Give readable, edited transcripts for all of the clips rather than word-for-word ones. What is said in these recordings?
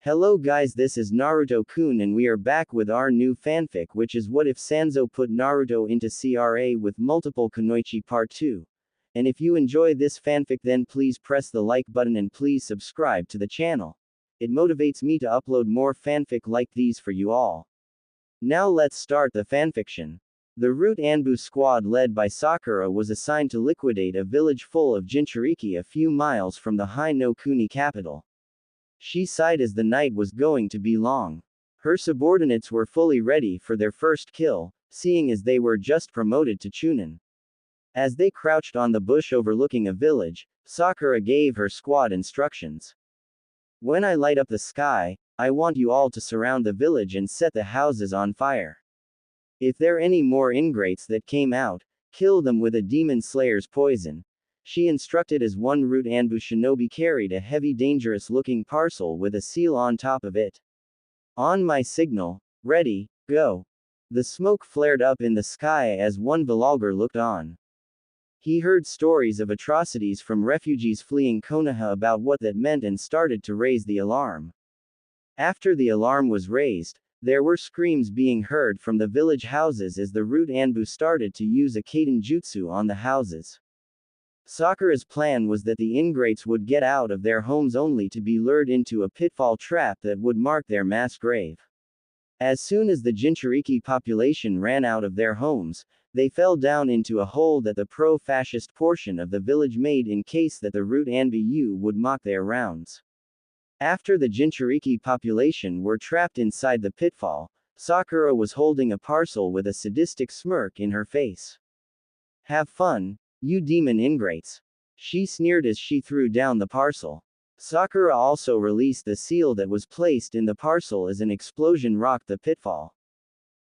Hello guys, this is Naruto-kun and we are back with our new fanfic, which is what if Sanzo put Naruto into CRA with multiple Konoichi part 2. And if you enjoy this fanfic, then please press the like button and please subscribe to the channel. It motivates me to upload more fanfic like these for you all. Now let's start the fanfiction. The Root Anbu squad led by Sakura was assigned to liquidate a village full of Jinchuriki a few miles from the Hai no Kuni capital. She sighed as the night was going to be long. Her subordinates were fully ready for their first kill, seeing as they were just promoted to Chunin. As they crouched on the bush overlooking a village, Sakura gave her squad instructions. When I light up the sky, I want you all to surround the village and set the houses on fire. If there are any more ingrates that came out, kill them with a demon slayer's poison. She instructed as one Root Anbu shinobi carried a heavy dangerous-looking parcel with a seal on top of it. On my signal, ready, go. The smoke flared up in the sky as one Vlogger looked on. He heard stories of atrocities from refugees fleeing Konoha about what that meant and started to raise the alarm. After the alarm was raised, there were screams being heard from the village houses as the Root Anbu started to use a Kaden jutsu on the houses. Sakura's plan was that the ingrates would get out of their homes only to be lured into a pitfall trap that would mark their mass grave. As soon as the Jinchuriki population ran out of their homes, they fell down into a hole that the pro-fascist portion of the village made in case that the Root Anbu would mock their rounds. After the Jinchuriki population were trapped inside the pitfall, Sakura was holding a parcel with a sadistic smirk in her face. Have fun, you demon ingrates. She sneered as she threw down the parcel. Sakura also released the seal that was placed in the parcel as an explosion rocked the pitfall.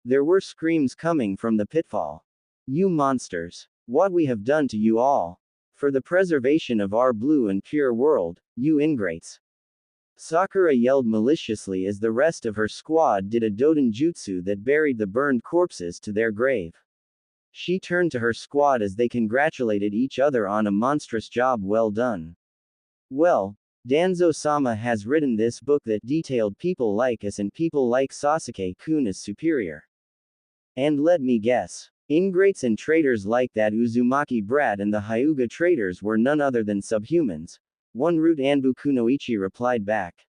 There were screams coming from the pitfall. You monsters! What we have done to you all! For the preservation of our blue and pure world, you ingrates! Sakura yelled maliciously as the rest of her squad did a Doden jutsu that buried the burned corpses to their grave. She turned to her squad as they congratulated each other on a monstrous job well done. Well, Danzo-sama has written this book that detailed people like us and people like Sasuke-kun as superior. And let me guess, ingrates and traitors like that Uzumaki brat and the Hyuga traitors were none other than subhumans. One Root Anbu Kunoichi replied back.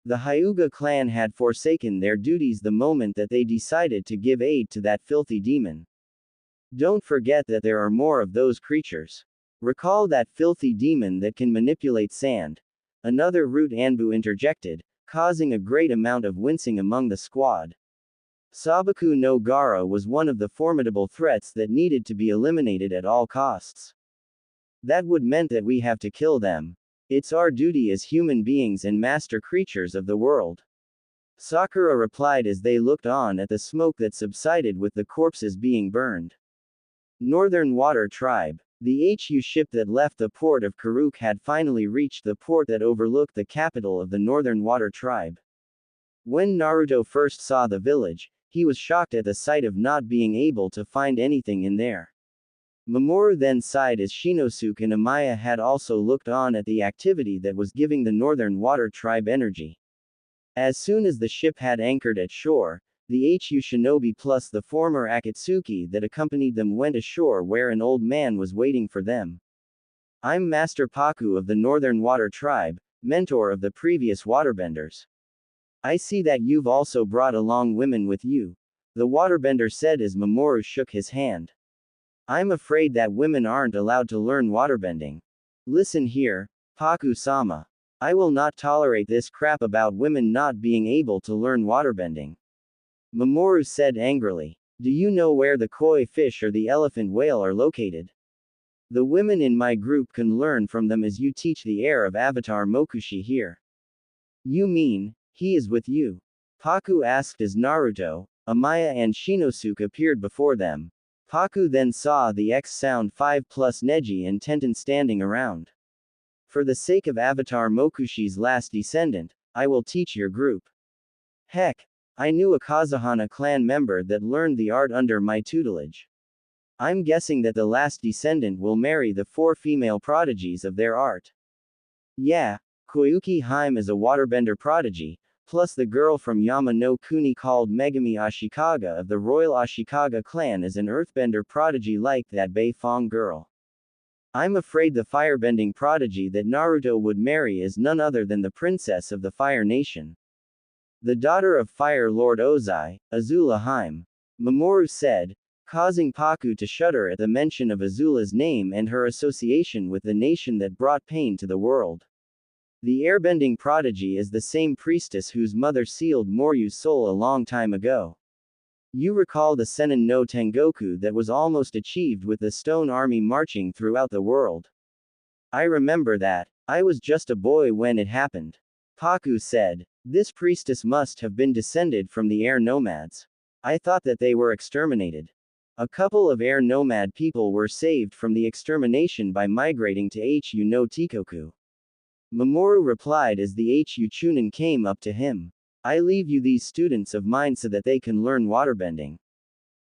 The Hyuga clan had forsaken their duties the moment that they decided to give aid to that filthy demon. Don't forget that there are more of those creatures. Recall that filthy demon that can manipulate sand. Another Root Anbu interjected, causing a great amount of wincing among the squad. Sabaku no Gara was one of the formidable threats that needed to be eliminated at all costs. That would meant that we have to kill them. It's our duty as human beings and master creatures of the world. Sakura replied as they looked on at the smoke that subsided with the corpses being burned. Northern Water Tribe. The HU ship that left the port of Karuk had finally reached the port that overlooked the capital of the Northern Water Tribe. When Naruto first saw the village, he was shocked at the sight of not being able to find anything in there. Mamoru then sighed as Shinosuke and Amaya had also looked on at the activity that was giving the Northern Water Tribe energy. As soon as the ship had anchored at shore, the HU shinobi plus the former Akatsuki that accompanied them went ashore where an old man was waiting for them. I'm Master Paku of the Northern Water Tribe, mentor of the previous waterbenders. I see that you've also brought along women with you, the waterbender said as Mamoru shook his hand. I'm afraid that women aren't allowed to learn waterbending. Listen here, Paku-sama. I will not tolerate this crap about women not being able to learn waterbending. Mamoru said angrily. Do you know where the koi fish or the elephant whale are located? The women in my group can learn from them as you teach the heir of Avatar Mokushi here. You mean, he is with you? Paku asked as Naruto, Amaya and Shinosuke appeared before them. Paku then saw the X-Sound 5 plus Neji and Tenten standing around. For the sake of Avatar Mokushi's last descendant, I will teach your group. Heck, I knew a Kazuhana clan member that learned the art under my tutelage. I'm guessing that the last descendant will marry the 4 female prodigies of their art. Yeah, Koyuki Haim is a waterbender prodigy, plus the girl from Yama no Kuni called Megami Ashikaga of the royal Ashikaga clan is an earthbender prodigy like that Beifong girl. I'm afraid the firebending prodigy that Naruto would marry is none other than the princess of the Fire Nation. The daughter of Fire Lord Ozai, Azula Haim. Mamoru said, causing Paku to shudder at the mention of Azula's name and her association with the nation that brought pain to the world. The airbending prodigy is the same priestess whose mother sealed Moryu's soul a long time ago. You recall the Sennin no Tengoku that was almost achieved with the Stone Army marching throughout the world. I remember that. I was just a boy when it happened. Paku said. This priestess must have been descended from the air nomads. I thought that they were exterminated. A couple of air nomad people were saved from the extermination by migrating to Hu no Tikoku. Mamoru replied as the Hu Chunin came up to him. I leave you these students of mine so that they can learn waterbending.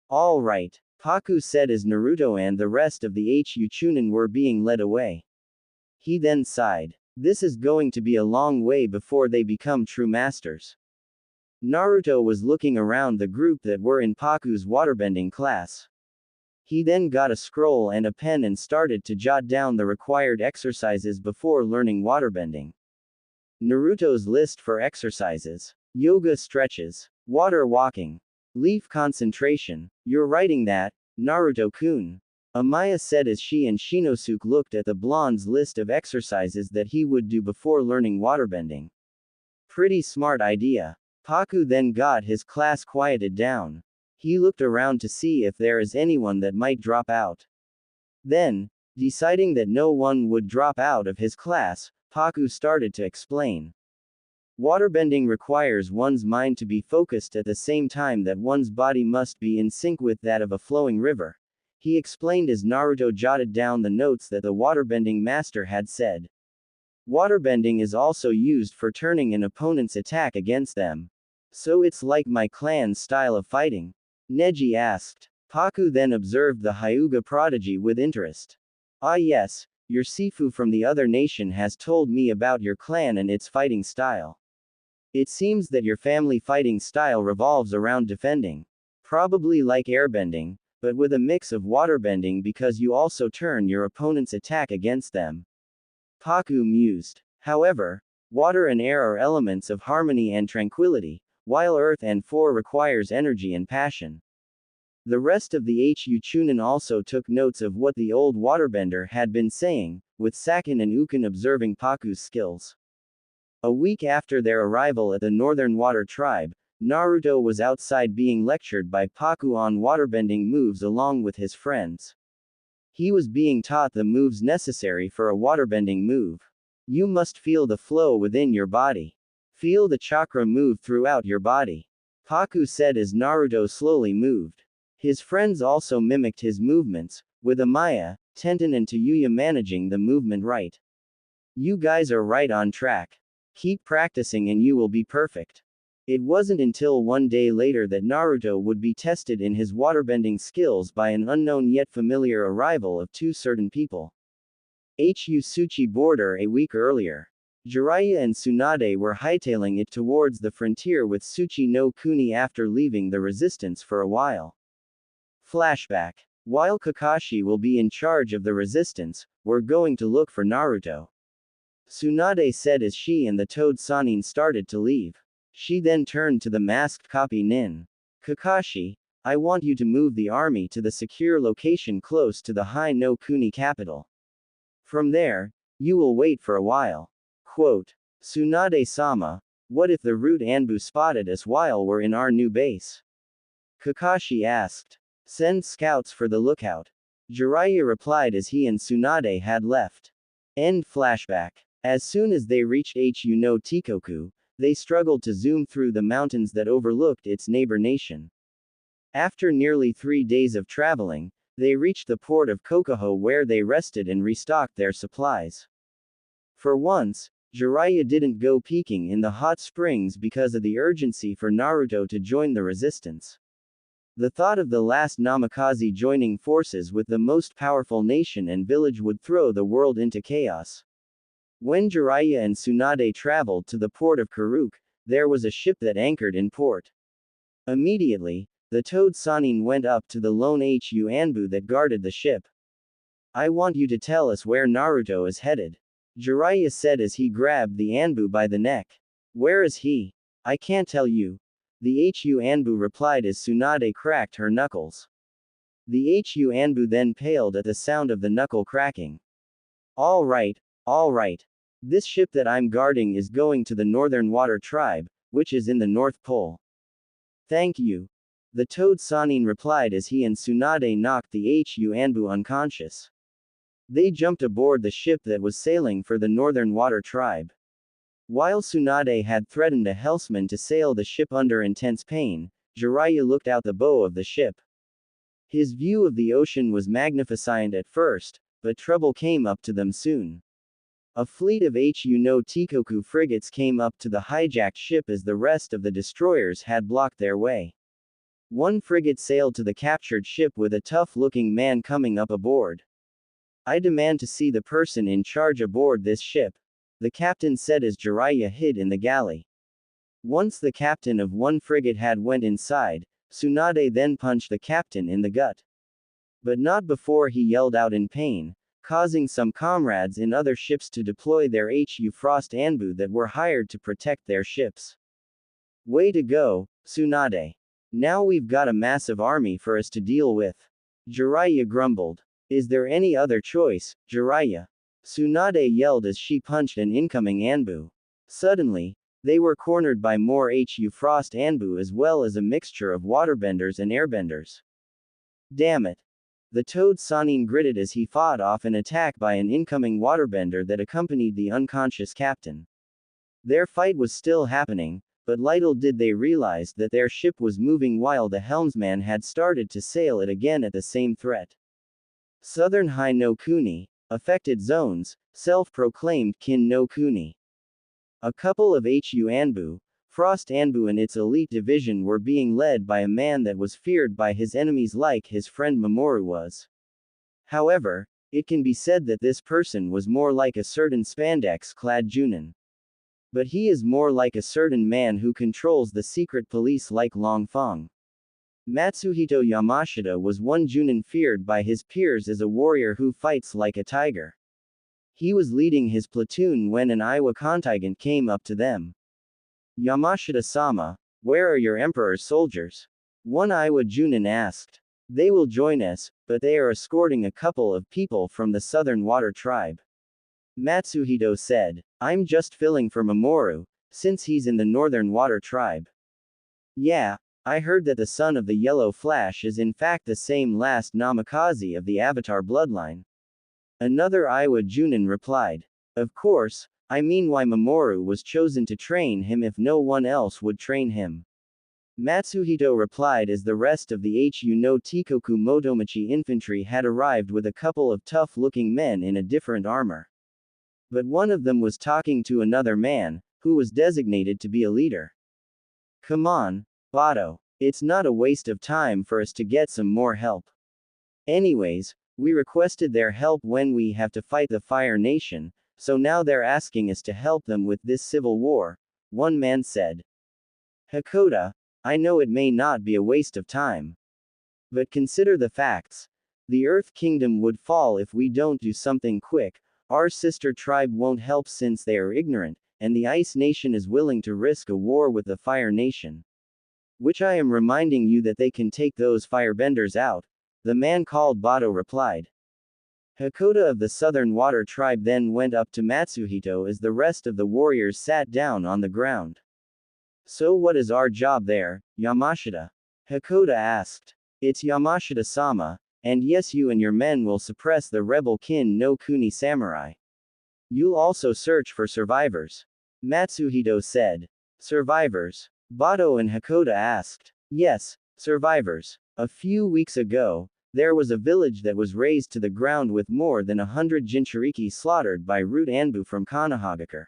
All right, Paku said as Naruto and the rest of the Hu Chunin were being led away. He then sighed. This is going to be a long way before they become true masters. Naruto was looking around the group that were in Paku's waterbending class. He then got a scroll and a pen and started to jot down the required exercises before learning waterbending. Naruto's list for exercises. Yoga stretches. Water walking. Leaf concentration. You're writing that, Naruto-kun. Amaya said as she and Shinosuke looked at the blonde's list of exercises that he would do before learning waterbending. Pretty smart idea. Paku then got his class quieted down. He looked around to see if there is anyone that might drop out. Then, deciding that no one would drop out of his class, Paku started to explain. Waterbending requires one's mind to be focused at the same time that one's body must be in sync with that of a flowing river. He explained as Naruto jotted down the notes that the waterbending master had said. Waterbending is also used for turning an opponent's attack against them. So it's like my clan's style of fighting? Neji asked. Paku then observed the Hyuga prodigy with interest. Ah yes, your Sifu from the other nation has told me about your clan and its fighting style. It seems that your family fighting style revolves around defending. Probably like airbending, but with a mix of waterbending because you also turn your opponent's attack against them. Paku mused. However, water and air are elements of harmony and tranquility, while earth and fire requires energy and passion. The rest of the Hu Chunin also took notes of what the old waterbender had been saying, with Sakin and Ukon observing Paku's skills. A week after their arrival at the Northern Water Tribe, Naruto was outside being lectured by Paku on waterbending moves along with his friends. He was being taught the moves necessary for a waterbending move. You must feel the flow within your body. Feel the chakra move throughout your body. Paku said as Naruto slowly moved. His friends also mimicked his movements, with Amaya, Tenten and Tayuya managing the movement right. You guys are right on track. Keep practicing and you will be perfect. It wasn't until one day later that Naruto would be tested in his waterbending skills by an unknown yet familiar arrival of two certain people. Hu Suchi border a week earlier. Jiraiya and Tsunade were hightailing it towards the frontier with Suchi no Kuni after leaving the resistance for a while. Flashback. While Kakashi will be in charge of the resistance, we're going to look for Naruto. Tsunade said as she and the Toad Sanin started to leave. She then turned to the masked copy Nin. Kakashi, I want you to move the army to the secure location close to the Hai no Kuni capital. From there, you will wait for a while. Quote. Tsunade-sama, what if the root Anbu spotted us while we're in our new base? Kakashi asked. Send scouts for the lookout. Jiraiya replied as he and Tsunade had left. End flashback. As soon as they reached Hu no Tikoku, they struggled to zoom through the mountains that overlooked its neighbor nation. After nearly 3 days of traveling, they reached the port of Kokoho where they rested and restocked their supplies. For once, Jiraiya didn't go peeking in the hot springs because of the urgency for Naruto to join the resistance. The thought of the last Namikaze joining forces with the most powerful nation and village would throw the world into chaos. When Jiraiya and Tsunade traveled to the port of Karuk, there was a ship that anchored in port. Immediately, the Toad Sanin went up to the lone Hu Anbu that guarded the ship. I want you to tell us where Naruto is headed, Jiraiya said as he grabbed the Anbu by the neck. Where is he? I can't tell you. The Hu Anbu replied as Tsunade cracked her knuckles. The Hu Anbu then paled at the sound of the knuckle cracking. All right. This ship that I'm guarding is going to the Northern Water Tribe, which is in the North Pole. Thank you. The Toad Sanin replied as he and Tsunade knocked the Hu Anbu unconscious. They jumped aboard the ship that was sailing for the Northern Water Tribe. While Tsunade had threatened a helmsman to sail the ship under intense pain, Jiraiya looked out the bow of the ship. His view of the ocean was magnificent at first, but trouble came up to them soon. A fleet of Hu no Tikoku frigates came up to the hijacked ship as the rest of the destroyers had blocked their way. One frigate sailed to the captured ship with a tough-looking man coming up aboard. I demand to see the person in charge aboard this ship, the captain said as Jiraiya hid in the galley. Once the captain of one frigate had went inside, Tsunade then punched the captain in the gut. But not before he yelled out in pain, causing some comrades in other ships to deploy their Hu Frost Anbu that were hired to protect their ships. Way to go, Tsunade. Now we've got a massive army for us to deal with. Jiraiya grumbled. Is there any other choice, Jiraiya? Tsunade yelled as she punched an incoming Anbu. Suddenly, they were cornered by more Hu Frost Anbu as well as a mixture of waterbenders and airbenders. Damn it. The Toad Sanin gritted as he fought off an attack by an incoming waterbender that accompanied the unconscious captain. Their fight was still happening, but little did they realize that their ship was moving while the helmsman had started to sail it again at the same threat. Southern Hai no Kuni, affected zones, self-proclaimed Kin no Kuni. A couple of Hu Anbu, Frost Anbu and its elite division were being led by a man that was feared by his enemies like his friend Mamoru was. However, it can be said that this person was more like a certain spandex-clad Junin. But he is more like a certain man who controls the secret police like Long Feng. Matsuhito Yamashita was one Junin feared by his peers as a warrior who fights like a tiger. He was leading his platoon when an Iwa contingent came up to them. Yamashita-sama, where are your emperor's soldiers? One Iwa Junin asked. They will join us, but they are escorting a couple of people from the Southern Water Tribe. Matsuhito said, I'm just filling for Mamoru, since he's in the Northern Water Tribe. Yeah, I heard that the son of the Yellow Flash is in fact the same last Namikaze of the Avatar bloodline. Another Iwa Junin replied. Of course, I mean why Mamoru was chosen to train him if no one else would train him. Matsuhito replied as the rest of the Hu no Tikoku Motomachi infantry had arrived with a couple of tough-looking men in a different armor. But one of them was talking to another man, who was designated to be a leader. Come on, Bato. It's not a waste of time for us to get some more help. Anyways, we requested their help when we have to fight the Fire Nation, so now they're asking us to help them with this civil war, one man said. Hakoda, I know it may not be a waste of time. But consider the facts. The Earth Kingdom would fall if we don't do something quick, our sister tribe won't help since they are ignorant, and the Ice Nation is willing to risk a war with the Fire Nation. Which I am reminding you that they can take those firebenders out, the man called Bato replied. Hakoda of the Southern Water Tribe then went up to Matsuhito as the rest of the warriors sat down on the ground. So what is our job there, Yamashita? Hakoda asked. It's Yamashita-sama, and yes, you and your men will suppress the rebel Kin no Kuni samurai. You'll also search for survivors. Matsuhito said. Survivors? Bato and Hakoda asked. Yes, survivors. A few weeks ago, there was a village that was razed to the ground with more than 100 Jinchuriki slaughtered by Root Anbu from Konohagakure.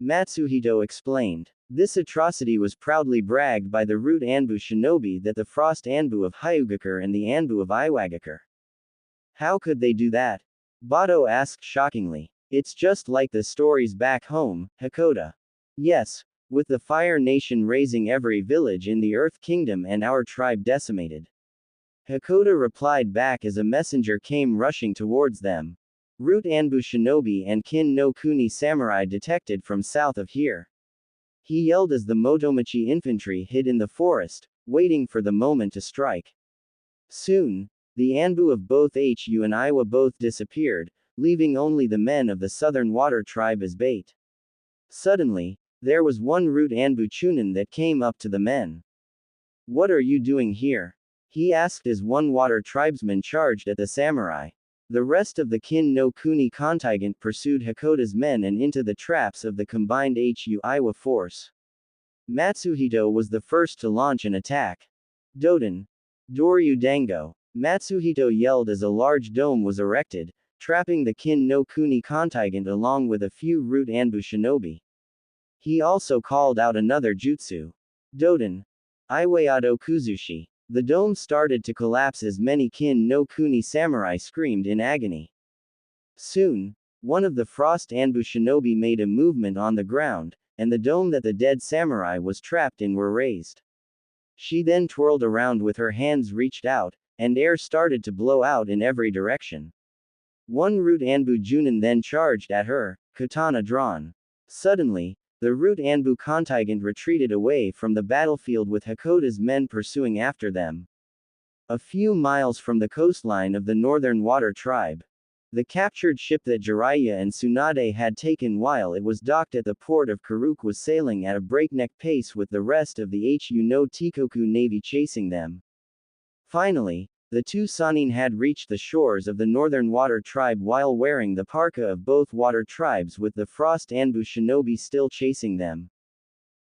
Matsuhito explained. This atrocity was proudly bragged by the Root Anbu shinobi that the Frost Anbu of Hyugakure and the Anbu of Iwagakure. How could they do that? Bato asked shockingly. It's just like the stories back home, Hakoda. Yes, with the Fire Nation razing every village in the Earth Kingdom and our tribe decimated. Hakoda replied back as a messenger came rushing towards them. Root Anbu shinobi and Kin no Kuni samurai detected from south of here. He yelled as the Motomachi infantry hid in the forest, waiting for the moment to strike. Soon, the Anbu of both Hu and Iwa both disappeared, leaving only the men of the Southern Water Tribe as bait. Suddenly, there was one Root Anbu Chunin that came up to the men. "What are you doing here?" he asked as one water tribesman charged at the samurai. The rest of the Kin no Kuni contingent pursued Hakoda's men and into the traps of the combined Hu Iwa force. Matsuhito was the first to launch an attack. Doden. Doryu Dango. Matsuhito yelled as a large dome was erected, trapping the Kin no Kuni contingent along with a few Root Anbu shinobi. He also called out another jutsu. Doden. Iwayado Kuzushi. The dome started to collapse as many Kin no Kuni samurai screamed in agony. Soon, one of the Frost Anbu shinobi made a movement on the ground, and the dome that the dead samurai was trapped in were raised. She then twirled around with her hands reached out, and air started to blow out in every direction. One Root Anbu Junin then charged at her, katana drawn. Suddenly, the Root Anbu contingent retreated away from the battlefield with Hakoda's men pursuing after them. A few miles from the coastline of the Northern Water Tribe, the captured ship that Jiraiya and Tsunade had taken while it was docked at the port of Karuk was sailing at a breakneck pace with the rest of the Hu no Tikoku Navy chasing them. Finally, the two Sanin had reached the shores of the Northern Water Tribe while wearing the parka of both water tribes with the Frost Anbu shinobi still chasing them.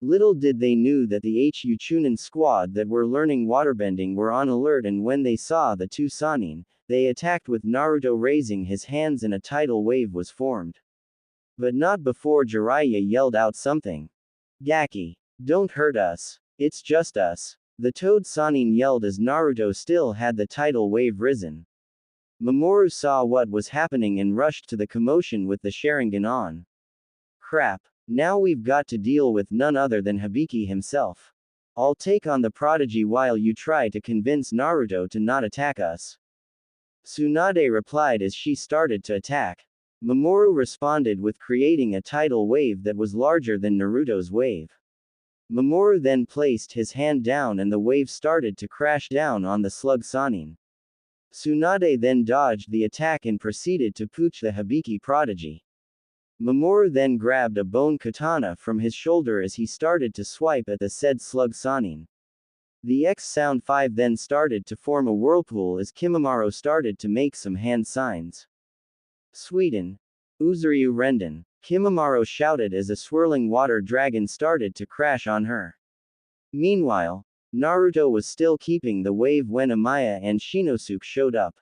Little did they knew that the Hu Chunin squad that were learning waterbending were on alert, and when they saw the two Sanin, they attacked with Naruto raising his hands and a tidal wave was formed. But not before Jiraiya yelled out something. "Gaki! Don't hurt us. It's just us." The Toad Sanin yelled as Naruto still had the tidal wave risen. Mamoru saw what was happening and rushed to the commotion with the Sharingan on. "Crap. Now we've got to deal with none other than Hibiki himself. I'll take on the prodigy while you try to convince Naruto to not attack us." Tsunade replied as she started to attack. Mamoru responded with creating a tidal wave that was larger than Naruto's wave. Mamoru then placed his hand down and the wave started to crash down on the slug Sanin. Tsunade then dodged the attack and proceeded to pooch the Hibiki prodigy. Mamoru then grabbed a bone katana from his shoulder as he started to swipe at the said slug Sanin. The X Sound 5 then started to form a whirlpool as Kimimaro started to make some hand signs. Sweden. Uzuryu Renden. Kimimaro shouted as a swirling water dragon started to crash on her. Meanwhile, Naruto was still keeping the wave when Amaya and Shinosuke showed up.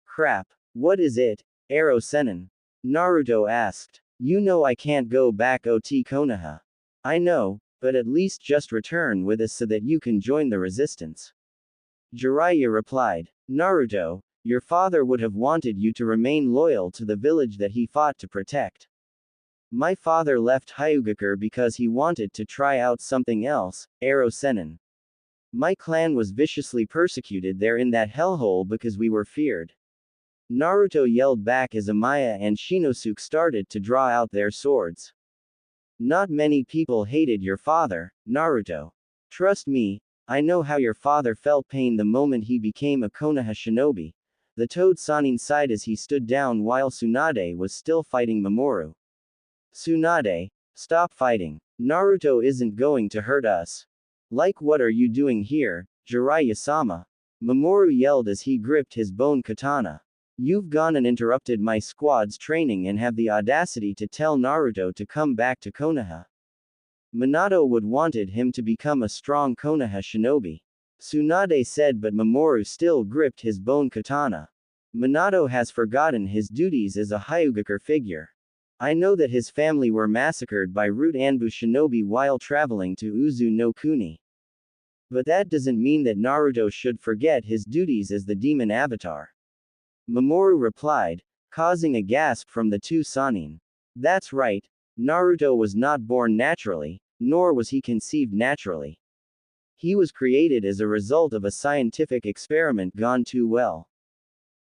"Crap. What is it, Aro Sennin?" Naruto asked. "You know I can't go back OT Konoha." "I know, but at least just return with us so that you can join the resistance." Jiraiya replied. "Naruto, your father would have wanted you to remain loyal to the village that he fought to protect. My father left Hyugakur because he wanted to try out something else, Aro Sennin. My clan was viciously persecuted there in that hellhole because we were feared." Naruto yelled back as Amaya and Shinosuke started to draw out their swords. "Not many people hated your father, Naruto. Trust me, I know how your father felt pain the moment he became a Konoha shinobi." The Toad Sanin sighed as he stood down while Tsunade was still fighting Mamoru. "Tsunade, stop fighting. Naruto isn't going to hurt us." "Like what are you doing here, Jiraiya-sama?" Mamoru yelled as he gripped his bone katana. "You've gone and interrupted my squad's training and have the audacity to tell Naruto to come back to Konoha. Minato would wanted him to become a strong Konoha shinobi." Tsunade said, but Mamoru still gripped his bone katana. "Minato has forgotten his duties as a Hyugakur figure. I know that his family were massacred by Root Anbu shinobi while traveling to Uzu no Kuni. But that doesn't mean that Naruto should forget his duties as the demon avatar." Mamoru replied, causing a gasp from the two Sanin. "That's right, Naruto was not born naturally, nor was he conceived naturally. He was created as a result of a scientific experiment gone too well.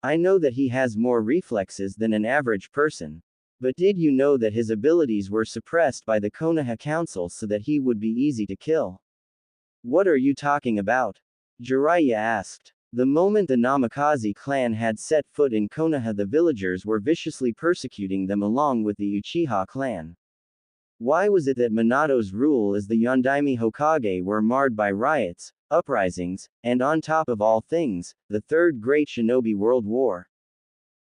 I know that he has more reflexes than an average person. But did you know that his abilities were suppressed by the Konoha Council so that he would be easy to kill? What are you talking about? Jiraiya asked. The moment the Namikaze clan had set foot in Konoha, the villagers were viciously persecuting them along with the Uchiha clan. Why was it that Minato's rule as the Yondaime Hokage were marred by riots, uprisings, and on top of all things, the Third Great Shinobi World War?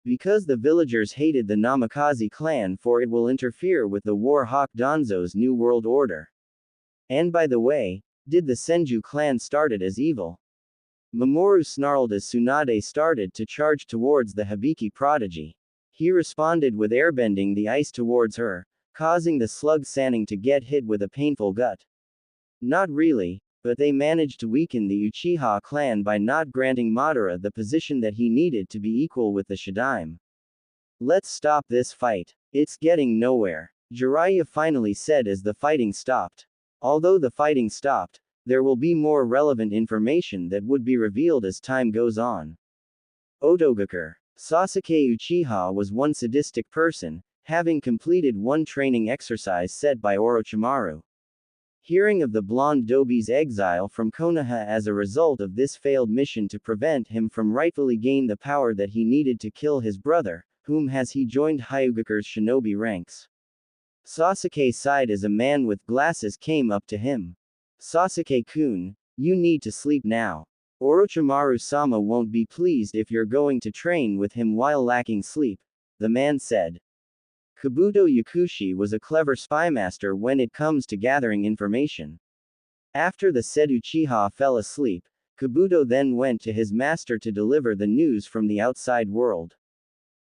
Because the villagers hated the Namikaze clan, for it will interfere with the War Hawk Danzo's new world order. And by the way, did the Senju clan started as evil? Mamoru snarled as Tsunade started to charge towards the Hibiki prodigy. He responded with airbending the ice towards her, causing the slug Sanning to get hit with a painful gut. Not really, but they managed to weaken the Uchiha clan by not granting Madara the position that he needed to be equal with the Shadaime. Let's stop this fight. It's getting nowhere, Jiraiya finally said as the fighting stopped. Although the fighting stopped, there will be more relevant information that would be revealed as time goes on. Otogakur. Sasuke Uchiha was one sadistic person, having completed one training exercise set by Orochimaru. Hearing of the blonde Dobi's exile from Konoha as a result of this failed mission to prevent him from rightfully gain the power that he needed to kill his brother, whom has he joined Hyugakur's shinobi ranks. Sasuke sighed as a man with glasses came up to him. Sasuke-kun, you need to sleep now. Orochimaru-sama won't be pleased if you're going to train with him while lacking sleep, the man said. Kabuto Yakushi was a clever spymaster when it comes to gathering information. After the said Uchiha fell asleep, Kabuto then went to his master to deliver the news from the outside world.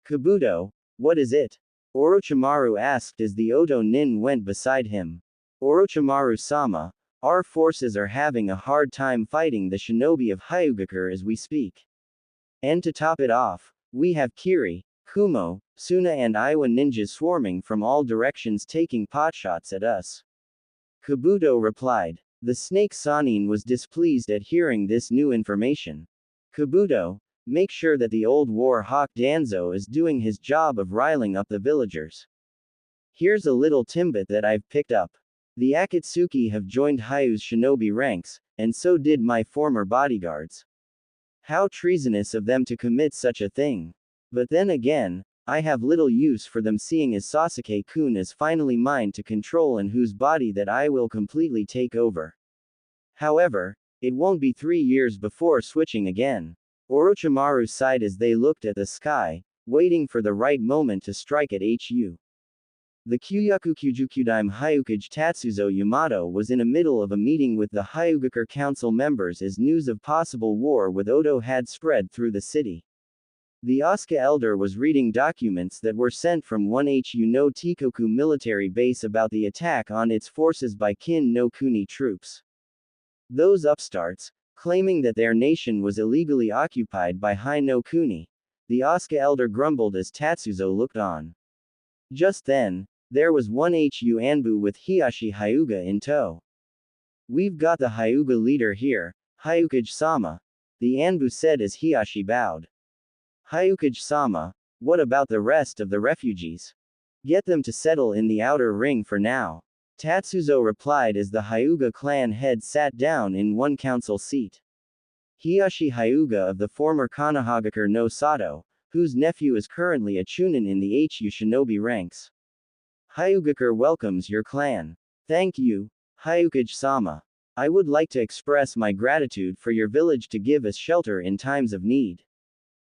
Kabuto, what is it? Orochimaru asked as the Oto Nin went beside him. Orochimaru-sama, our forces are having a hard time fighting the shinobi of Hyugakur as we speak. And to top it off, we have Kiri, Kumo, Suna and Iwa ninjas swarming from all directions taking potshots at us. Kabuto replied. The snake Sanin was displeased at hearing this new information. Kabuto, make sure that the old war hawk Danzo is doing his job of riling up the villagers. Here's a little tidbit that I've picked up. The Akatsuki have joined Hyu's shinobi ranks, and so did my former bodyguards. How treasonous of them to commit such a thing. But then again, I have little use for them seeing as Sasuke-kun is finally mine to control and whose body that I will completely take over. However, it won't be 3 years before switching again. Orochimaru sighed as they looked at the sky, waiting for the right moment to strike at HU. The Kyuyaku Kyujukudaime Hyukage Tatsuzo Yamato was in the middle of a meeting with the Hyugakur Council members as news of possible war with Oto had spread through the city. The Asuka elder was reading documents that were sent from 1HU no Tikoku military base about the attack on its forces by Kin no Kuni troops. Those upstarts, claiming that their nation was illegally occupied by Hai no Kuni. The Asuka elder grumbled as Tatsuzo looked on. Just then, there was 1HU Anbu with Hiyashi Hyuga in tow. We've got the Hyuga leader here, Hyukage-sama, the Anbu said as Hiyashi bowed. Hyukage-sama, what about the rest of the refugees? Get them to settle in the outer ring for now. Tatsuzo replied as the Hyuga clan head sat down in one council seat. Hiyashi Hyuga of the former Konohagakure no Sato, whose nephew is currently a chunin in the HU shinobi ranks. Hyugakur welcomes your clan. Thank you, Hyukage-sama. I would like to express my gratitude for your village to give us shelter in times of need.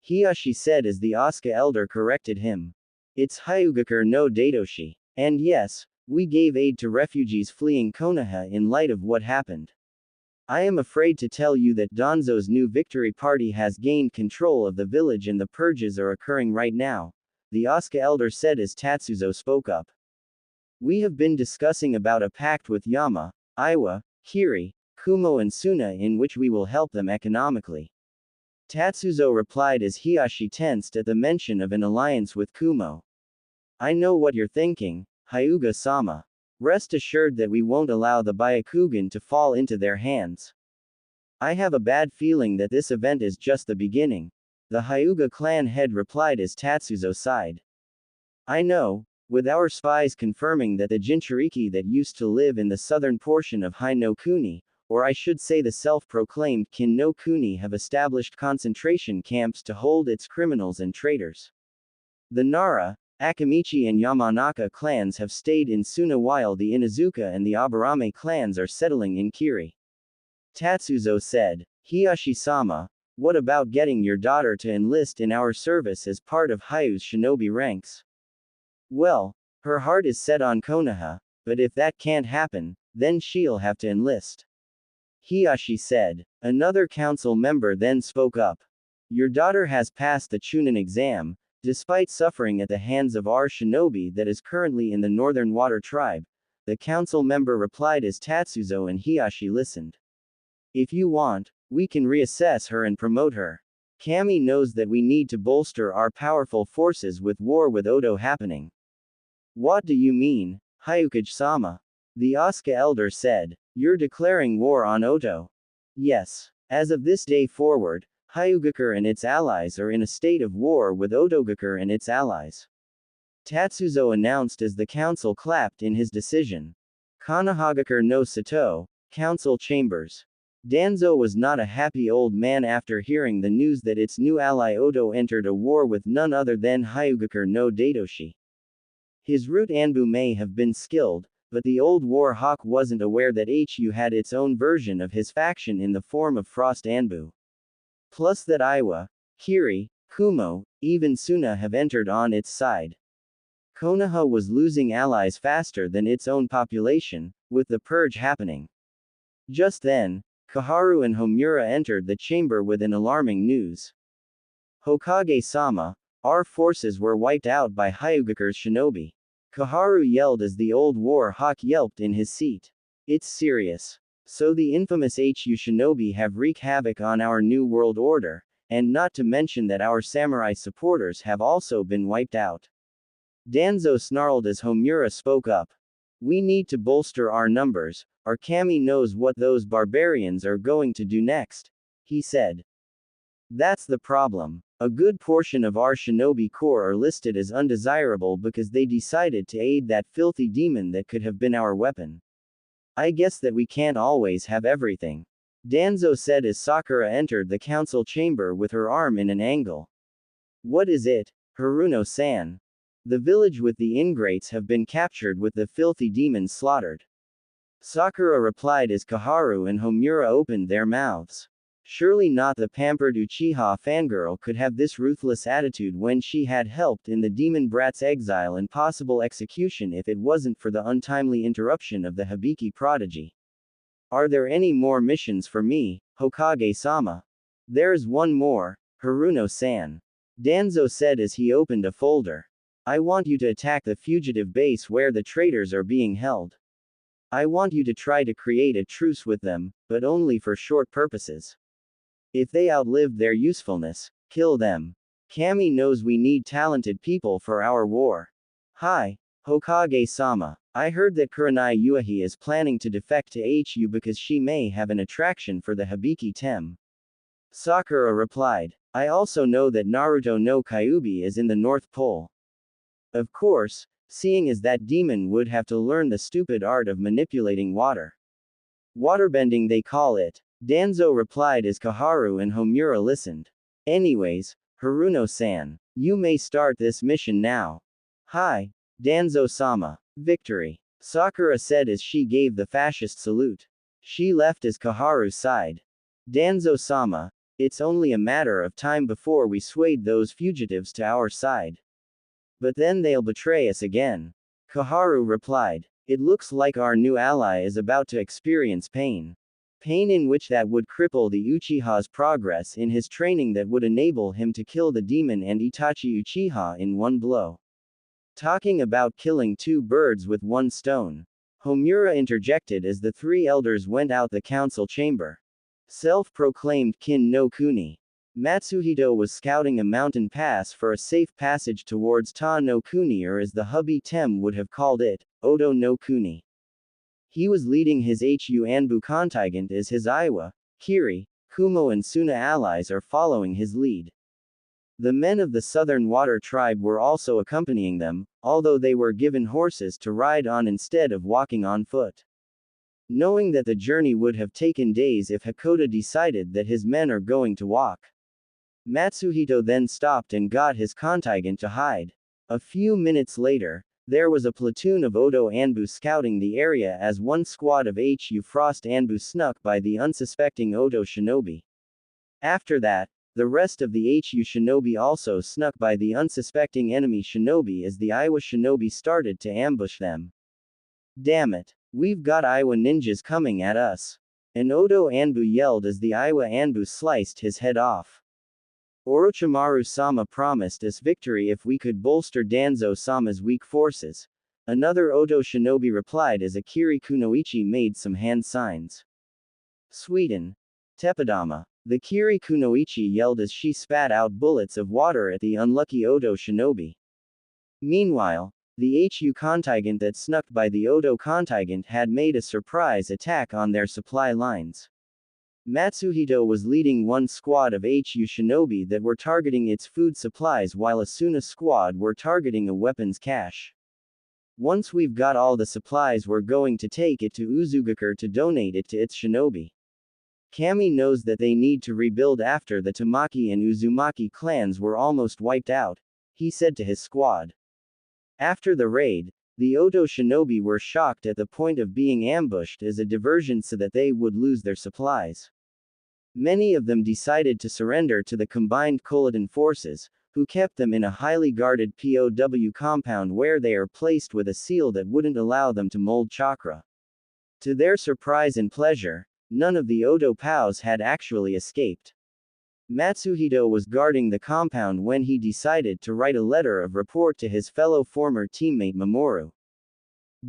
Hiyashi said as the Asuka elder corrected him. It's Hyugakur no Datoshi. And yes, we gave aid to refugees fleeing Konoha in light of what happened. I am afraid to tell you that Danzo's new victory party has gained control of the village and the purges are occurring right now, the Asuka elder said as Tatsuzo spoke up. We have been discussing about a pact with Yama, Iwa, Kiri, Kumo and Suna in which we will help them economically. Tatsuzo replied as Hiyashi tensed at the mention of an alliance with Kumo. I know what you're thinking, Hyuga-sama. Rest assured that we won't allow the Byakugan to fall into their hands. I have a bad feeling that this event is just the beginning, the Hyuga clan head replied as Tatsuzo sighed. I know, with our spies confirming that the Jinchuriki that used to live in the southern portion of Hai no Kuni, or I should say the self-proclaimed Kin no Kuni, have established concentration camps to hold its criminals and traitors. The Nara, Akamichi and Yamanaka clans have stayed in Suna while the Inuzuka and the Aburame clans are settling in Kiri. Tatsuzo said, Hiyashi-sama, what about getting your daughter to enlist in our service as part of Hayu's shinobi ranks? Well, her heart is set on Konoha, but if that can't happen, then she'll have to enlist. Hiyashi said. Another council member then spoke up. Your daughter has passed the Chunin exam, despite suffering at the hands of our shinobi that is currently in the Northern Water Tribe, the council member replied as Tatsuzo and Hiyashi listened. If you want, we can reassess her and promote her. Kami knows that we need to bolster our powerful forces with war with Odo happening. What do you mean, Hyukage-sama? The Asuka elder said. You're declaring war on Odo? Yes. As of this day forward, Hyugakur and its allies are in a state of war with Odogakur and its allies. Tatsuzo announced as the council clapped in his decision. Konohagakur no Sato, council chambers. Danzo was not a happy old man after hearing the news that its new ally Odo entered a war with none other than Hyugakur no Datoshi. His root Anbu may have been skilled, but the old war hawk wasn't aware that Hu had its own version of his faction in the form of Frost Anbu. Plus that Iwa, Kiri, Kumo, even Suna have entered on its side. Konoha was losing allies faster than its own population, with the purge happening. Just then, Kaharu and Homura entered the chamber with an alarming news. Hokage-sama, our forces were wiped out by Hyugakur's shinobi. Kaharu yelled as the old war hawk yelped in his seat. It's serious. So the infamous Hu shinobi have wreaked havoc on our new world order, and not to mention that our samurai supporters have also been wiped out. Danzo snarled as Homura spoke up. We need to bolster our numbers, or Kami knows what those barbarians are going to do next, he said. That's the problem. A good portion of our shinobi corps are listed as undesirable because they decided to aid that filthy demon that could have been our weapon. I guess that we can't always have everything. Danzo said as Sakura entered the council chamber with her arm in an angle. What is it, Haruno-san? The village with the ingrates have been captured with the filthy demons slaughtered. Sakura replied as Kaharu and Homura opened their mouths. Surely not the pampered Uchiha fangirl could have this ruthless attitude when she had helped in the demon brat's exile and possible execution if it wasn't for the untimely interruption of the Hibiki prodigy. Are there any more missions for me, Hokage-sama? There's one more, Haruno-san. Danzo said as he opened a folder. I want you to attack the fugitive base where the traitors are being held. I want you to try to create a truce with them, but only for short purposes. If they outlived their usefulness, kill them. Kami knows we need talented people for our war. Hi, Hokage-sama. I heard that Kurenai Yuahi is planning to defect to Hu because she may have an attraction for the Hibiki Tem. Sakura replied. I also know that Naruto no Kyuubi is in the North Pole. Of course, seeing as that demon would have to learn the stupid art of manipulating water. Waterbending they call it. Danzo replied as Kaharu and Homura listened. Anyways, Haruno-san, you may start this mission now. Hi, Danzo-sama. Victory. Sakura said as she gave the fascist salute. She left as Kaharu sighed. Danzo-sama, it's only a matter of time before we swayed those fugitives to our side. But then they'll betray us again. Kaharu replied. It looks like our new ally is about to experience pain. Pain in which that would cripple the Uchiha's progress in his training that would enable him to kill the demon and Itachi Uchiha in one blow. Talking about killing two birds with one stone. Homura interjected as the three elders went out the council chamber. Self-proclaimed Kin no Kuni. Matsuhito was scouting a mountain pass for a safe passage towards Ta no Kuni, or as the hubby Tem would have called it, Odo no Kuni. He was leading his Hu Anbu contingent as his Aiwa, Kiri, Kumo and Suna allies are following his lead. The men of the Southern Water Tribe were also accompanying them, although they were given horses to ride on instead of walking on foot. Knowing that the journey would have taken days if Hakoda decided that his men are going to walk, Matsuhito then stopped and got his contingent to hide. A few minutes later, there was a platoon of Odo Anbu scouting the area as one squad of Hu Frost Anbu snuck by the unsuspecting Odo shinobi. After that, the rest of the Hu shinobi also snuck by the unsuspecting enemy shinobi as the Aiwa shinobi started to ambush them. Damn it! We've got Aiwa ninjas coming at us! An Odo Anbu yelled as the Aiwa Anbu sliced his head off. Orochimaru-sama promised us victory if we could bolster Danzo-sama's weak forces. Another Odo shinobi replied as Akiri Kunoichi made some hand signs. Sweden. Teppadama. The Kiri Kunoichi yelled as she spat out bullets of water at the unlucky Odo shinobi. Meanwhile, the Hu contingent that snuck by the Odo contingent had made a surprise attack on their supply lines. Matsuhito was leading one squad of Hu shinobi that were targeting its food supplies while a Suna squad were targeting a weapons cache. Once we've got all the supplies, we're going to take it to Uzugakure to donate it to its shinobi. Kami knows that they need to rebuild after the Tamaki and Uzumaki clans were almost wiped out, he said to his squad. After the raid, the Odo shinobi were shocked at the point of being ambushed as a diversion so that they would lose their supplies. Many of them decided to surrender to the combined Kholidan forces, who kept them in a highly guarded POW compound where they are placed with a seal that wouldn't allow them to mold chakra. To their surprise and pleasure, none of the Odo POWs had actually escaped. Matsuhito was guarding the compound when he decided to write a letter of report to his fellow former teammate Mamoru.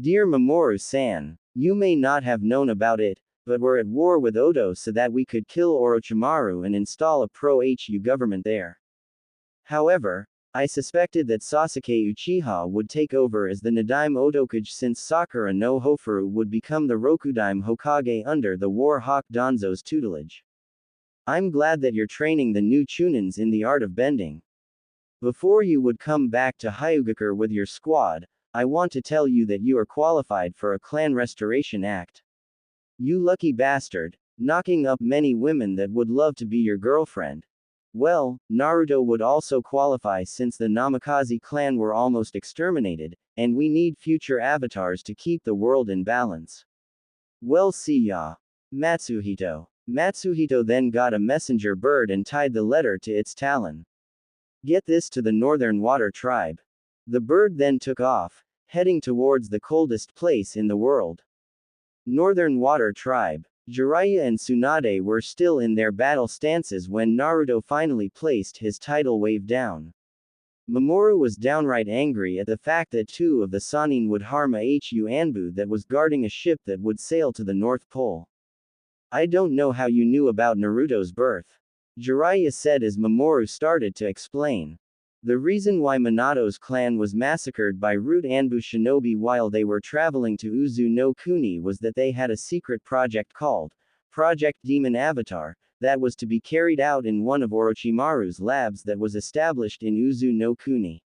Dear Mamoru-san, you may not have known about it, but we're at war with Odo so that we could kill Orochimaru and install a pro-Hu government there. However, I suspected that Sasuke Uchiha would take over as the Nadaime Otokage since Sakura no Hofuru would become the Rokudaime Hokage under the War Hawk Danzo's tutelage. I'm glad that you're training the new Chunins in the art of bending. Before you would come back to Hyugakure with your squad, I want to tell you that you are qualified for a clan restoration act. You lucky bastard, knocking up many women that would love to be your girlfriend. Well, Naruto would also qualify since the Namikaze clan were almost exterminated, and we need future avatars to keep the world in balance. Well, see ya. Matsuhito. Matsuhito then got a messenger bird and tied the letter to its talon. Get this to the Northern Water Tribe. The bird then took off, heading towards the coldest place in the world. Northern Water Tribe. Jiraiya and Tsunade were still in their battle stances when Naruto finally placed his tidal wave down. Mamoru was downright angry at the fact that two of the Sannin would harm a Hu Anbu that was guarding a ship that would sail to the North Pole. I don't know how you knew about Naruto's birth, Jiraiya said as Mamoru started to explain. The reason why Minato's clan was massacred by Root Anbu shinobi while they were traveling to Uzu no Kuni was that they had a secret project called Project Demon Avatar, that was to be carried out in one of Orochimaru's labs that was established in Uzu no Kuni.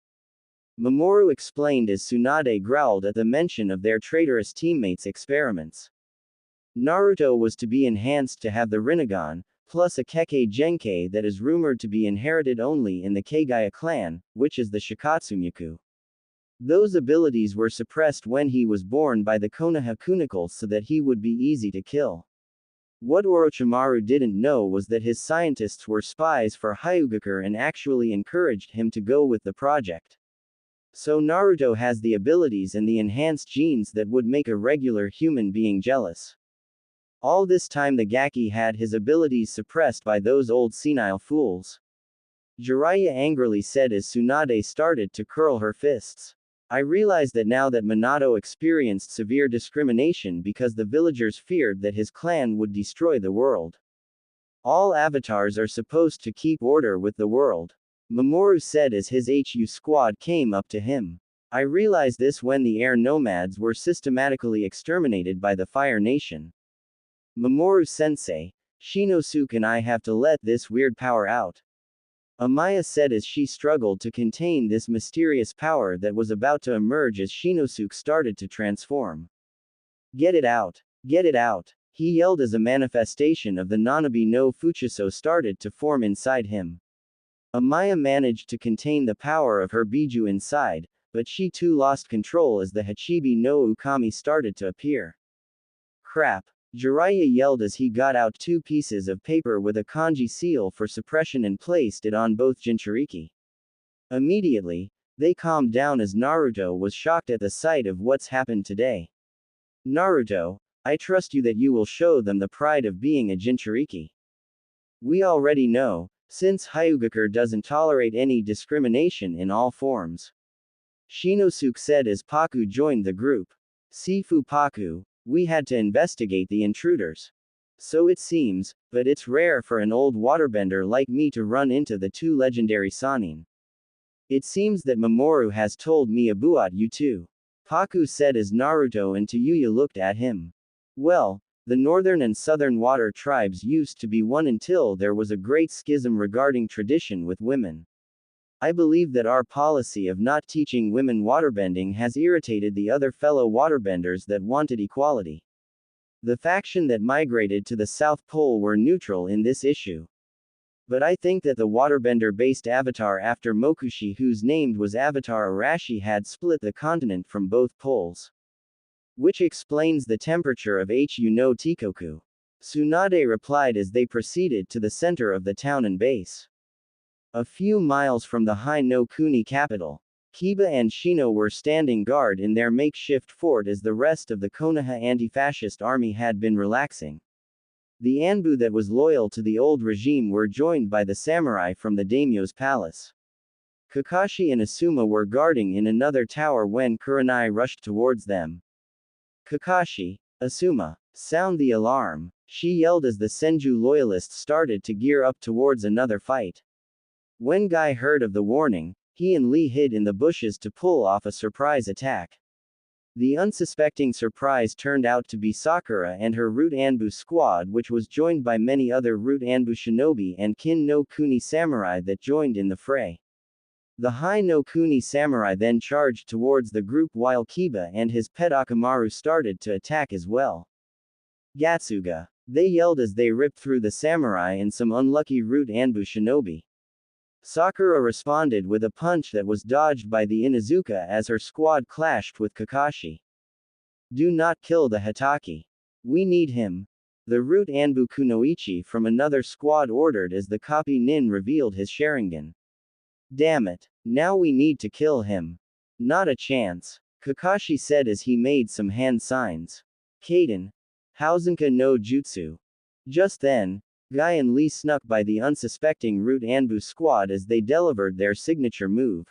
Mamoru explained as Tsunade growled at the mention of their traitorous teammates' experiments. Naruto was to be enhanced to have the Rinnegan, plus a Kekkei Genkei that is rumored to be inherited only in the Keigaya clan, which is the Shikatsunyaku. Those abilities were suppressed when he was born by the Konoha Kunikles so that he would be easy to kill. What Orochimaru didn't know was that his scientists were spies for Hyugakure and actually encouraged him to go with the project. So Naruto has the abilities and the enhanced genes that would make a regular human being jealous. All this time the Gaki had his abilities suppressed by those old senile fools. Jiraiya angrily said as Tsunade started to curl her fists. I realize that now that Minato experienced severe discrimination because the villagers feared that his clan would destroy the world. All avatars are supposed to keep order with the world. Mamoru said as his HU squad came up to him. I realized this when the air nomads were systematically exterminated by the Fire Nation. Mamoru-sensei, Shinosuke and I have to let this weird power out. Amaya said as she struggled to contain this mysterious power that was about to emerge as Shinosuke started to transform. Get it out! Get it out! He yelled as a manifestation of the Nanabi no Fuchiso started to form inside him. Amaya managed to contain the power of her Biju inside, but she too lost control as the Hachibi no Ukami started to appear. Crap! Jiraiya yelled as he got out 2 pieces of paper with a kanji seal for suppression and placed it on both Jinchuriki. Immediately, they calmed down as Naruto was shocked at the sight of what's happened today. Naruto, I trust you that you will show them the pride of being a Jinchuriki. We already know, since Hyugaku doesn't tolerate any discrimination in all forms. Shinosuke said as Paku joined the group. Sifu Paku, we had to investigate the intruders. So it seems, but it's rare for an old waterbender like me to run into the 2 legendary Sannin. It seems that Mamoru has told me about you too. Paku said as Naruto and Tayuya looked at him. Well, the northern and southern water tribes used to be one until there was a great schism regarding tradition with women. I believe that our policy of not teaching women waterbending has irritated the other fellow waterbenders that wanted equality. The faction that migrated to the South Pole were neutral in this issue. But I think that the waterbender-based avatar after Mokushi whose name was Avatar Arashi had split the continent from both poles. Which explains the temperature of Hu no Tikoku. Tsunade replied as they proceeded to the center of the town and base. A few miles from the Hai no Kuni capital, Kiba and Shino were standing guard in their makeshift fort as the rest of the Konoha anti-fascist army had been relaxing. The Anbu that was loyal to the old regime were joined by the samurai from the daimyo's palace. Kakashi and Asuma were guarding in another tower when Kurenai rushed towards them. Kakashi, Asuma, sound the alarm, she yelled as the Senju loyalists started to gear up towards another fight. When Guy heard of the warning, he and Lee hid in the bushes to pull off a surprise attack. The unsuspecting surprise turned out to be Sakura and her Root Anbu squad, which was joined by many other Root Anbu shinobi and Kin no Kuni samurai that joined in the fray. The Hai no Kuni samurai then charged towards the group while Kiba and his pet Akamaru started to attack as well. Gatsuga! They yelled as they ripped through the samurai and some unlucky Root Anbu shinobi. Sakura responded with a punch that was dodged by the Inuzuka as her squad clashed with Kakashi. Do not kill the Hitaki. We need him. The Root Anbu Kunoichi from another squad ordered as the copy Nin revealed his Sharingan. Damn it. Now we need to kill him. Not a chance. Kakashi said as he made some hand signs. Kaden. Hausenka no Jutsu. Just then, Guy and Lee snuck by the unsuspecting Root Anbu squad as they delivered their signature move.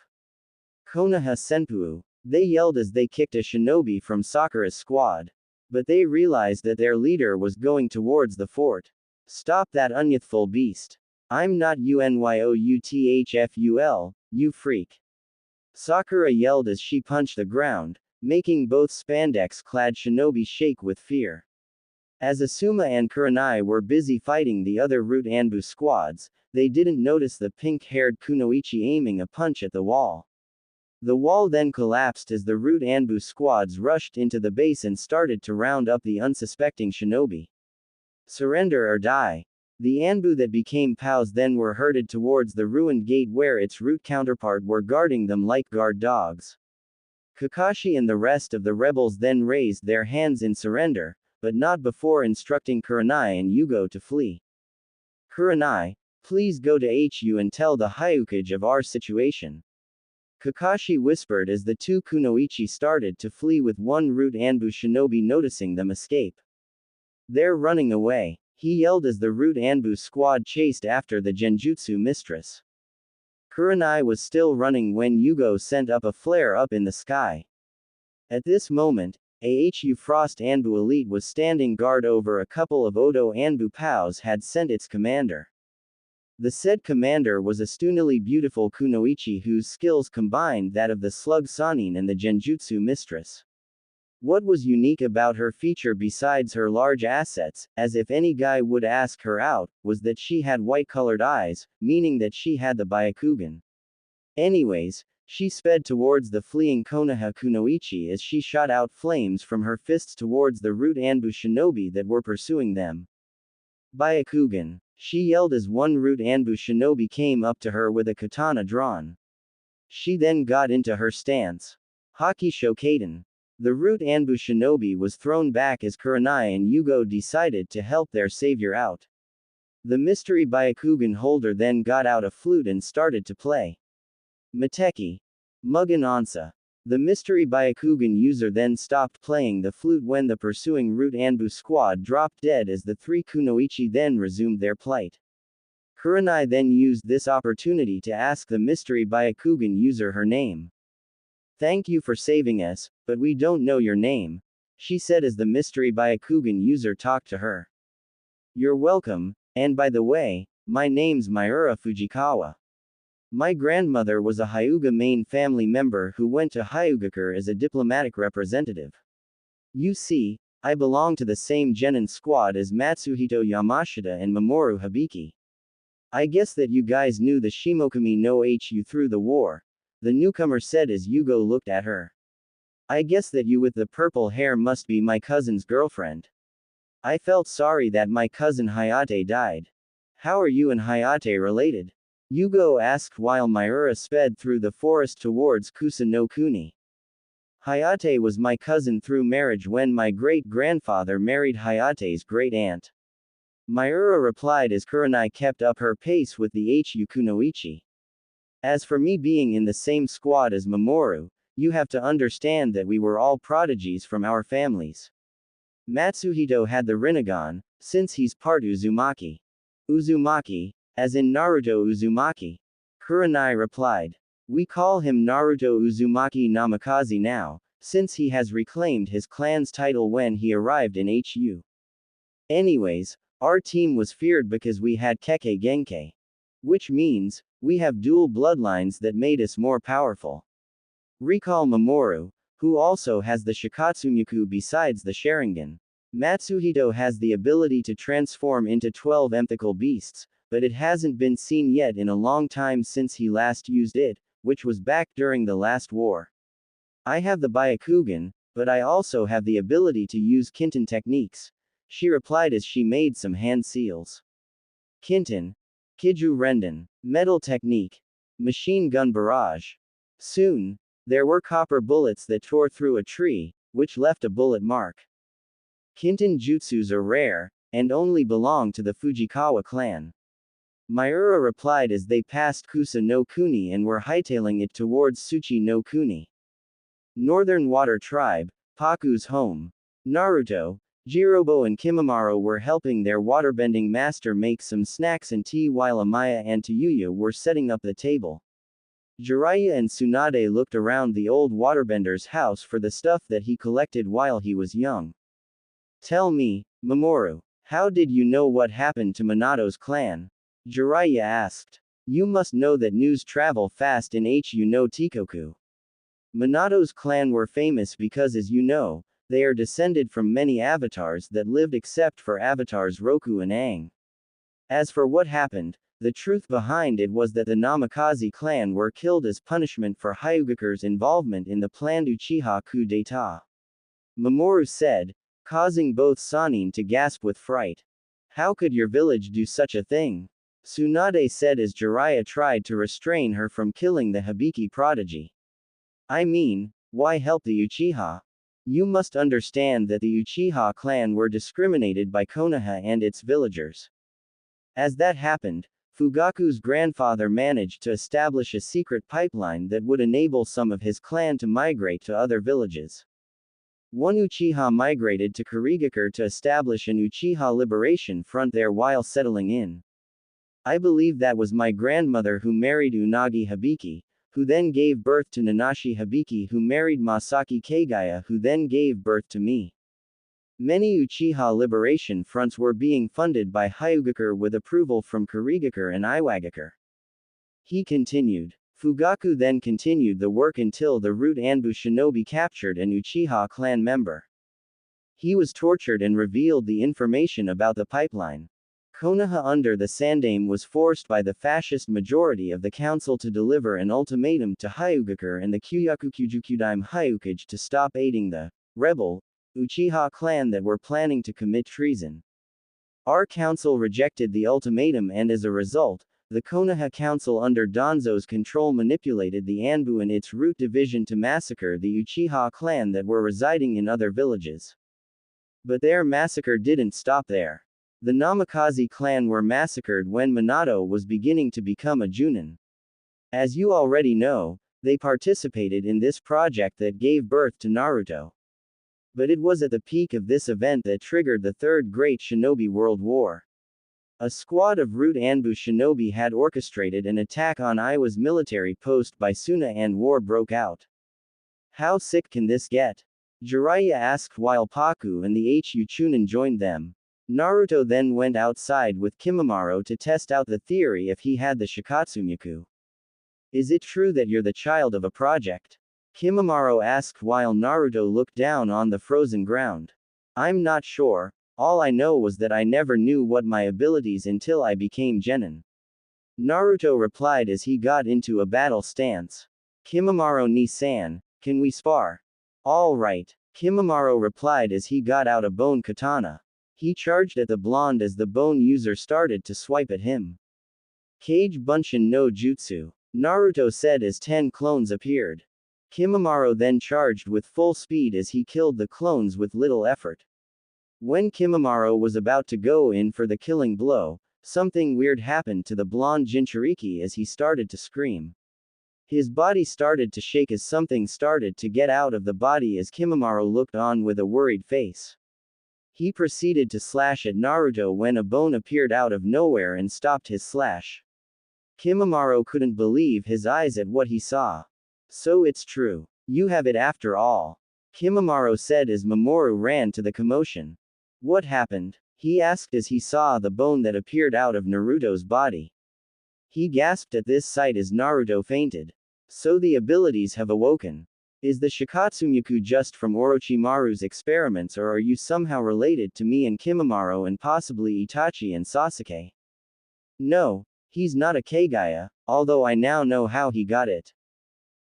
Konoha Senpuu. They yelled as they kicked a shinobi from Sakura's squad. But they realized that their leader was going towards the fort. Stop that unyouthful beast. I'm not UNYOUTHFUL, you freak. Sakura yelled as she punched the ground, making both spandex-clad shinobi shake with fear. As Asuma and Kurenai were busy fighting the other Root Anbu squads, they didn't notice the pink-haired Kunoichi aiming a punch at the wall. The wall then collapsed as the Root Anbu squads rushed into the base and started to round up the unsuspecting shinobi. Surrender or die. The Anbu that became POWs then were herded towards the ruined gate where its Root counterpart were guarding them like guard dogs. Kakashi and the rest of the rebels then raised their hands in surrender, but not before instructing Kurenai and Yugo to flee. Kurenai, please go to HU and tell the Hyukage of our situation. Kakashi whispered as the 2 Kunoichi started to flee with one Root Anbu shinobi noticing them escape. They're running away, he yelled as the Root Anbu squad chased after the Genjutsu mistress. Kurenai was still running when Yugo sent up a flare up in the sky. At this moment, Ahu Frost Anbu Elite was standing guard over a couple of Odo Anbu POWs had sent its commander. The said commander was a stunily beautiful Kunoichi whose skills combined that of the slug Sanin and the Genjutsu mistress. What was unique about her feature besides her large assets, as if any guy would ask her out, was that she had white-colored eyes, meaning that she had the Byakugan. Anyways, she sped towards the fleeing Konoha Kunoichi as she shot out flames from her fists towards the root Anbu shinobi that were pursuing them. Byakugan, she yelled as one root Anbu shinobi came up to her with a katana drawn. She then got into her stance. Haki Shokaden. The root Anbu shinobi was thrown back as Kurenai and Yugo decided to help their savior out. The mystery Byakugan holder then got out a flute and started to play. Mateki. Mugen Ansa. The mystery Byakugan user then stopped playing the flute when the pursuing root Anbu squad dropped dead as the three Kunoichi then resumed their plight. Kurenai then used this opportunity to ask the mystery Byakugan user her name. "Thank you for saving us, but we don't know your name," she said as the mystery Byakugan user talked to her. "You're welcome, and by the way, my name's Miura Fujikawa. My grandmother was a Hyuga main family member who went to Hyugakur as a diplomatic representative. You see, I belong to the same genin squad as Matsuhito Yamashita and Mamoru Hibiki. I guess that you guys knew the Shimokumi no Hu through the war," the newcomer said as Yugo looked at her. "I guess that you with the purple hair must be my cousin's girlfriend. I felt sorry that my cousin Hayate died. How are you and Hayate related?" Yugo asked while Miura sped through the forest towards Kusa no Kuni. "Hayate was my cousin through marriage when my great-grandfather married Hayate's great-aunt," Miura replied as Kurenai kept up her pace with the Hu Kunoichi. "As for me being in the same squad as Mamoru, you have to understand that we were all prodigies from our families. Matsuhito had the Rinnegan, since he's part Uzumaki. Uzumaki, as in Naruto Uzumaki?" Kurenai replied. "We call him Naruto Uzumaki Namikaze now, since he has reclaimed his clan's title when he arrived in Hu. Anyways, our team was feared because we had Kekkei Genkai. Which means, we have dual bloodlines that made us more powerful. Recall Mamoru, who also has the Shikatsunyaku besides the Sharingan. Matsuhito has the ability to transform into 12 mythical beasts, but it hasn't been seen yet in a long time since he last used it, which was back during the last war. I have the Byakugan, but I also have the ability to use Kinten techniques," she replied as she made some hand seals. Kinten. Kiju Renden. Metal technique. Machine gun barrage. Soon, there were copper bullets that tore through a tree, which left a bullet mark. Kinten jutsus are rare, and only belong to the Fujikawa clan. Miura replied as they passed Kusa no Kuni and were hightailing it towards Tsuchi no Kuni. Northern Water Tribe, Paku's home. Naruto, Jirobo and Kimimaro were helping their waterbending master make some snacks and tea while Amaya and Tayuya were setting up the table. Jiraiya and Tsunade looked around the old waterbender's house for the stuff that he collected while he was young. "Tell me, Mamoru, how did you know what happened to Minato's clan?" Jiraiya asked. "You must know that news travel fast in Hu no Tikoku. Minato's clan were famous because, as you know, they are descended from many avatars that lived except for avatars Roku and Aang. As for what happened, the truth behind it was that the Namikaze clan were killed as punishment for Hyugakur's involvement in the planned Uchiha coup d'état," Mamoru said, causing both Sanin to gasp with fright. "How could your village do such a thing?" Tsunade said as Jiraiya tried to restrain her from killing the Hibiki prodigy. "I mean, why help the Uchiha? You must understand that the Uchiha clan were discriminated by Konoha and its villagers. As that happened, Fugaku's grandfather managed to establish a secret pipeline that would enable some of his clan to migrate to other villages. One Uchiha migrated to Kurigakure to establish an Uchiha liberation front there while settling in. I believe that was my grandmother who married Unagi Hibiki, who then gave birth to Nanashi Hibiki, who married Masaki Kagaya, who then gave birth to me. Many Uchiha liberation fronts were being funded by Hyugakur with approval from Kurigakure and Iwagakure. He continued. Fugaku then continued the work until the root Anbu shinobi captured an Uchiha clan member. He was tortured and revealed the information about the pipeline. Konoha under the Sandaime was forced by the fascist majority of the council to deliver an ultimatum to Hyugakur and the Kyuyakukyujukyudaime Hyukage to stop aiding the rebel Uchiha clan that were planning to commit treason. Our council rejected the ultimatum, and as a result, the Konoha council under Danzo's control manipulated the Anbu and its root division to massacre the Uchiha clan that were residing in other villages. But their massacre didn't stop there. The Namikaze clan were massacred when Minato was beginning to become a Junin. As you already know, they participated in this project that gave birth to Naruto. But it was at the peak of this event that triggered the Third Great Shinobi World War. A squad of root Anbu shinobi had orchestrated an attack on Iwa's military post by Suna and war broke out. How sick can this get? Jiraiya asked while Paku and the Hu Chunin joined them. Naruto then went outside with Kimimaro to test out the theory if he had the Shikatsunyaku. Is it true that you're the child of a project? Kimimaro asked while Naruto looked down on the frozen ground. I'm not sure. All I know was that I never knew what my abilities until I became Genin. Naruto replied as he got into a battle stance. Kimimaro ni-san, can we spar? All right. Kimimaro replied as he got out a bone katana. He charged at the blonde as the bone user started to swipe at him. Kage Bunshin no Jutsu, Naruto said as 10 clones appeared. Kimimaro then charged with full speed as he killed the clones with little effort. When Kimimaro was about to go in for the killing blow, something weird happened to the blonde Jinchuriki as he started to scream. His body started to shake as something started to get out of the body as Kimimaro looked on with a worried face. He proceeded to slash at Naruto when a bone appeared out of nowhere and stopped his slash. Kimimaro couldn't believe his eyes at what he saw. So it's true. You have it after all. Kimimaro said as Mamoru ran to the commotion. What happened? He asked as he saw the bone that appeared out of Naruto's body. He gasped at this sight as Naruto fainted. So the abilities have awoken. Is the Shikatsunyaku just from Orochimaru's experiments, or are you somehow related to me and Kimimaro and possibly Itachi and Sasuke? No, he's not a Kagaya, although I now know how he got it.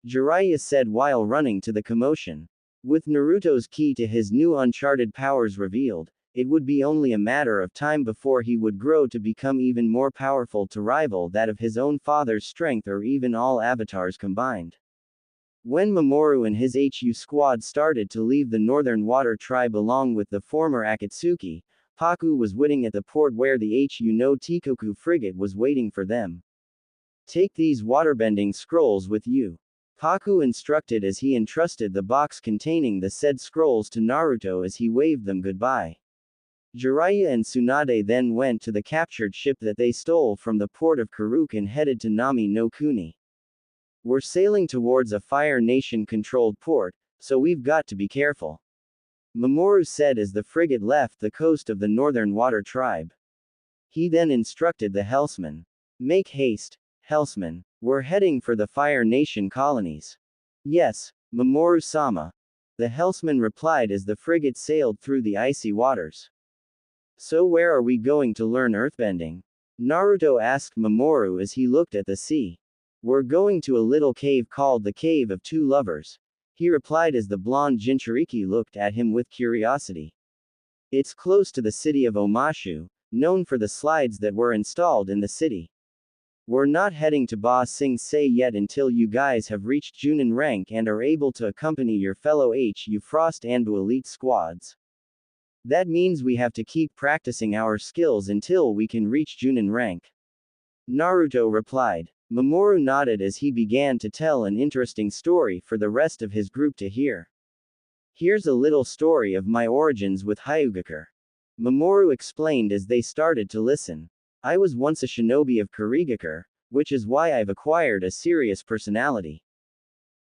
Jiraiya said while running to the commotion. With Naruto's key to his new uncharted powers revealed, it would be only a matter of time before he would grow to become even more powerful to rival that of his own father's strength or even all avatars combined. When Mamoru and his HU squad started to leave the Northern Water Tribe along with the former Akatsuki, Paku was waiting at the port where the HU no Tikoku frigate was waiting for them. Take these waterbending scrolls with you. Paku instructed as he entrusted the box containing the said scrolls to Naruto as he waved them goodbye. Jiraiya and Tsunade then went to the captured ship that they stole from the port of Karuk and headed to Nami no Kuni. We're sailing towards a Fire Nation-controlled port, so we've got to be careful. Mamoru said as the frigate left the coast of the Northern Water Tribe. He then instructed the helmsman. Make haste, helmsman. We're heading for the Fire Nation colonies. Yes, Mamoru-sama. The helmsman replied as the frigate sailed through the icy waters. So where are we going to learn earthbending? Naruto asked Mamoru as he looked at the sea. We're going to a little cave called the Cave of Two Lovers. He replied as the blonde Jinchuriki looked at him with curiosity. It's close to the city of Omashu, known for the slides that were installed in the city. We're not heading to Ba Sing Se yet until you guys have reached Junin rank and are able to accompany your fellow HU Frost Anbu elite squads. That means we have to keep practicing our skills until we can reach Junin rank. Naruto replied. Mamoru nodded as he began to tell an interesting story for the rest of his group to hear. Here's a little story of my origins with Hyugakur. Mamoru explained as they started to listen. I was once a shinobi of Kurigakure, which is why I've acquired a serious personality.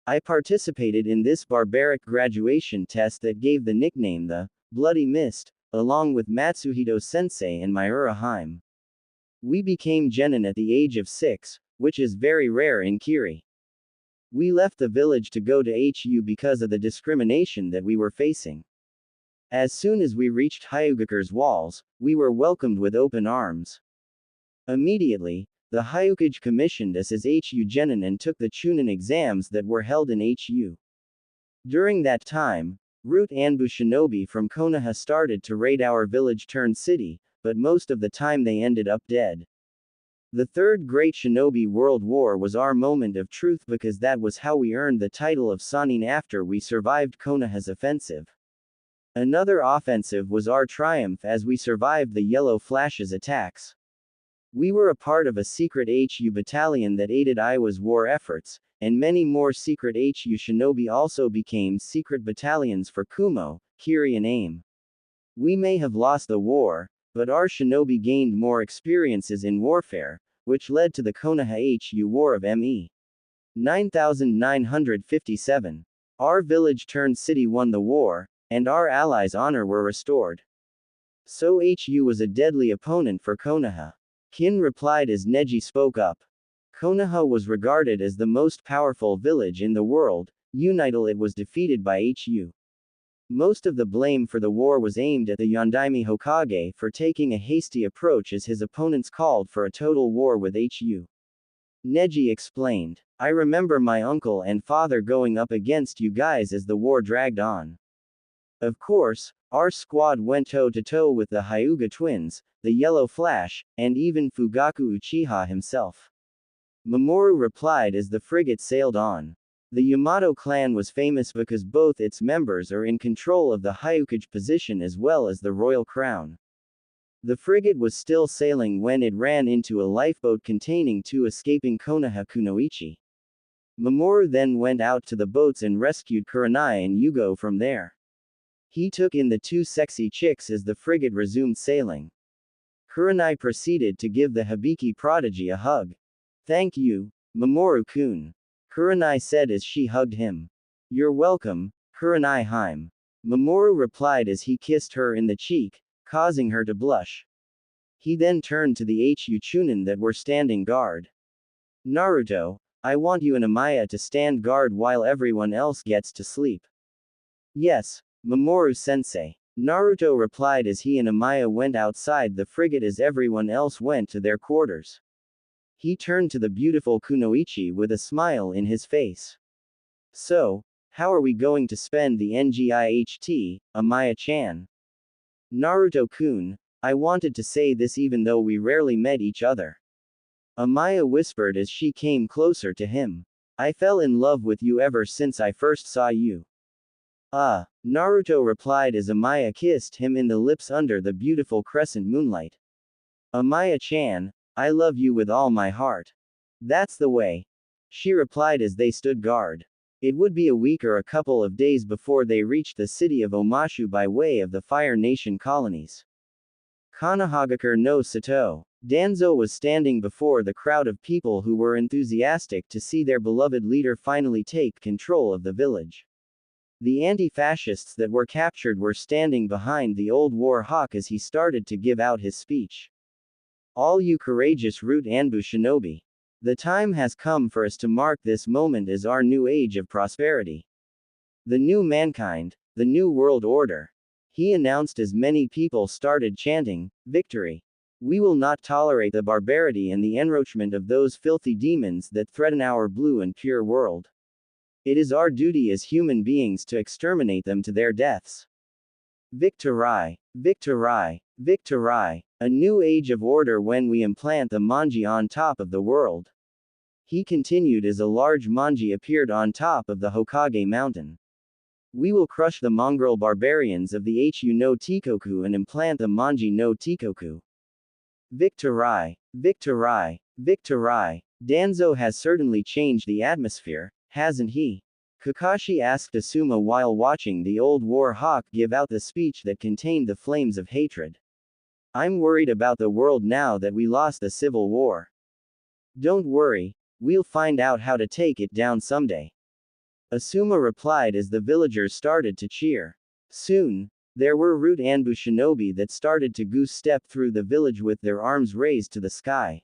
I participated in this barbaric graduation test that gave the nickname the Bloody Mist, along with Matsuhito Sensei and Miura Harem. We became genin at the age of 6, which is very rare in Kiri. We left the village to go to HU because of the discrimination that we were facing. As soon as we reached Hyugakure's walls, we were welcomed with open arms. Immediately, the Hyukage commissioned us as HU genin and took the Chunin exams that were held in HU. During that time, Root Anbu shinobi from Konoha started to raid our village-turned-city, but most of the time they ended up dead. The Third Great Shinobi World War was our moment of truth because that was how we earned the title of Sannin after we survived Konoha's offensive. Another offensive was our triumph as we survived the Yellow Flash's attacks. We were a part of a secret HU battalion that aided Iwa's war efforts, and many more secret HU shinobi also became secret battalions for Kumo, Kiri and AIM. We may have lost the war, but our shinobi gained more experiences in warfare, which led to the Konoha HU War of ME. 9957. Our village-turned-city won the war, and our allies' honor were restored. So HU was a deadly opponent for Konoha. Kin replied as Neji spoke up. Konoha was regarded as the most powerful village in the world, until it was defeated by HU. Most of the blame for the war was aimed at the Yondaime Hokage for taking a hasty approach as his opponents called for a total war with HU. Neji explained. I remember my uncle and father going up against you guys as the war dragged on. Of course, our squad went toe-to-toe with the Hyuga twins, the Yellow Flash, and even Fugaku Uchiha himself. Mamoru replied as the frigate sailed on. The Yamato clan was famous because both its members are in control of the Hyukage position as well as the royal crown. The frigate was still sailing when it ran into a lifeboat containing 2 escaping Konoha Kunoichi. Mamoru then went out to the boats and rescued Kurenai and Yugo from there. He took in the 2 sexy chicks as the frigate resumed sailing. Kurenai proceeded to give the Hibiki prodigy a hug. Thank you, Mamoru-kun. Kurenai said as she hugged him. You're welcome, Kurenai Haim. Mamoru replied as he kissed her in the cheek, causing her to blush. He then turned to the HU Chunin that were standing guard. Naruto, I want you and Amaya to stand guard while everyone else gets to sleep. Yes, Mamoru-sensei. Naruto replied as he and Amaya went outside the frigate as everyone else went to their quarters. He turned to the beautiful Kunoichi with a smile in his face. So, how are we going to spend the NGIHT, Amaya-chan? Naruto-kun, I wanted to say this even though we rarely met each other. Amaya whispered as she came closer to him. I fell in love with you ever since I first saw you. Naruto replied as Amaya kissed him in the lips under the beautiful crescent moonlight. Amaya-chan, I love you with all my heart. That's the way. She replied as they stood guard. It would be a week or a couple of days before they reached the city of Omashu by way of the Fire Nation colonies. Konohagakure no Sato. Danzo was standing before the crowd of people who were enthusiastic to see their beloved leader finally take control of the village. The anti-fascists that were captured were standing behind the old war hawk as he started to give out his speech. All you courageous Root Anbu shinobi. The time has come for us to mark this moment as our new age of prosperity. The new mankind, the new world order. He announced as many people started chanting, victory. We will not tolerate the barbarity and the encroachment of those filthy demons that threaten our blue and pure world. It is our duty as human beings to exterminate them to their deaths. Victory! Victory! Victory! A new age of order when we implant the manji on top of the world. He continued as a large manji appeared on top of the Hokage mountain. We will crush the mongrel barbarians of the Hu no Tikoku and implant the manji no Tikoku. Victory! Victory! Victory! Danzo has certainly changed the atmosphere, hasn't he? Kakashi asked Asuma while watching the old war hawk give out the speech that contained the flames of hatred. I'm worried about the world now that we lost the civil war. Don't worry, we'll find out how to take it down someday. Asuma replied as the villagers started to cheer. Soon, there were root Anbu shinobi that started to goose step through the village with their arms raised to the sky.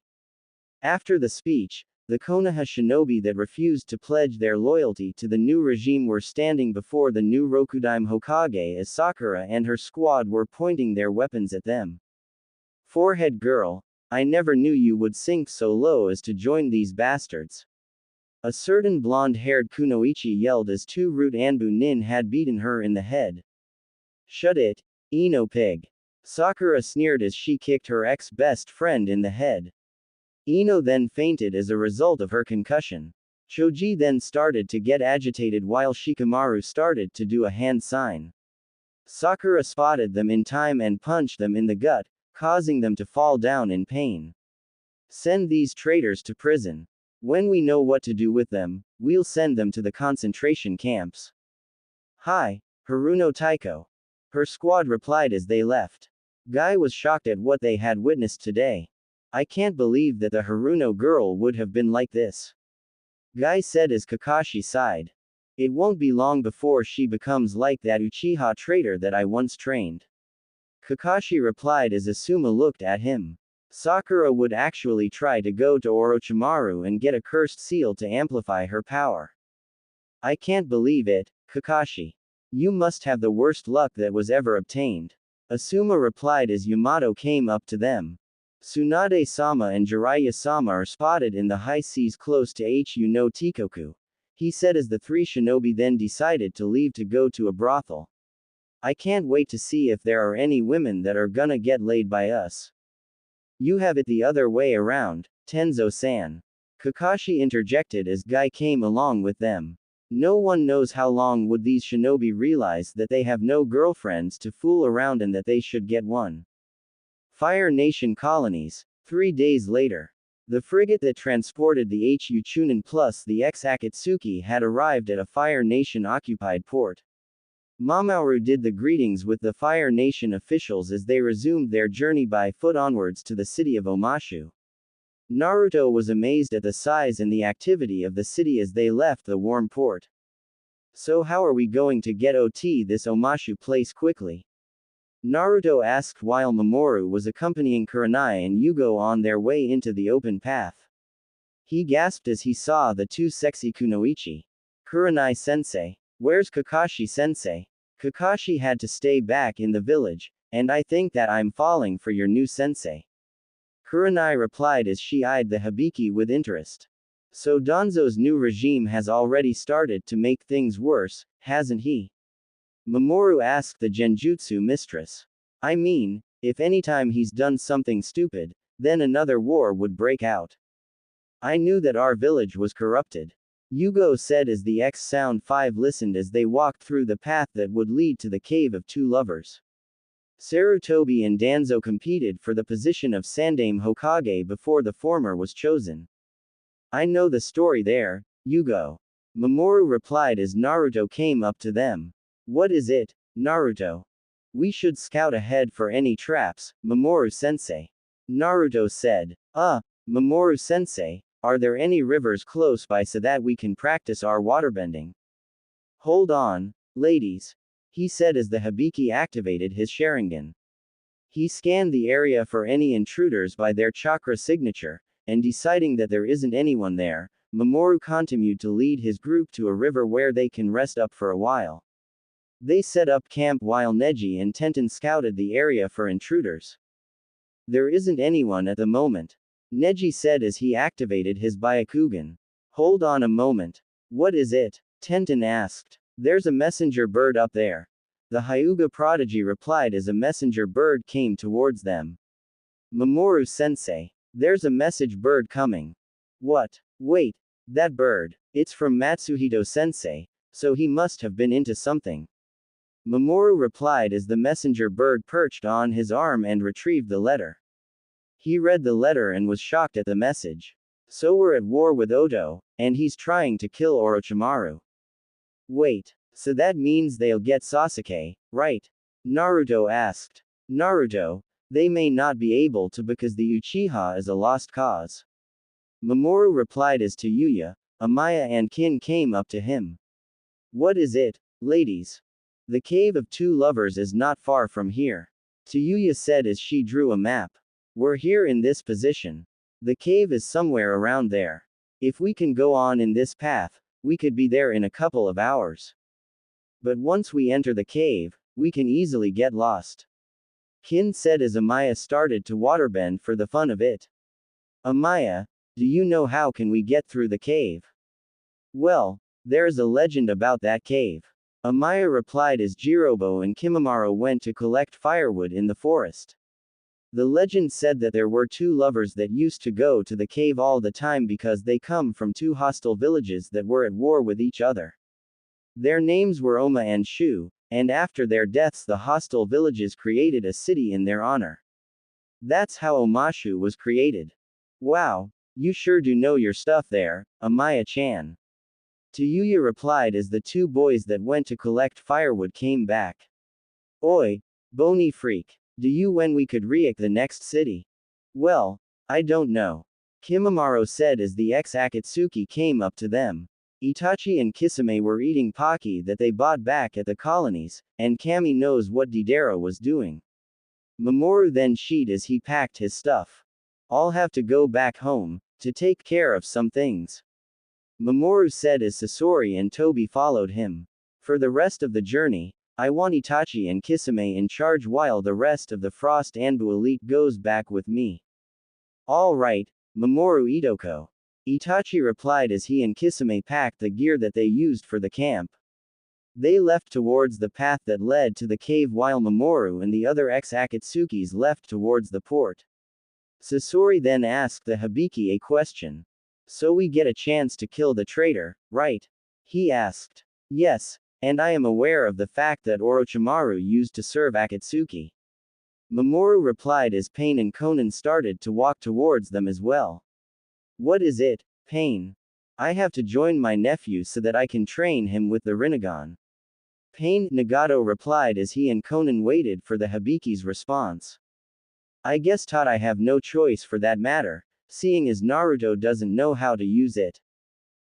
After the speech, the Konoha shinobi that refused to pledge their loyalty to the new regime were standing before the new Rokudaime Hokage as Sakura and her squad were pointing their weapons at them. Forehead girl, I never knew you would sink so low as to join these bastards. A certain blonde-haired Kunoichi yelled as two root Anbu nin had beaten her in the head. Shut it, Ino pig. Sakura sneered as she kicked her ex-best friend in the head. Ino then fainted as a result of her concussion. Choji then started to get agitated while Shikamaru started to do a hand sign. Sakura spotted them in time and punched them in the gut, causing them to fall down in pain. Send these traitors to prison. When we know what to do with them, we'll send them to the concentration camps. Hi, Haruno Taiko. Her squad replied as they left. Guy was shocked at what they had witnessed today. I can't believe that the Haruno girl would have been like this. Guy said as Kakashi sighed. It won't be long before she becomes like that Uchiha traitor that I once trained. Kakashi replied as Asuma looked at him. Sakura would actually try to go to Orochimaru and get a cursed seal to amplify her power. I can't believe it, Kakashi. You must have the worst luck that was ever obtained. Asuma replied as Yamato came up to them. Tsunade-sama and Jiraiya-sama are spotted in the high seas close to Hu no Tikoku. He said as the three shinobi then decided to leave to go to a brothel. I can't wait to see if there are any women that are gonna get laid by us. You have it the other way around, Tenzo-san. Kakashi interjected as Guy came along with them. No one knows how long would these shinobi realize that they have no girlfriends to fool around and that they should get one. Fire Nation colonies. 3 days later. The frigate that transported the Hu Chunin plus the ex-Akatsuki had arrived at a Fire Nation occupied port. Mamoru did the greetings with the Fire Nation officials as they resumed their journey by foot onwards to the city of Omashu. Naruto was amazed at the size and the activity of the city as they left the warm port. So how are we going to get OT this Omashu place quickly? Naruto asked while Mamoru was accompanying Kurenai and Yugo on their way into the open path. He gasped as he saw the two sexy Kunoichi. Kurenai-sensei. Where's Kakashi-sensei? Kakashi had to stay back in the village, and I think that I'm falling for your new sensei. Kurenai replied as she eyed the Hibiki with interest. So Danzo's new regime has already started to make things worse, hasn't he? Mamoru asked the Genjutsu mistress. I mean, if anytime he's done something stupid, then another war would break out. I knew that our village was corrupted. Yugo said as the X-Sound 5 listened as they walked through the path that would lead to the Cave of Two Lovers. Sarutobi and Danzo competed for the position of Sandaime Hokage before the former was chosen. I know the story there, Yugo. Mamoru replied as Naruto came up to them. What is it, Naruto? We should scout ahead for any traps, Mamoru-sensei. Naruto said. Mamoru-sensei, are there any rivers close by so that we can practice our waterbending? Hold on, ladies. He said as the Hibiki activated his Sharingan. He scanned the area for any intruders by their chakra signature, and deciding that there isn't anyone there, Mamoru continued to lead his group to a river where they can rest up for a while. They set up camp while Neji and Tenten scouted the area for intruders. There isn't anyone at the moment. Neji said as he activated his Byakugan. Hold on a moment. What is it? Tenten asked. There's a messenger bird up there. The Hyuga prodigy replied as a messenger bird came towards them. Mamoru-sensei. There's a message bird coming. What? Wait. That bird. It's from Matsuhito-sensei, so he must have been into something. Mamoru replied as the messenger bird perched on his arm and retrieved the letter. He read the letter and was shocked at the message. So we're at war with Oto, and he's trying to kill Orochimaru. Wait, so that means they'll get Sasuke, right? Naruto asked. Naruto, they may not be able to because the Uchiha is a lost cause. Mamoru replied as Tayuya, Amaya and Kin came up to him. What is it, ladies? The cave of two lovers is not far from here. Tayuya said as she drew a map. We're here in this position. The cave is somewhere around there. If we can go on in this path, we could be there in a couple of hours. But once we enter the cave, we can easily get lost. Kin said as Amaya started to waterbend for the fun of it. Amaya, do you know how can we get through the cave? Well, there's a legend about that cave. Amaya replied as Jirobo and Kimimaro went to collect firewood in the forest. The legend said that there were two lovers that used to go to the cave all the time because they come from two hostile villages that were at war with each other. Their names were Oma and Shu, and after their deaths the hostile villages created a city in their honor. That's how Omashu was created. Wow, you sure do know your stuff there, Amaya-chan. Tayuya replied as the two boys that went to collect firewood came back. Oi, bony freak, do you when we could reach the next city? Well, I don't know. Kimimaro said as the ex-Akatsuki came up to them. Itachi and Kisame were eating Pocky that they bought back at the colonies, and Kami knows what Deidara was doing. Mamoru then sheet as he packed his stuff. I'll have to go back home, to take care of some things. Mamoru said as Sasori and Tobi followed him. For the rest of the journey, I want Itachi and Kisame in charge while the rest of the Frost Anbu elite goes back with me. Alright, Mamoru Itoko. Itachi replied as he and Kisame packed the gear that they used for the camp. They left towards the path that led to the cave while Mamoru and the other ex-Akatsukis left towards the port. Sasori then asked the Hibiki a question. So we get a chance to kill the traitor, right? He asked. Yes, and I am aware of the fact that Orochimaru used to serve Akatsuki. Mamoru replied as Pain and Conan started to walk towards them as well. What is it, Pain? I have to join my nephew so that I can train him with the Rinnegan. Pain, Nagato replied as he and Conan waited for the Hibiki's response. I guess Todd I have no choice for that matter, seeing as Naruto doesn't know how to use it.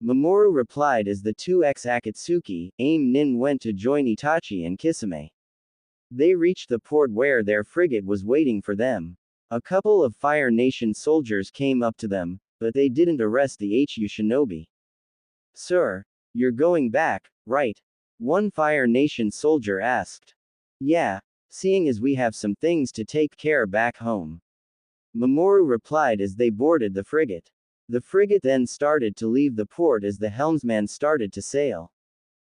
Mamoru replied as the two ex-Akatsuki, Aim Nin went to join Itachi and Kisame. They reached the port where their frigate was waiting for them. A couple of Fire Nation soldiers came up to them, but they didn't arrest the HU shinobi. Sir, you're going back, right? One Fire Nation soldier asked. Yeah, seeing as we have some things to take care back home. Mamoru replied as they boarded the frigate. The frigate then started to leave the port as the helmsman started to sail.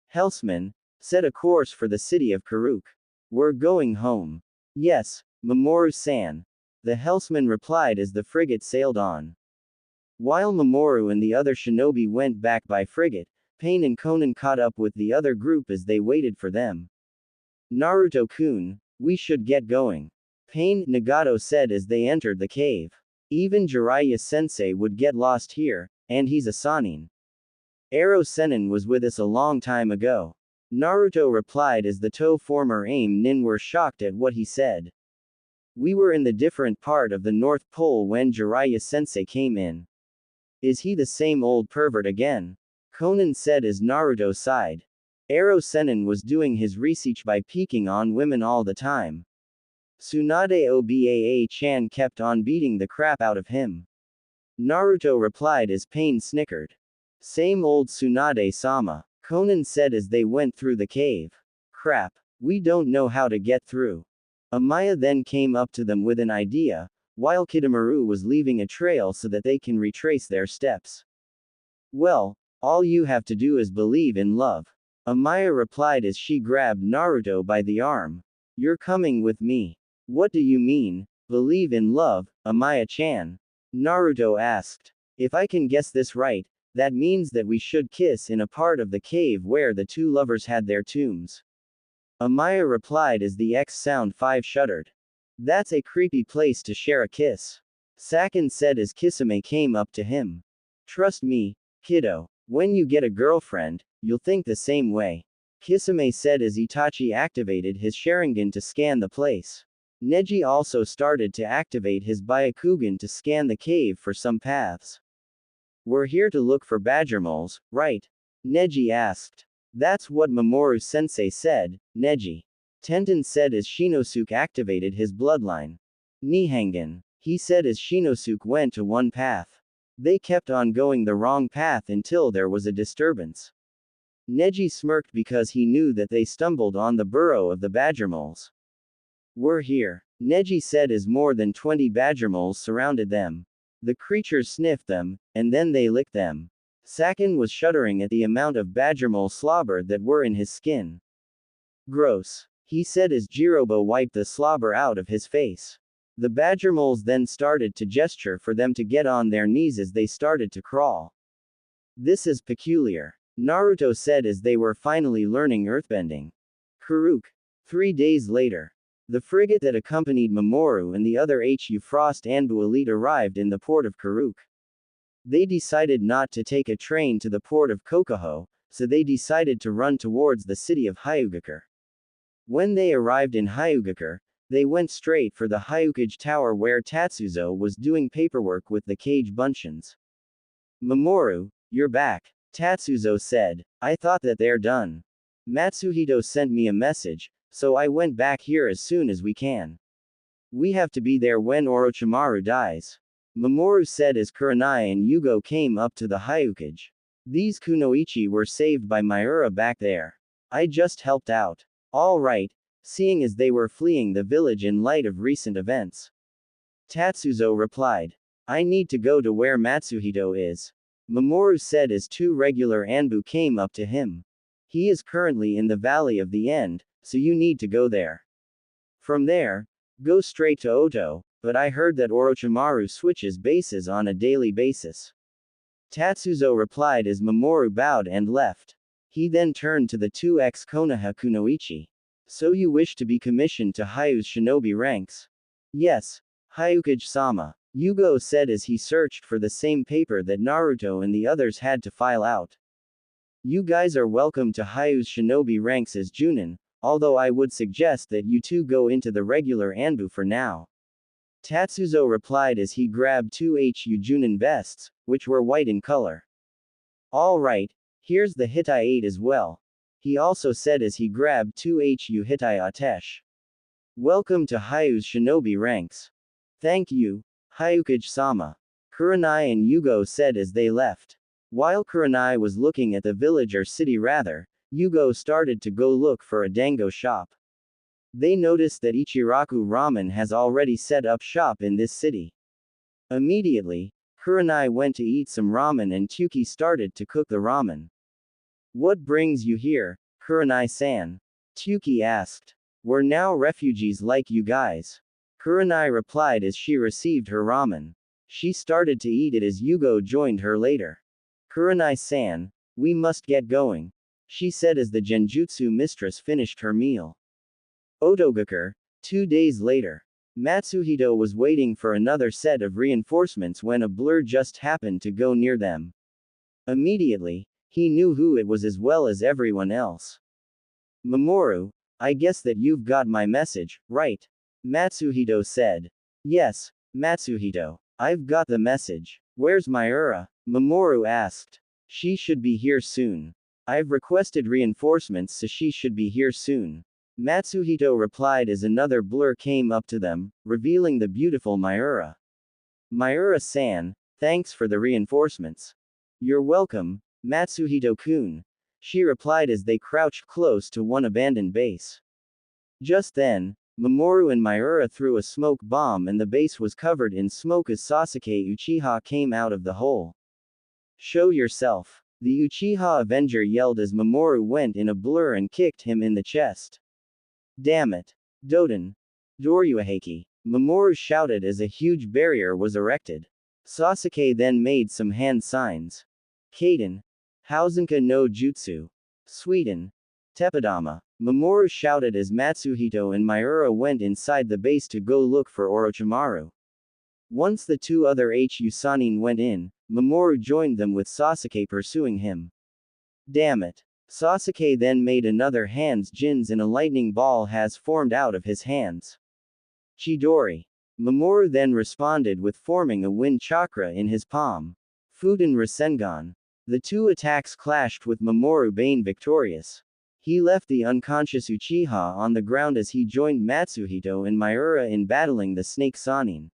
Helmsman, set a course for the city of Karuk. We're going home. Yes, Mamoru-san. The helmsman replied as the frigate sailed on. While Mamoru and the other shinobi went back by frigate, Pain and Conan caught up with the other group as they waited for them. Naruto-kun, we should get going. Pain, Nagato said as they entered the cave. Even Jiraiya-sensei would get lost here, and he's a Sannin. Ero Sennin was with us a long time ago. Naruto replied as the two former Aim Nin were shocked at what he said. We were in the different part of the North Pole when Jiraiya-sensei came in. Is he the same old pervert again? Conan said as Naruto sighed. Ero Sennin was doing his research by peeking on women all the time. Tsunade Obaa-chan kept on beating the crap out of him. Naruto replied as Pain snickered. Same old Tsunade-sama, Conan said as they went through the cave. Crap, we don't know how to get through. Amaya then came up to them with an idea, while Kidomaru was leaving a trail so that they can retrace their steps. Well, all you have to do is believe in love. Amaya replied as she grabbed Naruto by the arm. You're coming with me. What do you mean, believe in love, Amaya-chan? Naruto asked. If I can guess this right, that means that we should kiss in a part of the cave where the two lovers had their tombs. Amaya replied as the X sound 5 shuddered. That's a creepy place to share a kiss. Sakin said as Kisame came up to him. Trust me, kiddo, when you get a girlfriend, you'll think the same way. Kisame said as Itachi activated his Sharingan to scan the place. Neji also started to activate his Byakugan to scan the cave for some paths. We're here to look for badger moles, right? Neji asked. That's what Mamoru-sensei said, Neji. Tenten said as Shinosuke activated his bloodline. Nihongan. He said as Shinosuke went to one path. They kept on going the wrong path until there was a disturbance. Neji smirked because he knew that they stumbled on the burrow of the badger moles. We're here, Neji said as more than 20 badger moles surrounded them. The creatures sniffed them, and then they licked them. Sakin was shuddering at the amount of badger mole slobber that were in his skin. Gross, he said as Jirobo wiped the slobber out of his face. The badger moles then started to gesture for them to get on their knees as they started to crawl. This is peculiar, Naruto said as they were finally learning earthbending. Karuk. 3 days later. The frigate that accompanied Mamoru and the other HU Frost Anbu elite arrived in the port of Karuk. They decided not to take a train to the port of Kokoho, so they decided to run towards the city of Hyugakur. When they arrived in Hyugakur, they went straight for the Hyukage Tower where Tatsuzo was doing paperwork with the Cage Bunshins. Mamoru, you're back, Tatsuzo said. I thought that they're done. Matsuhito sent me a message, so I went back here as soon as we can. We have to be there when Orochimaru dies. Mamoru said as Kurenai and Yugo came up to the Hyukage. These Kunoichi were saved by Miura back there. I just helped out. All right, seeing as they were fleeing the village in light of recent events. Tatsuzo replied. I need to go to where Matsuhito is. Mamoru said as 2 regular Anbu came up to him. He is currently in the Valley of the End, so you need to go there. From there, go straight to Oto, but I heard that Orochimaru switches bases on a daily basis. Tatsuzo replied as Mamoru bowed and left. He then turned to the 2 ex-Konoha Kunoichi. So you wish to be commissioned to Hyu's shinobi ranks? Yes, Hyukage-sama, Yugo said as he searched for the same paper that Naruto and the others had to file out. You guys are welcome to Hyu's shinobi ranks as Junin, although I would suggest that you 2 go into the regular Anbu for now. Tatsuzo replied as he grabbed 2 HU Junin vests, which were white in color. Alright, here's the Hitai 8 as well. He also said as he grabbed 2 HU Hitai Atesh. Welcome to Hyu's shinobi ranks. Thank you, Hyukage-sama. Kurenai and Yugo said as they left. While Kurenai was looking at the village or city rather, Yugo started to go look for a dango shop. They noticed that Ichiraku Ramen has already set up shop in this city. Immediately, Kurenai went to eat some ramen and Tuki started to cook the ramen. What brings you here, Kurenai-san? Tuki asked. We're now refugees like you guys. Kurenai replied as she received her ramen. She started to eat it as Yugo joined her later. Kurenai-san, we must get going, she said as the Genjutsu mistress finished her meal. Otogakur. 2 days later. Matsuhito was waiting for another set of reinforcements when a blur just happened to go near them. Immediately, he knew who it was as well as everyone else. Mamoru, I guess that you've got my message, right? Matsuhito said. Yes, Matsuhito. I've got the message. Where's Miura? Mamoru asked. She should be here soon. I've requested reinforcements so she should be here soon. Matsuhito replied as another blur came up to them, revealing the beautiful Miura. Miura-san, thanks for the reinforcements. You're welcome, Matsuhito-kun, she replied as they crouched close to one abandoned base. Just then, Mamoru and Miura threw a smoke bomb and the base was covered in smoke as Sasuke Uchiha came out of the hole. Show yourself. The Uchiha Avenger yelled as Mamoru went in a blur and kicked him in the chest. Damn it. Doden. Doryuheki. Mamoru shouted as a huge barrier was erected. Sasuke then made some hand signs. Kaden. Hausenka no Jutsu. Sweden. Teppadama. Mamoru shouted as Matsuhito and Miura went inside the base to go look for Orochimaru. Once the 2 other HU Sannin went in, Mamoru joined them with Sasuke pursuing him. Damn it. Sasuke then made another hands jins and a lightning ball has formed out of his hands. Chidori. Mamoru then responded with forming a wind chakra in his palm. Futen Rasengan. The two attacks clashed with Mamoru Bane victorious. He left the unconscious Uchiha on the ground as he joined Matsuhito and Miura in battling the Snake Sanin.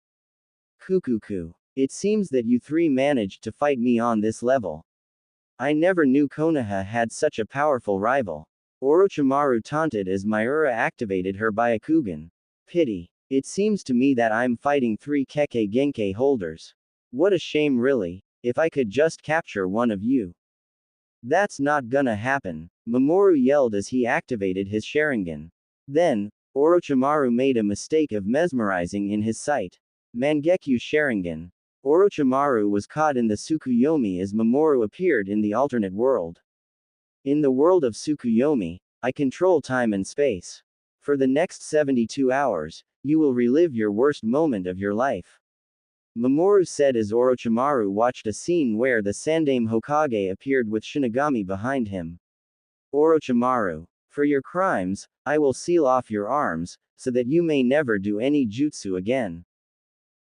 Kukuku. It seems that you three managed to fight me on this level. I never knew Konoha had such a powerful rival. Orochimaru taunted as Miura activated her Byakugan. Pity. It seems to me that I'm fighting three Kekkei Genkai holders. What a shame really, if I could just capture one of you. That's not gonna happen, Mamoru yelled as he activated his Sharingan. Then, Orochimaru made a mistake of mesmerizing in his sight. Mangekyu Sharingan. Orochimaru was caught in the Tsukuyomi as Mamoru appeared in the alternate world. In the world of Tsukuyomi, I control time and space. For the next 72 hours, you will relive your worst moment of your life. Mamoru said as Orochimaru watched a scene where the Sandaime Hokage appeared with Shinigami behind him. Orochimaru. For your crimes, I will seal off your arms, so that you may never do any jutsu again.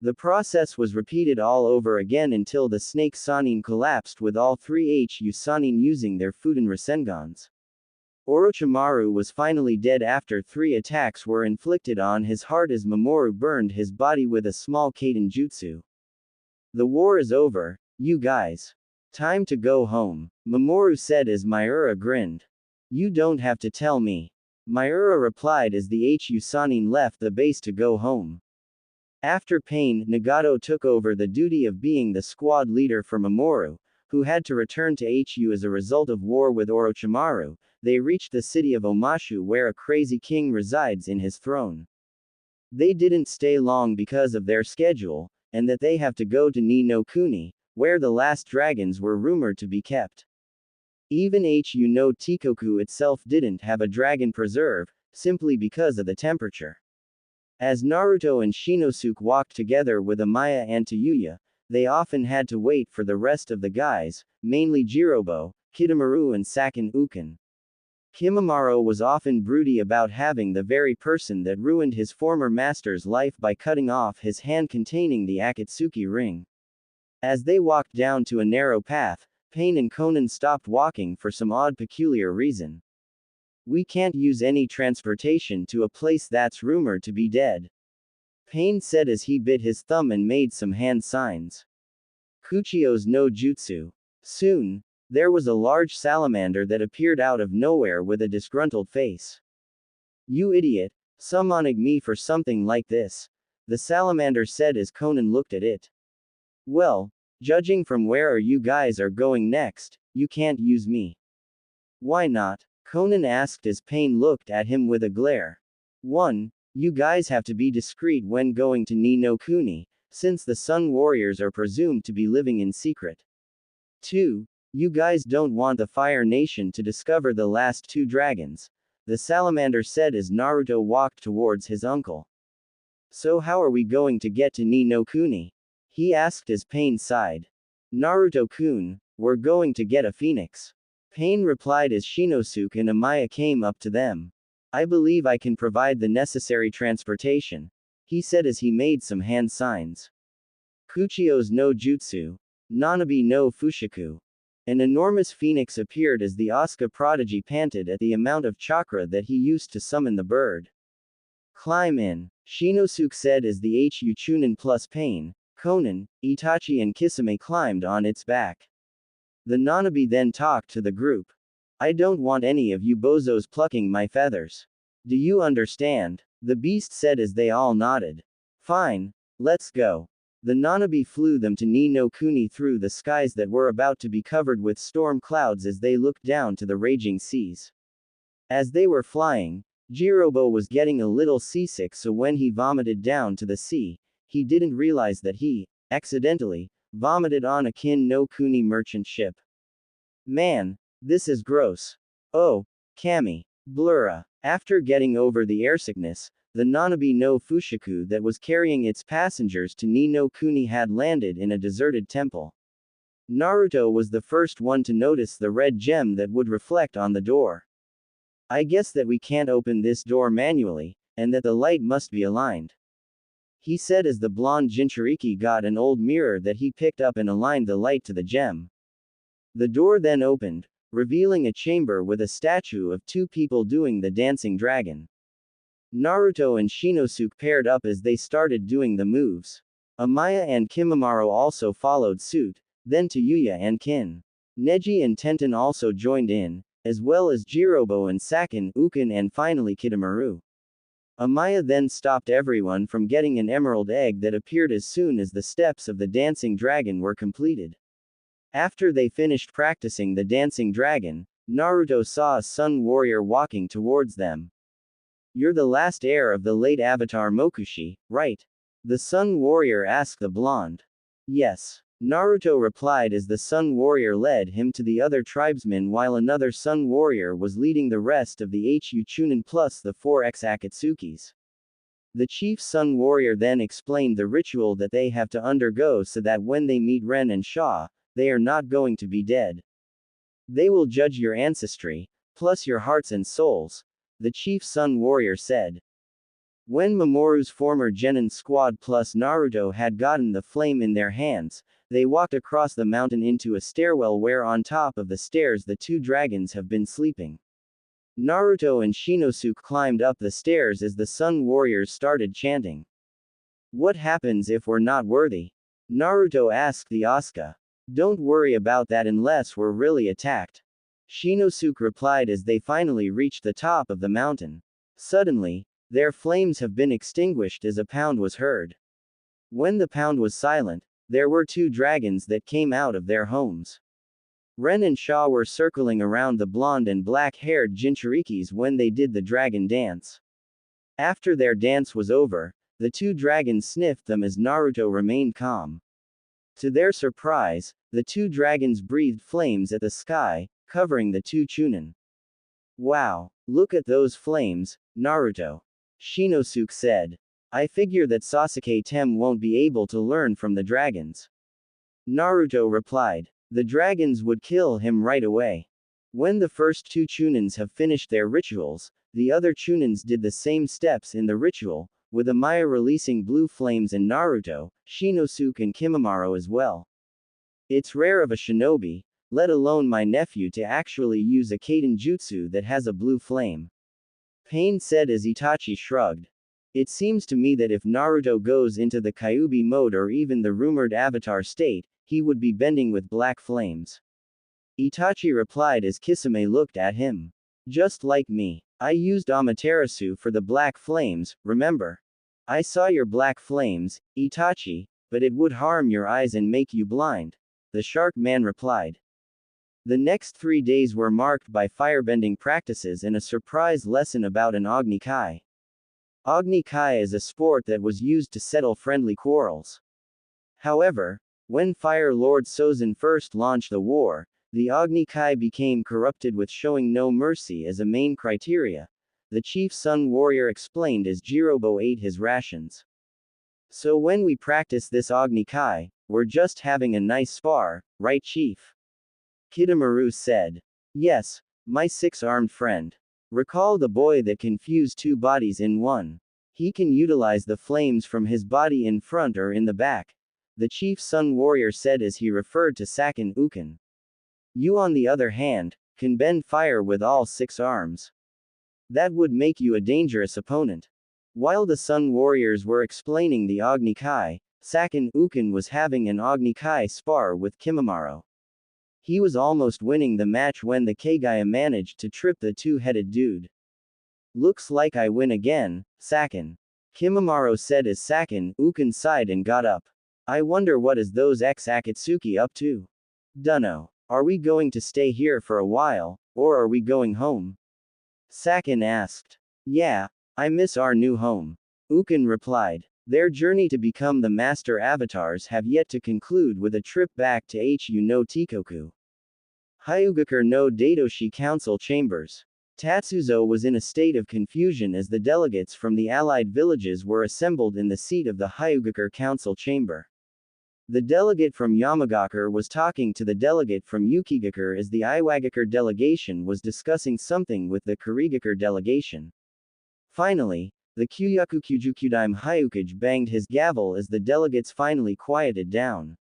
The process was repeated all over again until the Snake Sanin collapsed with all three Hu Sanin using their Futen Rasengans. Orochimaru was finally dead after 3 attacks were inflicted on his heart as Mamoru burned his body with a small Kaiten Jutsu. The war is over, you guys. Time to go home, Mamoru said as Miura grinned. You don't have to tell me. Miura replied as the Hu Sanin left the base to go home. After Pain, Nagato took over the duty of being the squad leader for Mamoru, who had to return to Hu as a result of war with Orochimaru. They reached the city of Omashu where a crazy king resides in his throne. They didn't stay long because of their schedule, and that they have to go to Ni no Kuni, where the last dragons were rumored to be kept. Even Hu no Tikoku itself didn't have a dragon preserve, simply because of the temperature. As Naruto and Shinosuke walked together with Amaya and Tayuya, they often had to wait for the rest of the guys, mainly Jirobo, Kidomaru and Sakin Uken. Kimimaro was often broody about having the very person that ruined his former master's life by cutting off his hand containing the Akatsuki ring. As they walked down to a narrow path, Pain and Conan stopped walking for some odd peculiar reason. We can't use any transportation to a place that's rumored to be dead. Pain said as he bit his thumb and made some hand signs. Kuchio's no jutsu. Soon, there was a large salamander that appeared out of nowhere with a disgruntled face. You idiot, summoning me for something like this, the salamander said as Conan looked at it. Well, judging from where you guys are going next, you can't use me. Why not? Conan asked as Pain looked at him with a glare. 1. You guys have to be discreet when going to Ni no Kuni, since the Sun Warriors are presumed to be living in secret. 2. You guys don't want the Fire Nation to discover the last 2 dragons, the salamander said as Naruto walked towards his uncle. So how are we going to get to Ni no Kuni? He asked as Pain sighed. Naruto-kun, we're going to get a phoenix. Pain replied as Shinosuke and Amaya came up to them. I believe I can provide the necessary transportation, he said as he made some hand signs. Kuchio's no jutsu. Nanabi no Fushiku. An enormous phoenix appeared as the Asuka prodigy panted at the amount of chakra that he used to summon the bird. Climb in, Shinosuke said as the Hu Chunin plus Pain, Conan, Itachi and Kisame climbed on its back. The Nanabi then talked to the group. I don't want any of you bozos plucking my feathers. Do you understand? The beast said as they all nodded. Fine, let's go. The Nanabi flew them to Ni no Kuni through the skies that were about to be covered with storm clouds as they looked down to the raging seas. As they were flying, Jirobo was getting a little seasick, so when he vomited down to the sea, he didn't realize that he, accidentally, vomited on a Kin no Kuni merchant ship. Man, this is gross. Oh, Kami. Blura. After getting over the airsickness, the Nanabi no Fushiku that was carrying its passengers to Ni no Kuni had landed in a deserted temple. Naruto was the first one to notice the red gem that would reflect on the door. I guess that we can't open this door manually, and that the light must be aligned. he said as the blonde Jinchuriki got an old mirror that he picked up and aligned the light to the gem. The door then opened, revealing a chamber with a statue of two people doing the dancing dragon. Naruto and Shinosuke paired up as they started doing the moves. Amaya and Kimimaro also followed suit, then Tayuya and Kin. Neji and Tenten also joined in, as well as Jirobo and Sakin, Ukin and finally Kidomaru. Amaya then stopped everyone from getting an emerald egg that appeared as soon as the steps of the dancing dragon were completed. After they finished practicing the dancing dragon, Naruto saw a sun warrior walking towards them. "You're the last heir of the late Avatar Mokushi, right?" the sun warrior asked the blonde. "Yes," Naruto replied as the sun warrior led him to the other tribesmen while another sun warrior was leading the rest of the Hu Chunin plus the 4 Akatsukis. The chief sun warrior then explained the ritual that they have to undergo so that when they meet Ren and Shaw, they are not going to be dead. "They will judge your ancestry, plus your hearts and souls," the chief sun warrior said. When Mamoru's former Genin squad plus Naruto had gotten the flame in their hands, they walked across the mountain into a stairwell where on top of the stairs the two dragons have been sleeping. Naruto and Shinosuke climbed up the stairs as the Sun Warriors started chanting. "What happens if we're not worthy?" Naruto asked the Asuka. "Don't worry about that unless we're really attacked," Shinosuke replied as they finally reached the top of the mountain. Suddenly, their flames have been extinguished as a pound was heard. When the pound was silent, there were two dragons that came out of their homes. Ren and Shaw were circling around the blonde and black-haired Jinchurikis when they did the dragon dance. After their dance was over, the two dragons sniffed them as Naruto remained calm. To their surprise, the two dragons breathed flames at the sky, covering the two Chunin. "Wow, look at those flames, Naruto," Shinosuke said. "I figure that Sasuke Tem won't be able to learn from the dragons." Naruto replied. "The dragons would kill him right away. When the first two Chunins have finished their rituals, the other Chunins did the same steps in the ritual, with Amaya releasing blue flames and Naruto, Shinosuke and Kimimaro as well. It's rare of a shinobi, let alone my nephew, to actually use a Kaden jutsu that has a blue flame," Pain said as Itachi shrugged. "It seems to me that if Naruto goes into the Kyuubi mode or even the rumored avatar state, he would be bending with black flames." Itachi replied as Kisame looked at him. "Just like me. I used Amaterasu for the black flames, remember? I saw your black flames, Itachi, but it would harm your eyes and make you blind," the shark man replied. The next 3 days were marked by firebending practices and a surprise lesson about an Agni Kai. Agni Kai is a sport that was used to settle friendly quarrels. However, when Fire Lord Sozin first launched the war, the Agni Kai became corrupted with showing no mercy as a main criteria, the chief Sun Warrior explained as Jirobo ate his rations. "So when we practice this Agni Kai, we're just having a nice spar, right chief?" Kidomaru said. "Yes, my six-armed friend. Recall the boy that can fuse two bodies in one. He can utilize the flames from his body in front or in the back," the chief Sun Warrior said as he referred to Sakin Ukin. "You on the other hand, can bend fire with all 6 arms. That would make you a dangerous opponent." While the Sun Warriors were explaining the Agni Kai, Sakin Ukin was having an Agni Kai spar with Kimimaro. He was almost winning the match when the Kagaya managed to trip the two-headed dude. "Looks like I win again, Sakin," Kimimaro said as Sakin Ukin sighed and got up. "I wonder what is those ex-Akatsuki up to? Dunno. Are we going to stay here for a while, or are we going home?" Sakin asked. "Yeah, I miss our new home," Ukin replied. Their journey to become the master avatars have yet to conclude with a trip back to Hu no Tikoku. Hyugakur no Datoshi Council Chambers. Tatsuzo was in a state of confusion as the delegates from the allied villages were assembled in the seat of the Hyugakur Council Chamber. The delegate from Yamagakure was talking to the delegate from Yukigakure as the Iwagakure delegation was discussing something with the Kurigakure delegation. Finally, The Kyuyaku-Kyujukyudaime Hyukage banged his gavel as the delegates finally quieted down.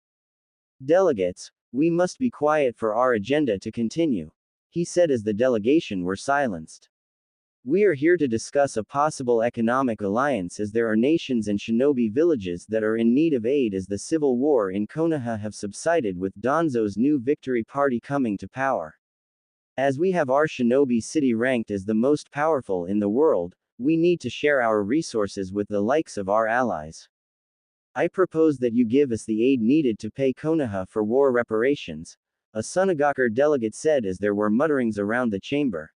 Delegates, we must be quiet for our agenda to continue, he said as the delegation were silenced. We are here to discuss a possible economic alliance as there are nations and shinobi villages that are in need of aid as the civil war in Konoha have subsided with Danzo's new victory party coming to power. As we have our shinobi city ranked as the most powerful in the world, we need to share our resources with the likes of our allies. I propose that you give us the aid needed to pay Konoha for war reparations, a Sunagakur delegate said as there were mutterings around the chamber.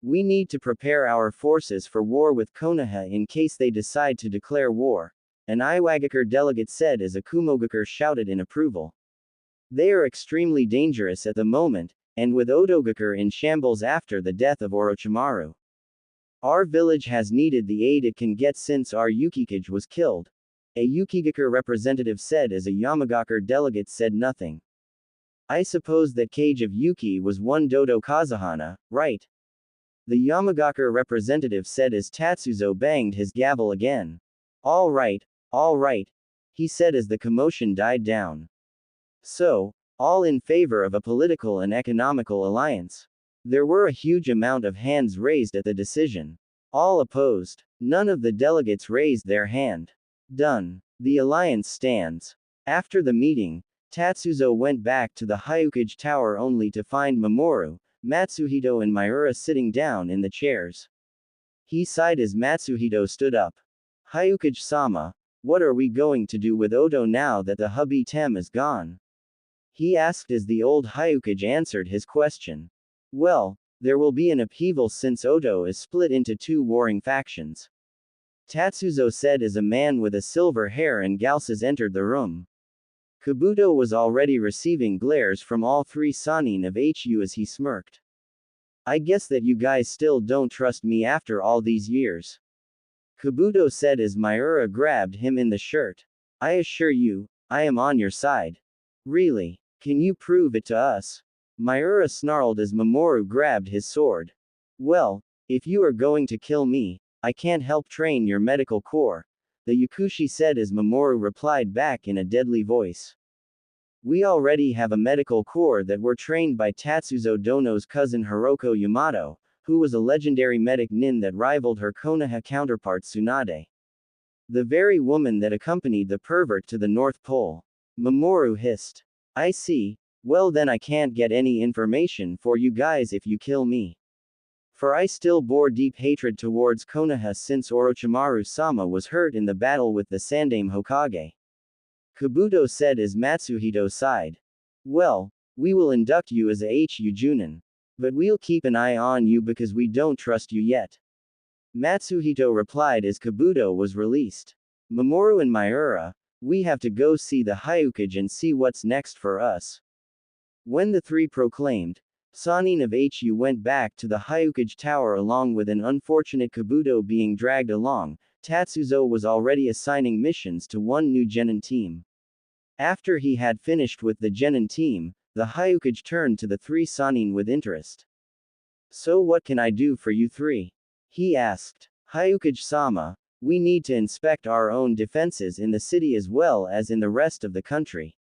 We need to prepare our forces for war with Konoha in case they decide to declare war, an Iwagakure delegate said as a Kumogakure shouted in approval. They are extremely dangerous at the moment, and with Otogakure in shambles after the death of Orochimaru. Our village has needed the aid it can get since our Yukikage was killed, a Yukigakure representative said as a Yamagakure delegate said nothing. I suppose that Cage of Yuki was one Dodo Kazuhana, right? The Yamagakure representative said as Tatsuzo banged his gavel again. All right, he said as the commotion died down. So, all in favor of a political and economical alliance. There were a huge amount of hands raised at the decision. All opposed. None of the delegates raised their hand. Done. The alliance stands. After the meeting, Tatsuzo went back to the Hyukage Tower only to find Mamoru, Matsuhito and Miura sitting down in the chairs. He sighed as Matsuhito stood up. Hyukage-sama, what are we going to do with Odo now that the hubby Tem is gone? He asked as the old Hyukage answered his question. Well, there will be an upheaval since Odo is split into two warring factions. Tatsuzo said as a man with a silver hair and galses entered the room. Kabuto was already receiving glares from all three Sannin of HU as he smirked. I guess that you guys still don't trust me after all these years. Kabuto said as Miura grabbed him in the shirt. I assure you, I am on your side. Really? Can you prove it to us? Miura snarled as Mamoru grabbed his sword. Well, if you are going to kill me, I can't help train your medical corps, the Yakushi said as Mamoru replied back in a deadly voice. We already have a medical corps that were trained by Tatsuzo Dono's cousin Hiroko Yamato, who was a legendary medic nin that rivaled her Konoha counterpart Tsunade. The very woman that accompanied the pervert to the North Pole. Mamoru hissed. I see, well then I can't get any information for you guys if you kill me. For I still bore deep hatred towards Konoha since Orochimaru-sama was hurt in the battle with the Sandaime Hokage. Kabuto said as Matsuhito sighed. Well, we will induct you as a HU Junin. But we'll keep an eye on you because we don't trust you yet. Matsuhito replied as Kabuto was released. Mamoru and Miura, we have to go see the Hyukage and see what's next for us. When the three proclaimed, Sannin of HU went back to the Hyukage Tower along with an unfortunate Kabuto being dragged along. Tatsuzo was already assigning missions to one new Genin team. After he had finished with the Genin team, the Hyukage turned to the three Sannin with interest. So what can I do for you three? He asked. Hyukage-sama, we need to inspect our own defenses in the city as well as in the rest of the country.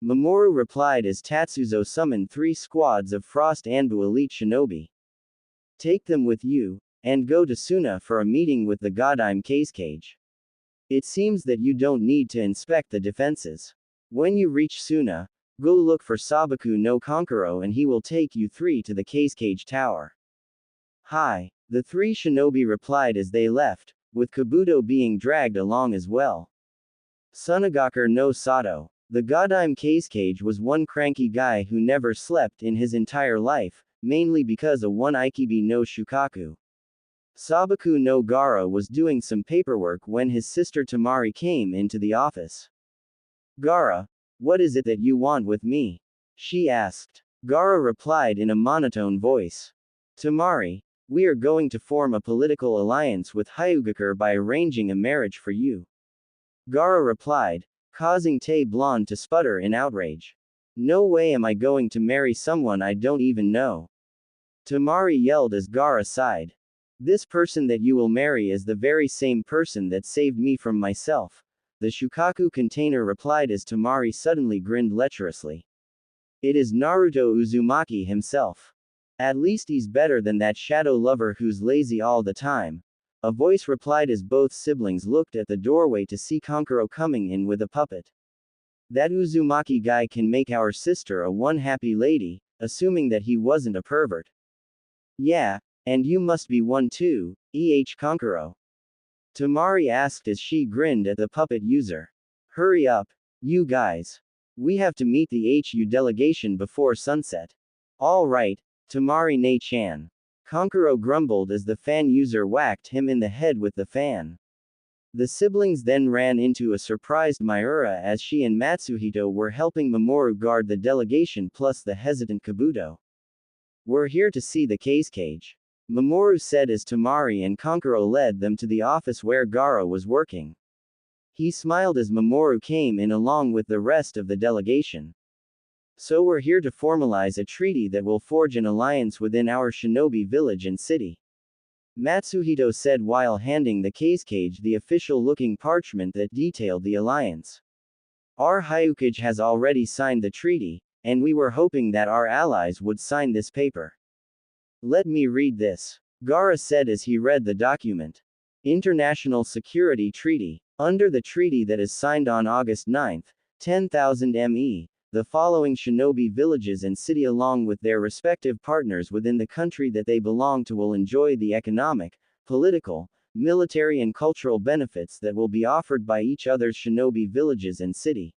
Mamoru replied as Tatsuzo summoned 3 squads of Frost Anbu elite shinobi. Take them with you, and go to Suna for a meeting with the Godime Kazekage. It seems that you don't need to inspect the defenses. When you reach Suna, go look for Sabaku no Konkuro and he will take you 3 to the Kazekage Tower. Hi, the 3 shinobi replied as they left, with Kabuto being dragged along as well. Sunagakur no Sato. The Godime Kazekage was one cranky guy who never slept in his entire life, mainly because of one Ikibi no Shukaku. Sabaku no Gara was doing some paperwork when his sister Tamari came into the office. Gara, what is it that you want with me? She asked. Gara replied in a monotone voice. Tamari, we are going to form a political alliance with Hyugakure by arranging a marriage for you. Gara replied, causing Tae Blonde to sputter in outrage. No way am I going to marry someone I don't even know. Tamari yelled as Gara sighed. This person that you will marry is the very same person that saved me from myself, the Shukaku container replied as Tamari suddenly grinned lecherously. It is Naruto Uzumaki himself. At least he's better than that shadow lover who's lazy all the time. A voice replied as both siblings looked at the doorway to see Kankuro coming in with a puppet. That Uzumaki guy can make our sister a one happy lady, assuming that he wasn't a pervert. Yeah, and you must be one too, Kankuro. Tamari asked as she grinned at the puppet user. Hurry up, you guys. We have to meet the HU delegation before sunset. All right, Tamari Ne-chan. Kankuro grumbled as the fan user whacked him in the head with the fan. The siblings then ran into a surprised Miura as she and Matsuhito were helping Mamoru guard the delegation plus the hesitant Kabuto. We're here to see the cage. Mamoru said as Tamari and Kankuro led them to the office where Gaara was working. He smiled as Mamoru came in along with the rest of the delegation. So we're here to formalize a treaty that will forge an alliance within our shinobi village and city. Matsuhito said while handing the cage the official-looking parchment that detailed the alliance. Our Hyukage has already signed the treaty, and we were hoping that our allies would sign this paper. Let me read this. Gaara said as he read the document. International Security Treaty. Under the treaty that is signed on August 9, 10,000 ME, the following shinobi villages and city along with their respective partners within the country that they belong to will enjoy the economic, political, military and cultural benefits that will be offered by each other's shinobi villages and city.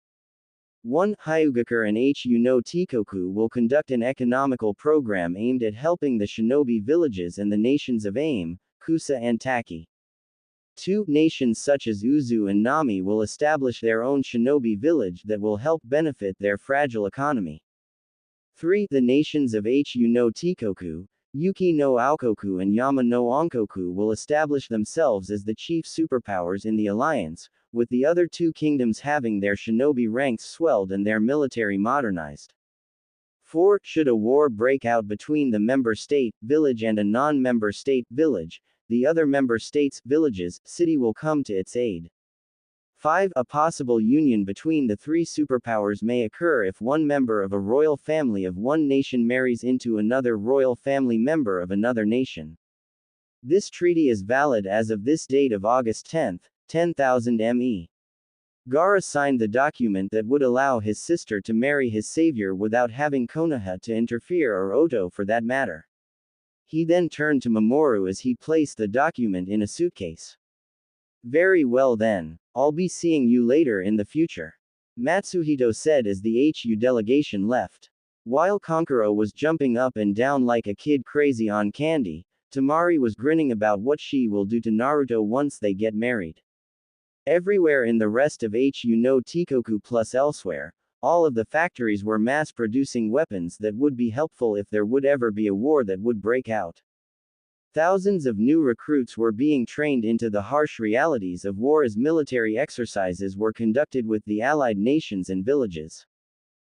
1. Hyugakur and Hu no Tikoku will conduct an economical program aimed at helping the shinobi villages and the nations of Aim, Kusa and Taki. 2. Nations such as Uzu and Nami will establish their own shinobi village that will help benefit their fragile economy. 3. The nations of Hu no Tikoku, Yuki no Aokoku and Yama no Onkoku will establish themselves as the chief superpowers in the alliance, with the other two kingdoms having their shinobi ranks swelled and their military modernized. 4. Should a war break out between the member state, village and a non-member state, village, the other member states, villages, city will come to its aid. 5. A possible union between the three superpowers may occur if one member of a royal family of one nation marries into another royal family member of another nation. This treaty is valid as of this date of August 10, 10,000 ME. Gaara signed the document that would allow his sister to marry his savior without having Konoha to interfere or Oto for that matter. He then turned to Mamoru as he placed the document in a suitcase. Very well then. I'll be seeing you later in the future. Matsuhito said as the HU delegation left. While Kankuro was jumping up and down like a kid crazy on candy, Tamari was grinning about what she will do to Naruto once they get married. Everywhere in the rest of Hu no Tikoku plus elsewhere, all of the factories were mass-producing weapons that would be helpful if there would ever be a war that would break out. Thousands of new recruits were being trained into the harsh realities of war as military exercises were conducted with the allied nations and villages.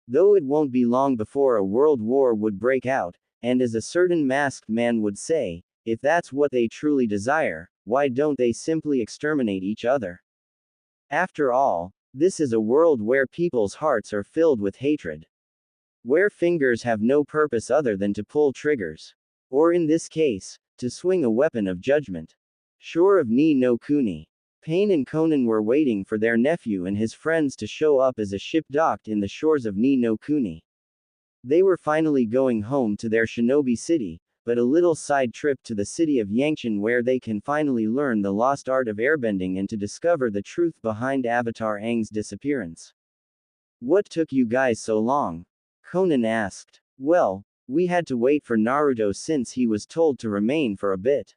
Though it won't be long before a world war would break out, and as a certain masked man would say, if that's what they truly desire, why don't they simply exterminate each other? After all, this is a world where people's hearts are filled with hatred. Where fingers have no purpose other than to pull triggers. Or in this case, to swing a weapon of judgment. Shore of Ni no Kuni. Pain and Conan were waiting for their nephew and his friends to show up as a ship docked in the shores of Ni no Kuni. They were finally going home to their shinobi city, but a little side trip to the city of Yangchun where they can finally learn the lost art of airbending and to discover the truth behind Avatar Aang's disappearance. What took you guys so long? Conan asked. Well, we had to wait for Naruto since he was told to remain for a bit.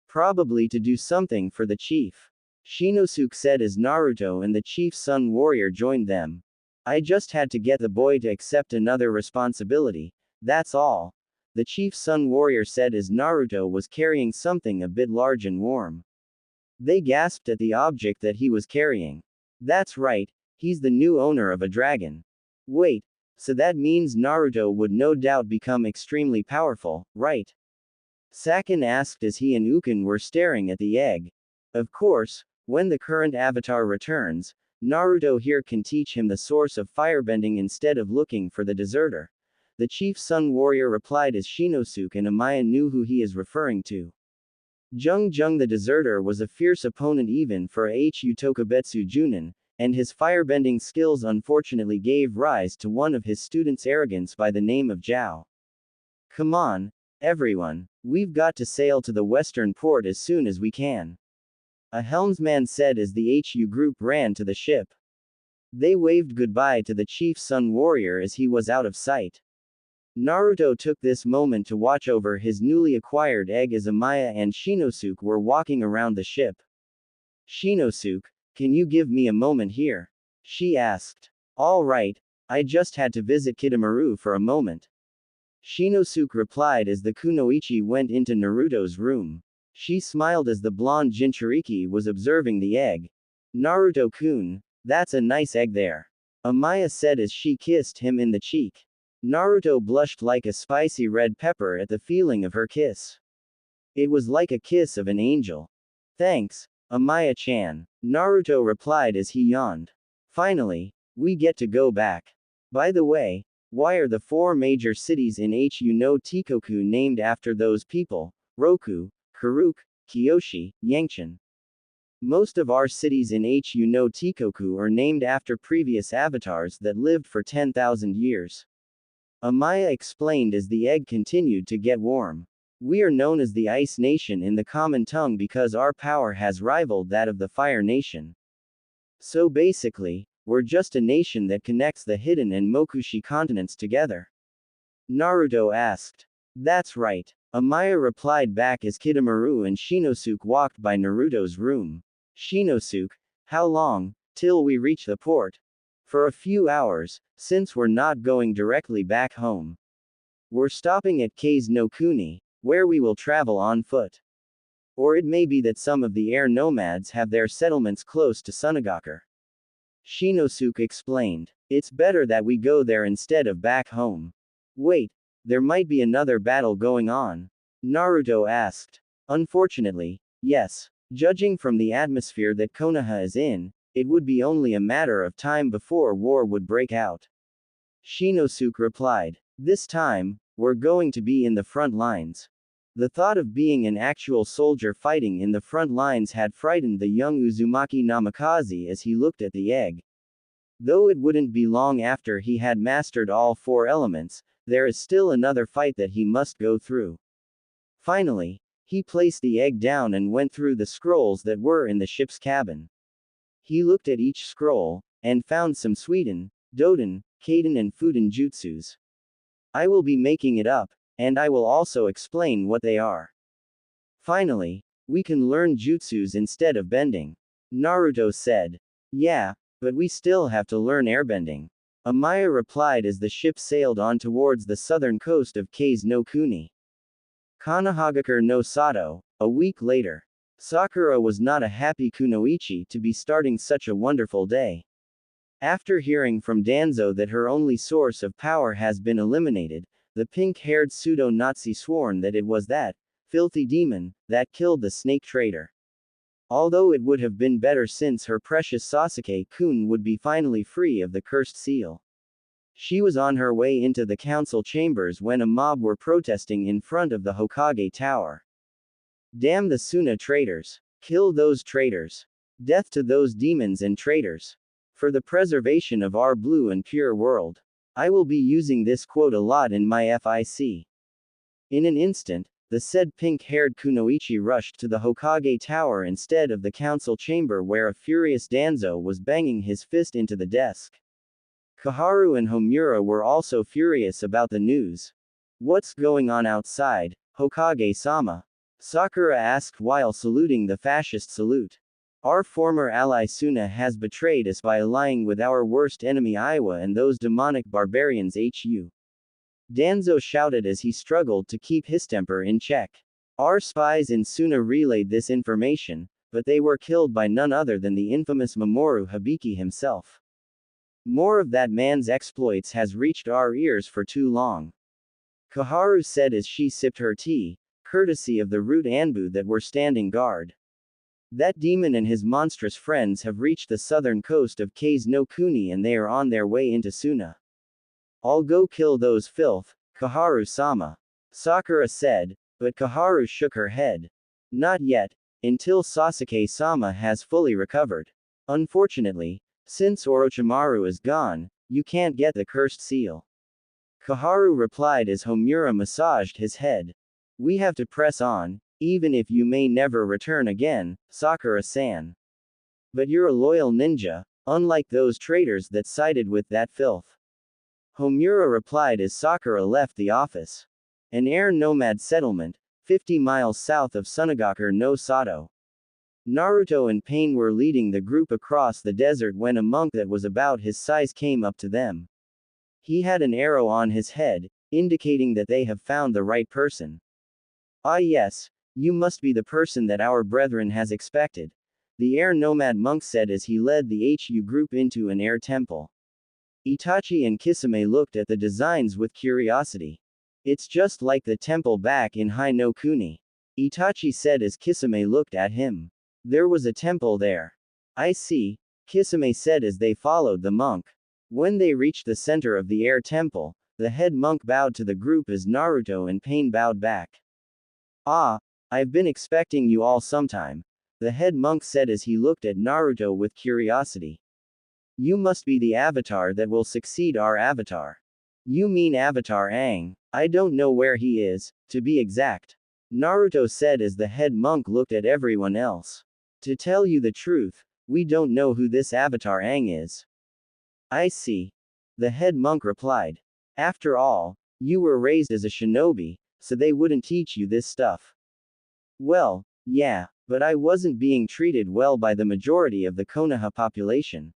Probably to do something for the chief. Shinosuke said as Naruto and the chief's son warrior joined them. I just had to get the boy to accept another responsibility, that's all. The chief's son warrior said as Naruto was carrying something a bit large and warm. They gasped at the object that he was carrying. That's right, he's the new owner of a dragon. Wait, so that means Naruto would no doubt become extremely powerful, right? Sakin asked as he and Ukin were staring at the egg. Of course, when the current avatar returns, Naruto here can teach him the source of firebending instead of looking for the deserter. The chief sun warrior replied as Shinosuke and Amaya knew who he is referring to. Jung the deserter was a fierce opponent even for Hu Tokubetsu Junin, and his firebending skills unfortunately gave rise to one of his students' arrogance by the name of Zhao. Come on, everyone, we've got to sail to the western port as soon as we can. A helmsman said as the HU group ran to the ship. They waved goodbye to the chief sun warrior as he was out of sight. Naruto took this moment to watch over his newly acquired egg as Amaya and Shinosuke were walking around the ship. Shinosuke, can you give me a moment here? She asked. All right, I just had to visit Kidomaru for a moment. Shinosuke replied as the Kunoichi went into Naruto's room. She smiled as the blonde Jinchuriki was observing the egg. Naruto-kun, that's a nice egg there. Amaya said as she kissed him in the cheek. Naruto blushed like a spicy red pepper at the feeling of her kiss. It was like a kiss of an angel. Thanks, Amaya-chan, Naruto replied as he yawned. Finally, we get to go back. By the way, why are the 4 major cities in Hu no Tikoku named after those people? Roku, Karuk, Kyoshi, Yangchan. Most of our cities in Hu no Tikoku are named after previous avatars that lived for 10,000 years. Amaya explained as the egg continued to get warm. We are known as the Ice Nation in the common tongue because our power has rivaled that of the Fire Nation. So basically, we're just a nation that connects the Hidden and Mokushi continents together. Naruto asked. That's right, Amaya replied back as Kidomaru and Shinosuke walked by Naruto's room. Shinosuke, how long, till we reach the port? For a few hours, since we're not going directly back home. We're stopping at Kase no Kuni, where we will travel on foot. Or it may be that some of the air nomads have their settlements close to Sunagakur. Shinosuke explained. It's better that we go there instead of back home. Wait, there might be another battle going on? Naruto asked. Unfortunately, yes. Judging from the atmosphere that Konoha is in, it would be only a matter of time before war would break out. Shinosuke replied. This time, we're going to be in the front lines. The thought of being an actual soldier fighting in the front lines had frightened the young Uzumaki Namikaze as he looked at the egg. Though it wouldn't be long after he had mastered all 4 elements, there is still another fight that he must go through. Finally, he placed the egg down and went through the scrolls that were in the ship's cabin. He looked at each scroll, and found some Suiden, Doden, Kaden and Fuden jutsus. I will be making it up, and I will also explain what they are. Finally, we can learn jutsus instead of bending. Naruto said. Yeah, but we still have to learn airbending. Amaya replied as the ship sailed on towards the southern coast of Kase no Kuni. Konohagakure no Sato, a week later. Sakura was not a happy Kunoichi to be starting such a wonderful day. After hearing from Danzo that her only source of power has been eliminated, the pink-haired pseudo-Nazi sworn that it was that filthy demon that killed the snake trader. Although it would have been better since her precious Sasuke-kun would be finally free of the cursed seal. She was on her way into the council chambers when a mob were protesting in front of the Hokage Tower. Damn the Suna traitors. Kill those traitors. Death to those demons and traitors. For the preservation of our blue and pure world. I will be using this quote a lot in my FIC. In an instant, the said pink-haired Kunoichi rushed to the Hokage Tower instead of the council chamber where a furious Danzo was banging his fist into the desk. Kaharu and Homura were also furious about the news. What's going on outside, Hokage-sama? Sakura asked while saluting the fascist salute. Our former ally Suna has betrayed us by allying with our worst enemy Iwa and those demonic barbarians HU. Danzo shouted as he struggled to keep his temper in check. Our spies in Suna relayed this information, but they were killed by none other than the infamous Mamoru Hibiki himself. More of that man's exploits has reached our ears for too long. Kaharu said as she sipped her tea, courtesy of the root Anbu that were standing guard. That demon and his monstrous friends have reached the southern coast of Kase no Kuni and they are on their way into Suna. I'll go kill those filth, Kaharu-sama. Sakura said, but Kaharu shook her head. Not yet, until Sasuke-sama has fully recovered. Unfortunately, since Orochimaru is gone, you can't get the cursed seal. Kaharu replied as Homura massaged his head. We have to press on, even if you may never return again, Sakura-san. But you're a loyal ninja, unlike those traitors that sided with that filth. Homura replied as Sakura left the office. An air nomad settlement, 50 miles south of Sunagaku no Sato. Naruto and Pain were leading the group across the desert when a monk that was about his size came up to them. He had an arrow on his head, indicating that they have found the right person. Ah yes, you must be the person that our brethren has expected, the air nomad monk said as he led the HU group into an air temple. Itachi and Kisame looked at the designs with curiosity. It's just like the temple back in Hai no Kuni. Itachi said as Kisame looked at him. There was a temple there. I see, Kisame said as they followed the monk. When they reached the center of the air temple, the head monk bowed to the group as Naruto and Pain bowed back. Ah, I've been expecting you all sometime, the head monk said as he looked at Naruto with curiosity. You must be the avatar that will succeed our avatar. You mean Avatar Aang? I don't know where he is, to be exact. Naruto said as the head monk looked at everyone else. To tell you the truth, we don't know who this Avatar Aang is. I see. The head monk replied. After all, you were raised as a shinobi, so they wouldn't teach you this stuff. Well, yeah, but I wasn't being treated well by the majority of the Konoha population.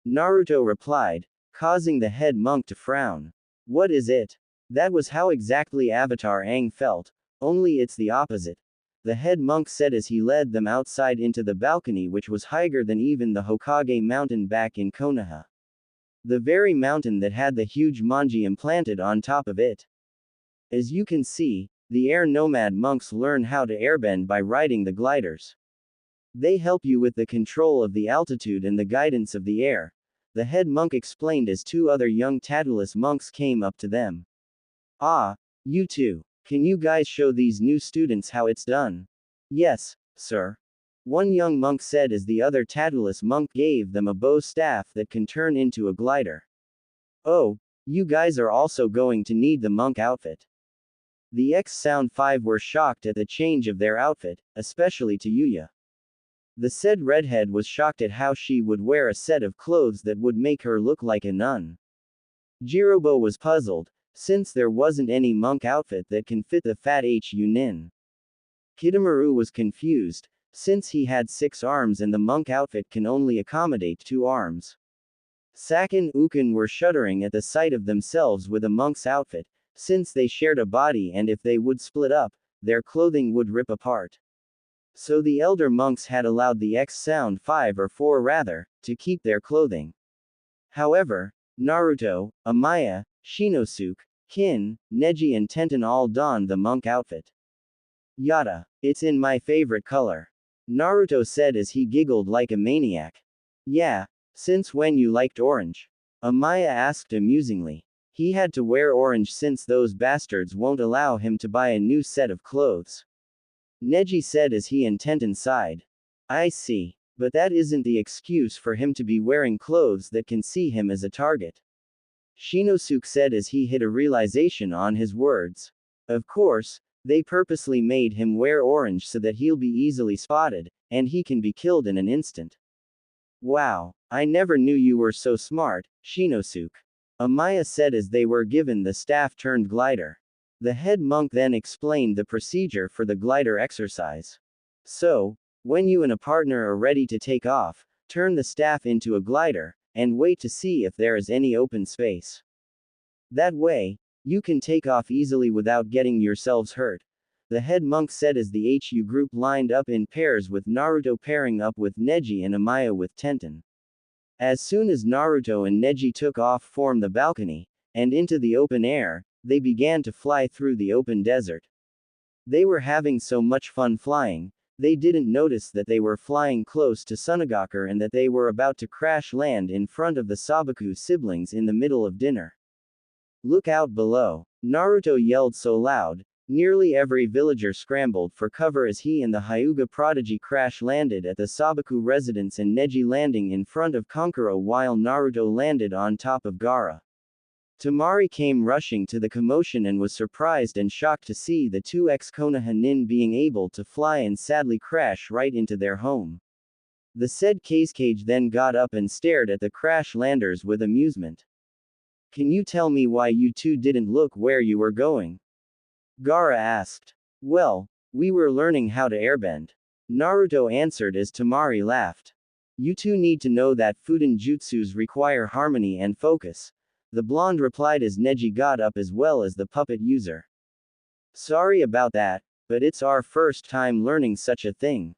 Naruto replied, causing the head monk to frown. What is it? That was how exactly Avatar Aang felt, only it's the opposite. The head monk said as he led them outside into the balcony which was higher than even the Hokage mountain back in Konoha. The very mountain that had the huge manji implanted on top of it. As you can see, the air nomad monks learn how to airbend by riding the gliders. They help you with the control of the altitude and the guidance of the air, the head monk explained as two other young Tadulus monks came up to them. Ah, you two, can you guys show these new students how it's done? Yes, sir. One young monk said as the other Tadulus monk gave them a bow staff that can turn into a glider. Oh, you guys are also going to need the monk outfit. The X-Sound 5 were shocked at the change of their outfit, especially to Yuya. The said redhead was shocked at how she would wear a set of clothes that would make her look like a nun. Jirobo was puzzled, since there wasn't any monk outfit that can fit the fat HU nin. Kidomaru was confused, since he had 6 arms and the monk outfit can only accommodate 2 arms. Sak and Ukin were shuddering at the sight of themselves with a monk's outfit, since they shared a body and if they would split up, their clothing would rip apart. So the elder monks had allowed the X-Sound 5 or 4 rather, to keep their clothing. However, Naruto, Amaya, Shinosuke, Kin, Neji and Tenten all donned the monk outfit. Yada. It's in my favorite color. Naruto said as he giggled like a maniac. Yeah, since when you liked orange? Amaya asked amusingly. He had to wear orange since those bastards won't allow him to buy a new set of clothes. Neji said as he and Tenten sighed. I see. But that isn't the excuse for him to be wearing clothes that can see him as a target. Shinosuke said as he hit a realization on his words. Of course, they purposely made him wear orange so that he'll be easily spotted, and he can be killed in an instant. Wow, I never knew you were so smart, Shinosuke. Amaya said as they were given the staff-turned glider. The head monk then explained the procedure for the glider exercise. So, when you and a partner are ready to take off, turn the staff into a glider, and wait to see if there is any open space. That way, you can take off easily without getting yourselves hurt. The head monk said as the HU group lined up in pairs with Naruto pairing up with Neji and Amaya with Tenten. As soon as Naruto and Neji took off from the balcony, and into the open air, they began to fly through the open desert. They were having so much fun flying, they didn't notice that they were flying close to Sunagakur and that they were about to crash land in front of the Sabaku siblings in the middle of dinner. Look out below! Naruto yelled so loud, nearly every villager scrambled for cover as he and the Hyuga prodigy crash landed at the Sabaku residence and Neji landing in front of Kankuro while Naruto landed on top of Gaara. Temari came rushing to the commotion and was surprised and shocked to see the two ex-Konoha nin being able to fly and sadly crash right into their home. The said Kazekage then got up and stared at the crash landers with amusement. Can you tell me why you two didn't look where you were going? Gaara asked. Well, we were learning how to airbend. Naruto answered as Temari laughed. You two need to know that Fuden jutsus require harmony and focus. The blonde replied as Neji got up as well as the puppet user. Sorry about that, but it's our first time learning such a thing.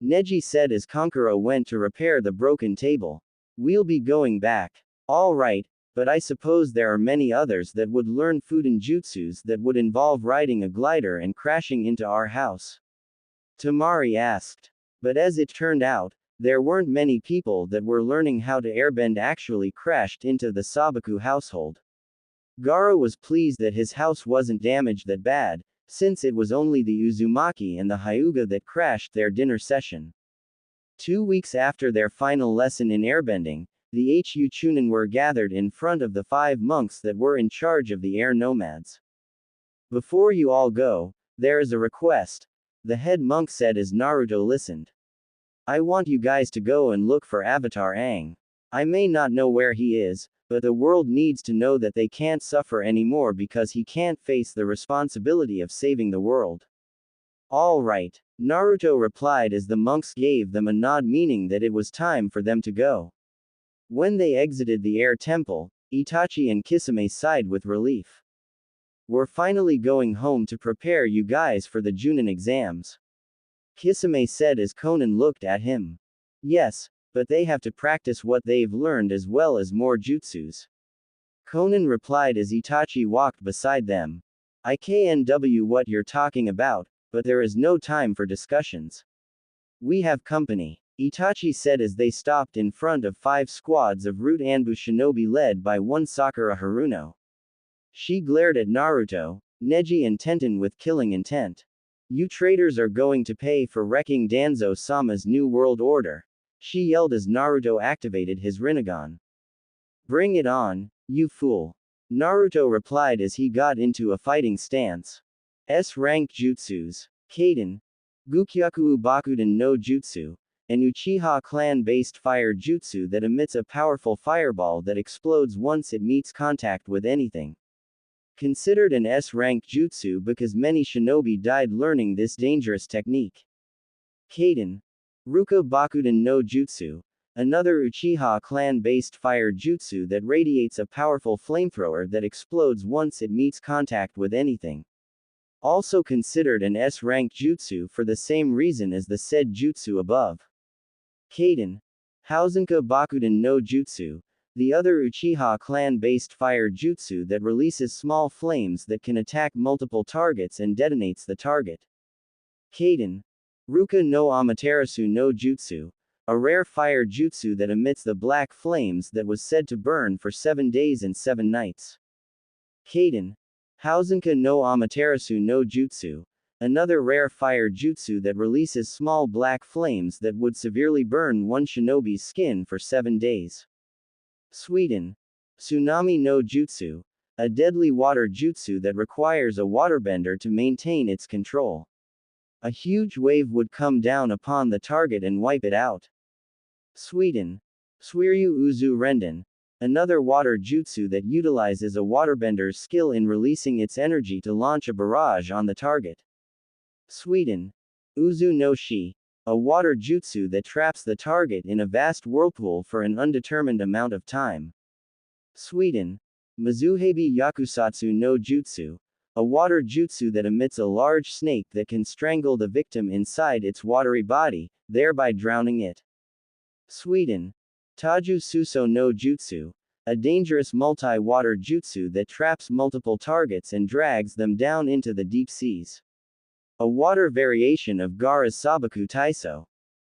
Neji said as Kankuro went to repair the broken table. We'll be going back. Alright, but I suppose there are many others that would learn Fuden jutsus that would involve riding a glider and crashing into our house. Temari asked. But as it turned out, there weren't many people that were learning how to airbend actually crashed into the Sabaku household. Gaara was pleased that his house wasn't damaged that bad, since it was only the Uzumaki and the Hyuga that crashed their dinner session. 2 weeks after their final lesson in airbending, the Hu Chunin were gathered in front of the 5 monks that were in charge of the air nomads. Before you all go, there is a request, the head monk said as Naruto listened. I want you guys to go and look for Avatar Aang. I may not know where he is, but the world needs to know that they can't suffer anymore because he can't face the responsibility of saving the world. All right, Naruto replied as the monks gave them a nod meaning that it was time for them to go. When they exited the air temple, Itachi and Kisame sighed with relief. We're finally going home to prepare you guys for the Junin exams. Kisame said as Konan looked at him. Yes, but they have to practice what they've learned as well as more jutsus. Konan replied as Itachi walked beside them. I can't know what you're talking about, but there is no time for discussions. We have company, Itachi said as they stopped in front of 5 squads of Root Anbu shinobi led by one Sakura Haruno. She glared at Naruto, Neji and Tenten with killing intent. You traitors are going to pay for wrecking Danzo-sama's new world order, she yelled as Naruto activated his Rinnegan. Bring it on, you fool. Naruto replied as he got into a fighting stance. S-rank jutsus, Kaden, Gukyaku Bakuden no Jutsu, an Uchiha clan-based fire jutsu that emits a powerful fireball that explodes once it meets contact with anything. Considered an S-rank jutsu because many shinobi died learning this dangerous technique. Kaden, Ruka Bakuden no Jutsu, another Uchiha clan-based fire jutsu that radiates a powerful flamethrower that explodes once it meets contact with anything. Also considered an S-rank jutsu for the same reason as the said jutsu above. Kaden, Hausenka Bakuden no Jutsu, the other Uchiha clan-based fire jutsu that releases small flames that can attack multiple targets and detonates the target. Kaden, Ruka no Amaterasu no Jutsu, a rare fire jutsu that emits the black flames that was said to burn for 7 days and 7 nights. Kaden, Hausenka no Amaterasu no Jutsu, another rare fire jutsu that releases small black flames that would severely burn one shinobi's skin for 7 days. Sweden, Tsunami no Jutsu, a deadly water jutsu that requires a waterbender to maintain its control. A huge wave would come down upon the target and wipe it out. Sweden, Suiryu Uzu Renden, another water jutsu that utilizes a waterbender's skill in releasing its energy to launch a barrage on the target. Sweden, Uzu no Shi, a water jutsu that traps the target in a vast whirlpool for an undetermined amount of time. Sweden, Mizuhebi Yakusatsu no Jutsu, a water jutsu that emits a large snake that can strangle the victim inside its watery body, thereby drowning it. Sweden, Taju Suso no Jutsu, a dangerous multi-water jutsu that traps multiple targets and drags them down into the deep seas. a water variation of Gaara's Sabaku Taiso.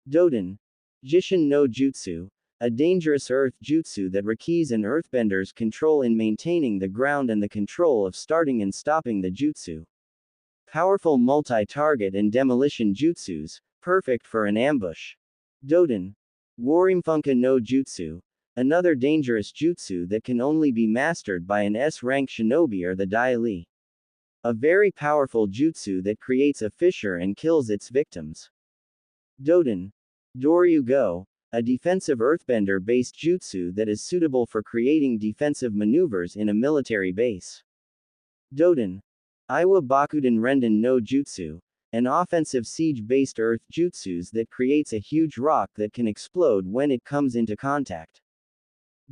Doden. Jishin no Jutsu, a dangerous earth jutsu that Rikis and earthbenders control in maintaining the ground and the control of starting and stopping the jutsu. Powerful multi-target and demolition jutsus, perfect for an ambush. Doden. Warimfunka no Jutsu, another dangerous jutsu that can only be mastered by an S-rank shinobi or the Daili. A very powerful jutsu that creates a fissure and kills its victims. Doden. Doryu Go, a defensive earthbender-based jutsu that is suitable for creating defensive maneuvers in a military base. Doden. Iwa Bakuden Renden no Jutsu, an offensive siege-based earth jutsus that creates a huge rock that can explode when it comes into contact.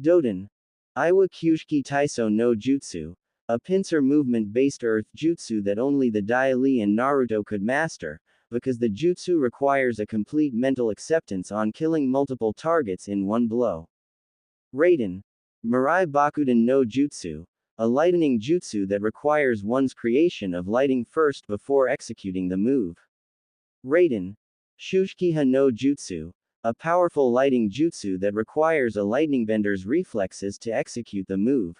Doden. Iwa Kyushiki Taiso no Jutsu, a pincer movement-based earth jutsu that only the Daili and Naruto could master, because the jutsu requires a complete mental acceptance on killing multiple targets in one blow. Raiden. Mirai Bakuden no Jutsu, a lightning jutsu that requires one's creation of lighting first before executing the move. Raiden. Shushkiha no Jutsu, a powerful lighting jutsu that requires a lightningbender's reflexes to execute the move.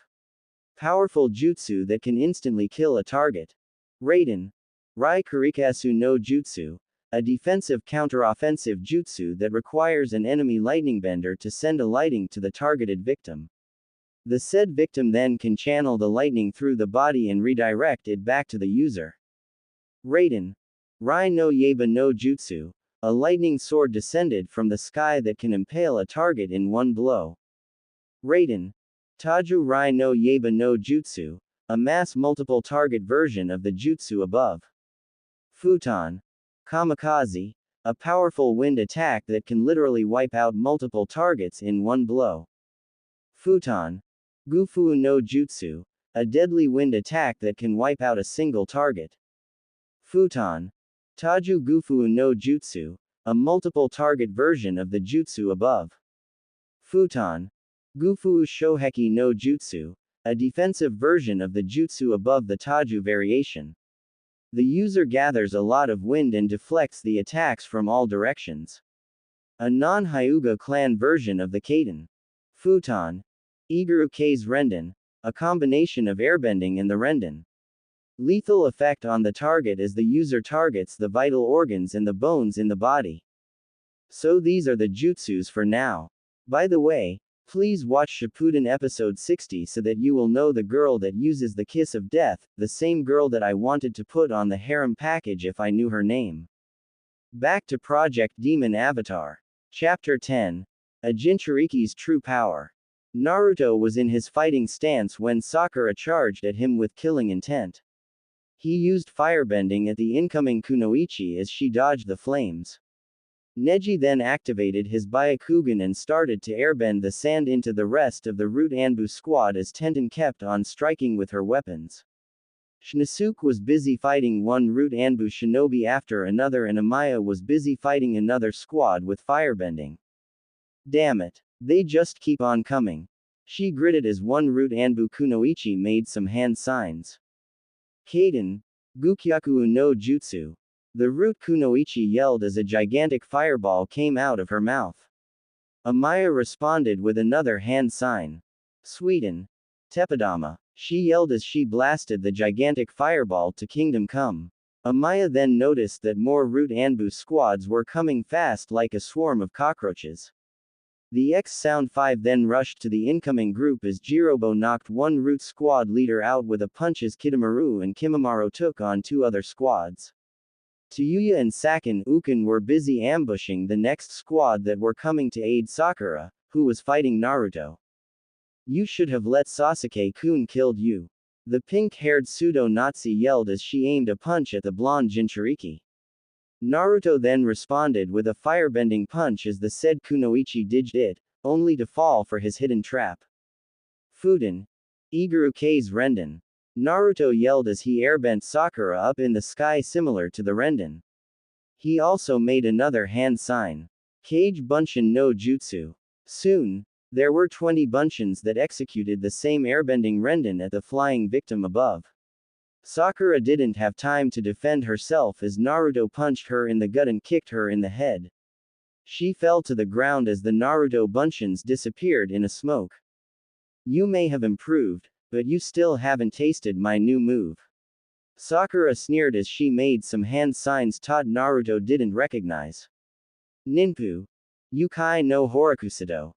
Powerful jutsu that can instantly kill a target. Raiden. Rai Kurikasu no Jutsu, a defensive counteroffensive jutsu that requires an enemy lightningbender to send a lighting to the targeted victim. The said victim then can channel the lightning through the body and redirect it back to the user. Raiden. Rai no Yeba no Jutsu, a lightning sword descended from the sky that can impale a target in one blow. Raiden. Taju Rai no Yeba no Jutsu, a mass multiple target version of the jutsu above. Futon. Kamikaze, a powerful wind attack that can literally wipe out multiple targets in one blow. Futon. Gufu no Jutsu, a deadly wind attack that can wipe out a single target. Futon. Taju Gufu no Jutsu, a multiple target version of the jutsu above. Futon. Gufu Shoheki no Jutsu, a defensive version of the jutsu above the Taju variation. The user gathers a lot of wind and deflects the attacks from all directions. A non-Hyuga clan version of the Kaden. Futon. Igaru K's Renden, a combination of airbending and the Renden. Lethal effect on the target as the user targets the vital organs and the bones in the body. So these are the jutsus for now. By the way, please watch Shippuden episode 60 so that you will know the girl that uses the kiss of death, the same girl that I wanted to put on the harem package if I knew her name. Back to Project Demon Avatar. Chapter 10. A Jinchuriki's True Power. Naruto was in his fighting stance when Sakura charged at him with killing intent. He used firebending at the incoming Kunoichi as she dodged the flames. Neji then activated his Byakugan and started to airbend the sand into the rest of the Root Anbu squad as Tenten kept on striking with her weapons. Shinsuke was busy fighting one Root Anbu shinobi after another and Amaya was busy fighting another squad with firebending. Damn it. They just keep on coming. She gritted as one Root Anbu Kunoichi made some hand signs. Kaden. Gukyaku no Jutsu. The Root Kunoichi yelled as a gigantic fireball came out of her mouth. Amaya responded with another hand sign. Sweden. Teppadama. She yelled as she blasted the gigantic fireball to Kingdom Come. Amaya then noticed that more Root Anbu squads were coming fast like a swarm of cockroaches. The X-Sound 5 then rushed to the incoming group as Jirobo knocked one Root squad leader out with a punch as Kidomaru and Kimimaro took on two other squads. Tsuyu and Sakin Ukin were busy ambushing the next squad that were coming to aid Sakura, who was fighting Naruto. You should have let Sasuke-kun killed you. The pink-haired pseudo-Nazi yelled as she aimed a punch at the blonde Jinchuriki. Naruto then responded with a firebending punch as the said Kunoichi dodged it, only to fall for his hidden trap. Fuden. Igaru K's Renden. Naruto yelled as he airbent Sakura up in the sky similar to the Renden. He also made another hand sign. Kage Bunshin no Jutsu. Soon, there were 20 Bunshins that executed the same airbending Renden at the flying victim above. Sakura didn't have time to defend herself as Naruto punched her in the gut and kicked her in the head. She fell to the ground as the Naruto bunshin disappeared in a smoke. You may have improved, but you still haven't tasted my new move. Sakura sneered as she made some hand signs taught Naruto didn't recognize. Ninpu. Yukai no Horakusudo.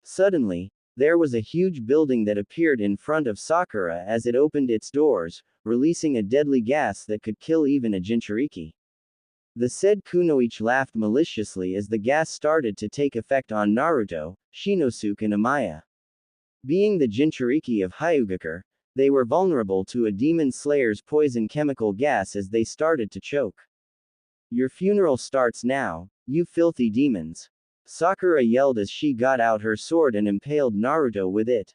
Suddenly, there was a huge building that appeared in front of Sakura as it opened its doors, releasing a deadly gas that could kill even a Jinchuriki. The said Kunoichi laughed maliciously as the gas started to take effect on Naruto, Shinosuke and Amaya. Being the Jinchuriki of Hyugaku, they were vulnerable to a demon slayer's poison chemical gas as they started to choke. Your funeral starts now, you filthy demons. Sakura yelled as she got out her sword and impaled Naruto with it.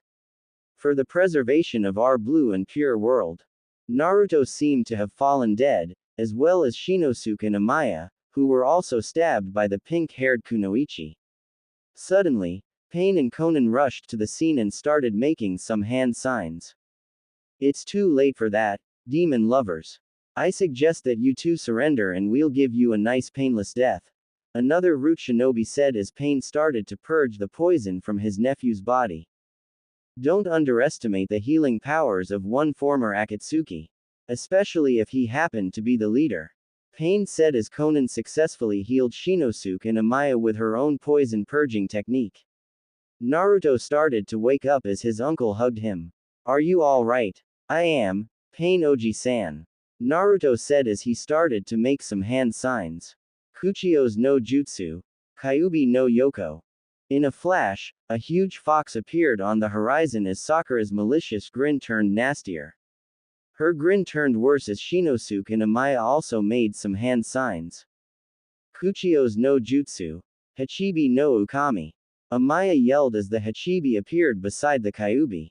For the preservation of our blue and pure world. Naruto seemed to have fallen dead, as well as Shinosuke and Amaya, who were also stabbed by the pink-haired Kunoichi. Suddenly, Pain and Konan rushed to the scene and started making some hand signs. It's too late for that, demon lovers. I suggest that you two surrender and we'll give you a nice painless death. Another root shinobi said as Pain started to purge the poison from his nephew's body. Don't underestimate the healing powers of one former Akatsuki. Especially if he happened to be the leader. Pain said as Konan successfully healed Shinosuke and Amaya with her own poison purging technique. Naruto started to wake up as his uncle hugged him. Are you alright? I am, Pain Oji-san. Naruto said as he started to make some hand signs. Kuchio's no jutsu. Kyuubi no yoko. In a flash, a huge fox appeared on the horizon as Sakura's malicious grin turned nastier. Her grin turned worse as Shinosuke and Amaya also made some hand signs. Kuchio's no jutsu. Hachibi no ukami. Amaya yelled as the Hachibi appeared beside the Kyuubi.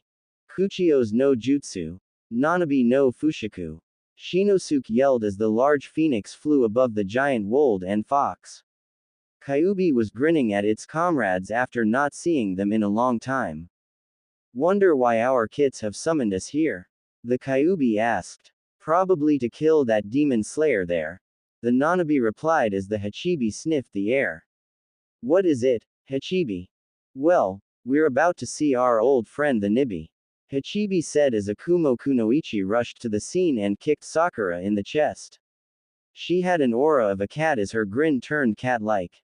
Kuchio's no jutsu. Nanabi no fushaku. Shinosuke yelled as the large phoenix flew above the giant wolf and fox. Kyuubi was grinning at its comrades after not seeing them in a long time. Wonder why our kits have summoned us here? The Kyuubi asked. Probably to kill that demon slayer there. The Nanabi replied as the Hachibi sniffed the air. What is it, Hachibi? Well, we're about to see our old friend the Nibi. Hachibi said as Akumo Kunoichi rushed to the scene and kicked Sakura in the chest. She had an aura of a cat as her grin turned cat-like.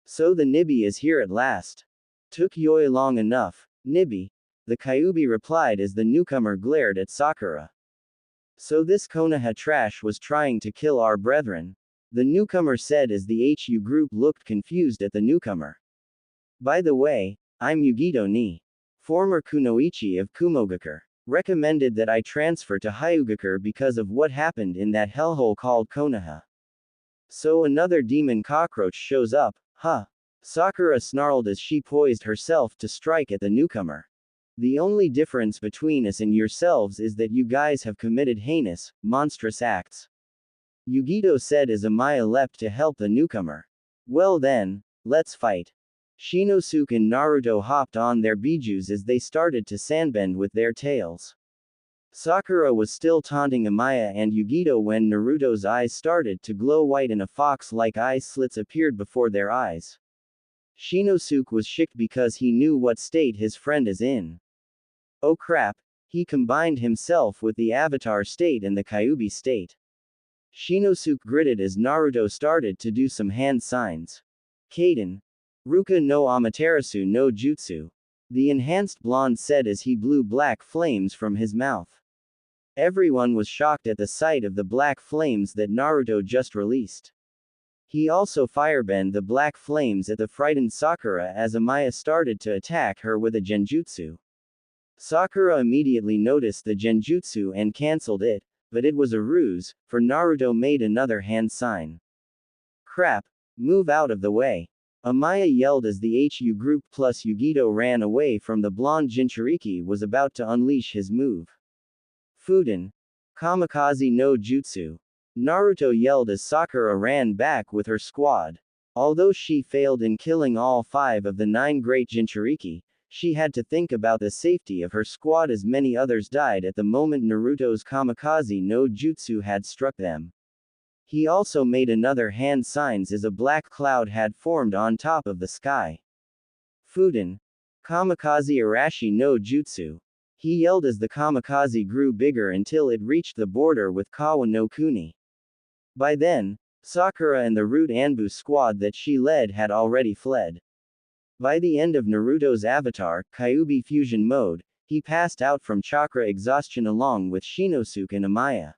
So the Nibi is here at last. Took Yoi long enough, Nibi. The Kyuubi replied as the newcomer glared at Sakura. So this Konoha trash was trying to kill our brethren. The newcomer said as the HU group looked confused at the newcomer. By the way, I'm Yugito ni. Former Kunoichi of Kumogaku. Recommended that I transfer to Hyugaku because of what happened in that hellhole called Konoha. So another demon cockroach shows up, huh? Sakura snarled as she poised herself to strike at the newcomer. The only difference between us and yourselves is that you guys have committed heinous, monstrous acts. Yugito said as Amaya leapt to help the newcomer. Well then, let's fight. Shinosuke and Naruto hopped on their bijus as they started to sandbend with their tails. Sakura was still taunting Amaya and Yugito when Naruto's eyes started to glow white and a fox-like eye slits appeared before their eyes. Shinosuke was shocked because he knew what state his friend is in. Oh crap, he combined himself with the Avatar state and the Kyuubi state. Shinosuke gritted as Naruto started to do some hand signs. Kaden. Ruka no Amaterasu no Jutsu. The enhanced blonde said as he blew black flames from his mouth. Everyone was shocked at the sight of the black flames that Naruto just released. He also firebend the black flames at the frightened Sakura as Amaya started to attack her with a genjutsu. Sakura immediately noticed the genjutsu and cancelled it, but it was a ruse, for Naruto made another hand sign. Crap, move out of the way. Amaya yelled as the HU group plus Yugito ran away from the blonde Jinchuriki was about to unleash his move. Fuden. Kamikaze no Jutsu. Naruto yelled as Sakura ran back with her squad. Although she failed in killing all 5 of the 9 great Jinchuriki, She had to think about the safety of her squad as many others died at the moment Naruto's kamikaze no jutsu had struck them. He also made another hand signs as a black cloud had formed on top of the sky. Fuden. Kamikaze Arashi no Jutsu. He yelled as the kamikaze grew bigger until it reached the border with Kawa no Kuni. By then, Sakura and the Root Anbu squad that she led had already fled. By the end of Naruto's avatar, Kyuubi fusion mode, he passed out from chakra exhaustion along with Shinosuke and Amaya.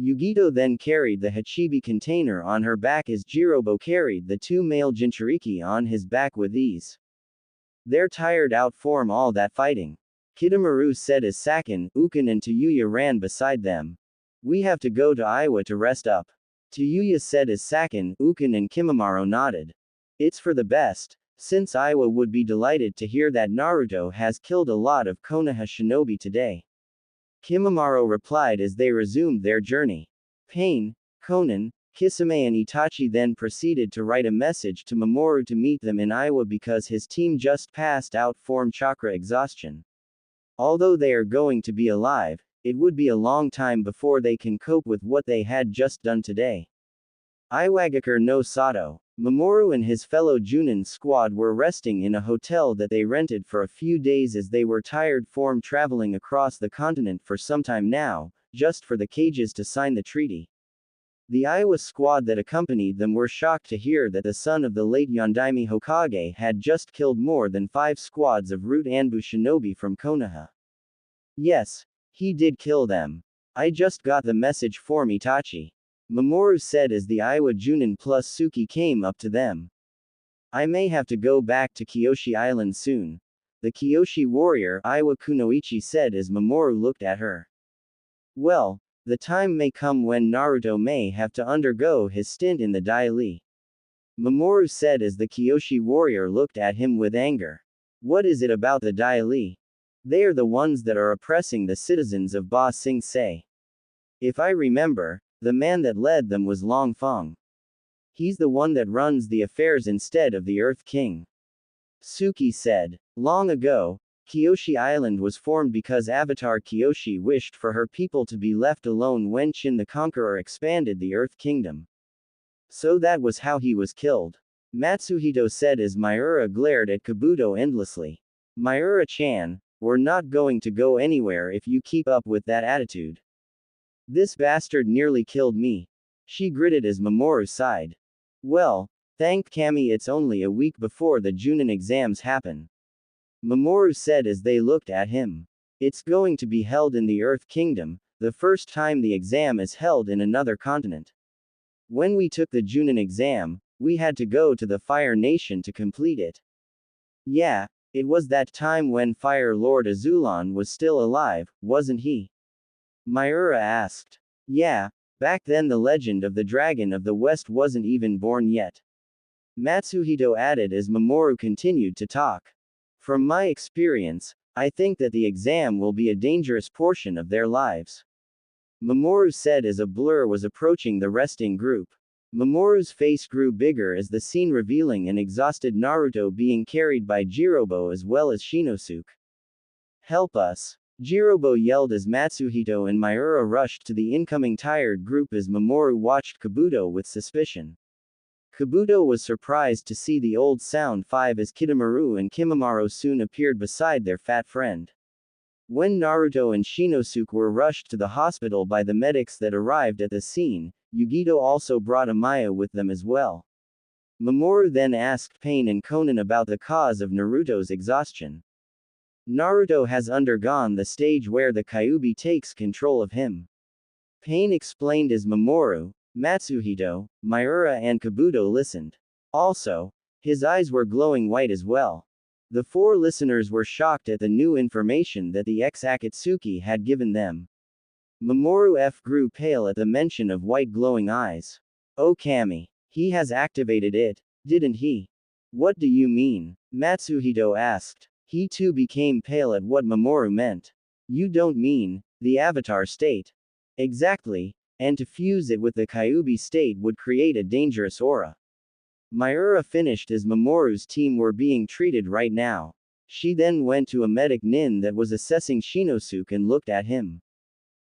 Yugito then carried the Hachibi container on her back as Jirobo carried the two male Jinchuriki on his back with ease. Their tired out form all that fighting. Kidomaru said as Sakin, Ukin and Tayuya ran beside them. We have to go to Iwa to rest up. Tayuya said as Sakin, Ukin and Kimimaro nodded. It's for the best, since Iwa would be delighted to hear that Naruto has killed a lot of Konoha shinobi today. Kimimaro replied as they resumed their journey. Pain, Konan, Kisame and Itachi then proceeded to write a message to Mamoru to meet them in Iwa because his team just passed out from chakra exhaustion. Although they are going to be alive, it would be a long time before they can cope with what they had just done today. Iwagakure no Sato. Mamoru and his fellow Junin squad were resting in a hotel that they rented for a few days as they were tired from traveling across the continent for some time now, just for the cages to sign the treaty. The Iowa squad that accompanied them were shocked to hear that the son of the late Yondaime Hokage had just killed more than 5 squads of Root Anbu shinobi from Konoha. Yes, he did kill them. I just got the message from Itachi. Mamoru said as the Iowa Junin plus Suki came up to them. I may have to go back to Kyoshi Island soon. The Kyoshi warrior Iowa Kunoichi said as Mamoru looked at her. Well, the time may come when Naruto may have to undergo his stint in the Dai Li. Mamoru said as the Kyoshi warrior looked at him with anger. What is it about the Dai Li? They are the ones that are oppressing the citizens of Ba Sing Se. If I remember, the man that led them was Long Feng. He's the one that runs the affairs instead of the Earth King. Suki said. Long ago, Kyoshi Island was formed because Avatar Kyoshi wished for her people to be left alone when Shin the Conqueror expanded the Earth Kingdom. So that was how he was killed. Matsuhito said as Miura glared at Kabuto endlessly. Miura-chan, we're not going to go anywhere if you keep up with that attitude. This bastard nearly killed me. She gritted as Mamoru sighed. Well, thank Kami it's only a week before the Junin exams happen. Mamoru said as they looked at him. It's going to be held in the Earth Kingdom, the first time the exam is held in another continent. When we took the Junin exam, we had to go to the Fire Nation to complete it. Yeah, it was that time when Fire Lord Azulan was still alive, wasn't he? Miura asked. Yeah, back then the legend of the Dragon of the West wasn't even born yet. Matsuhito added as Mamoru continued to talk. From my experience, I think that the exam will be a dangerous portion of their lives. Mamoru said as a blur was approaching the resting group. Mamoru's face grew bigger as the scene revealing an exhausted Naruto being carried by Jirobo as well as Shinosuke. Help us! Jirobo yelled as Matsuhito and Miura rushed to the incoming tired group as Mamoru watched Kabuto with suspicion. Kabuto was surprised to see the old Sound 5 as Kidomaru and Kimimaro soon appeared beside their fat friend. When Naruto and Shinosuke were rushed to the hospital by the medics that arrived at the scene, Yugito also brought Amaya with them as well. Mamoru then asked Pain and Konan about the cause of Naruto's exhaustion. Naruto has undergone the stage where the Kyuubi takes control of him. Pain explained as Mamoru, Matsuhito, Miura and Kabuto listened. Also, his eyes were glowing white as well. The 4 listeners were shocked at the new information that the ex-Akatsuki had given them. Mamoru grew pale at the mention of white glowing eyes. Oh Kami. He has activated it, didn't he? What do you mean? Matsuhito asked. He too became pale at what Mamoru meant. You don't mean, the Avatar state. Exactly, and to fuse it with the Kyuubi state would create a dangerous aura. Miura finished as Mamoru's team were being treated right now. She then went to a medic nin that was assessing Shinosuke and looked at him.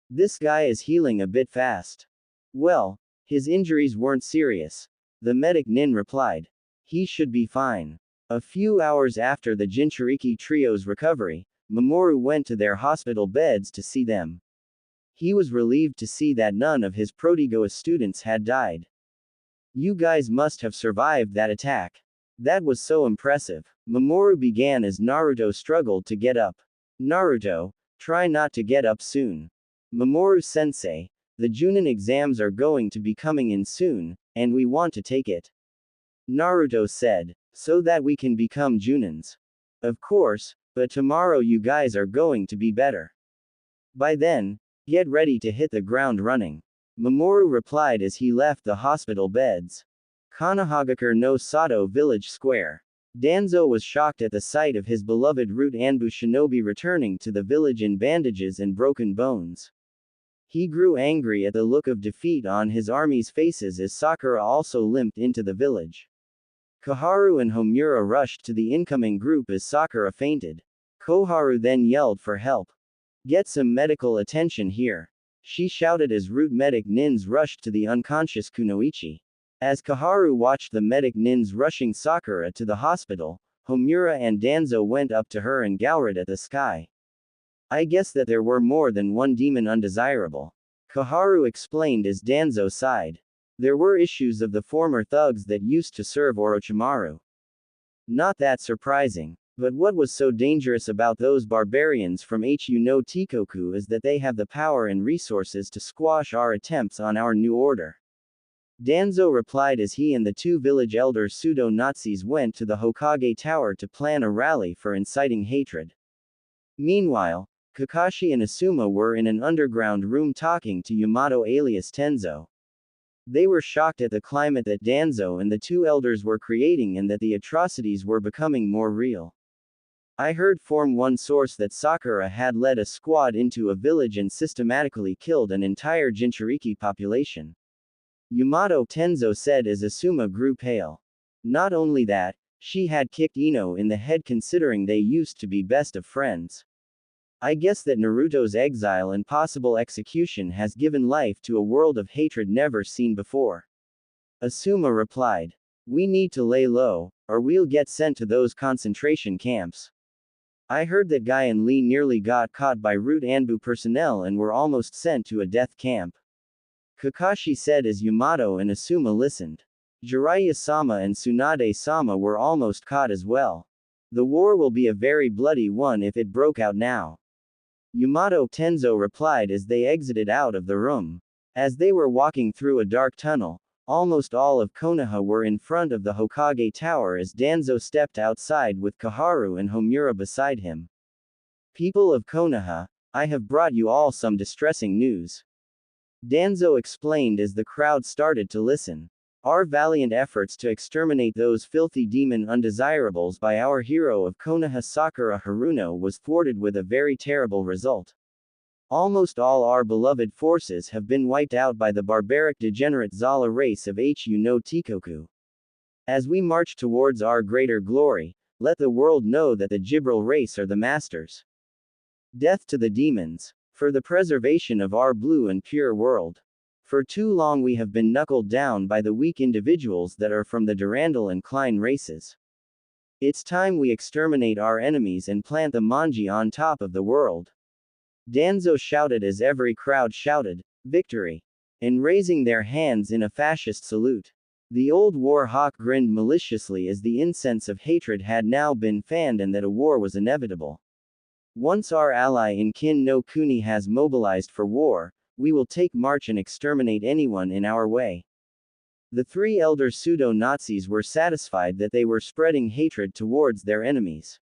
This guy is healing a bit fast. Well, his injuries weren't serious. The medic nin replied. He should be fine. A few hours after the Jinchuriki trio's recovery, Mamoru went to their hospital beds to see them. He was relieved to see that none of his Protegoa students had died. You guys must have survived that attack. That was so impressive. Mamoru began as Naruto struggled to get up. Naruto, try not to get up soon. Mamoru-sensei, the Junin exams are going to be coming in soon, and we want to take it. Naruto said, so that we can become Junins. Of course, but tomorrow you guys are going to be better. By then, get ready to hit the ground running. Mamoru replied as he left the hospital beds. Konohagakure no Sato Village Square. Danzo was shocked at the sight of his beloved Root Anbu shinobi returning to the village in bandages and broken bones. He grew angry at the look of defeat on his army's faces as Sakura also limped into the village. Koharu and Homura rushed to the incoming group as Sakura fainted. Koharu then yelled for help. Get some medical attention here. She shouted as Root medic nins rushed to the unconscious Kunoichi. As Koharu watched the medic nins rushing Sakura to the hospital, Homura and Danzo went up to her and glowered at the sky. I guess that there were more than one demon undesirable. Koharu explained as Danzo sighed. There were issues of the former thugs that used to serve Orochimaru. Not that surprising. But what was so dangerous about those barbarians from Hu no Tikoku is that they have the power and resources to squash our attempts on our new order. Danzo replied as he and the two village elders pseudo-Nazis went to the Hokage Tower to plan a rally for inciting hatred. Meanwhile, Kakashi and Asuma were in an underground room talking to Yamato alias Tenzo. They were shocked at the climate that Danzo and the two elders were creating and that the atrocities were becoming more real. I heard from one source that Sakura had led a squad into a village and systematically killed an entire Jinchuriki population. Yamato Tenzo said as Asuma grew pale. Not only that, she had kicked Ino in the head considering they used to be best of friends. I guess that Naruto's exile and possible execution has given life to a world of hatred never seen before. Asuma replied. We need to lay low, or we'll get sent to those concentration camps. I heard that Guy and Lee nearly got caught by Root Anbu personnel and were almost sent to a death camp. Kakashi said as Yamato and Asuma listened. Jiraiya-sama and Tsunade-sama were almost caught as well. The war will be a very bloody one if it broke out now. Yamato Tenzo replied as they exited out of the room. As they were walking through a dark tunnel, almost all of Konoha were in front of the Hokage Tower as Danzo stepped outside with Koharu and Homura beside him. People of Konoha, I have brought you all some distressing news. Danzo explained as the crowd started to listen. Our valiant efforts to exterminate those filthy demon undesirables by our hero of Konoha Sakura Haruno was thwarted with a very terrible result. Almost all our beloved forces have been wiped out by the barbaric degenerate Zala race of Hu no Tikoku. As we march towards our greater glory, let the world know that the Jibril race are the masters. Death to the demons, for the preservation of our blue and pure world. For too long we have been knuckled down by the weak individuals that are from the Durandal and Klein races. It's time we exterminate our enemies and plant the Manji on top of the world. Danzo shouted as every crowd shouted, victory! And raising their hands in a fascist salute. The old war hawk grinned maliciously as the incense of hatred had now been fanned and that a war was inevitable. Once our ally in Kin no Kuni has mobilized for war, we will take march and exterminate anyone in our way. The three elder pseudo-Nazis were satisfied that they were spreading hatred towards their enemies.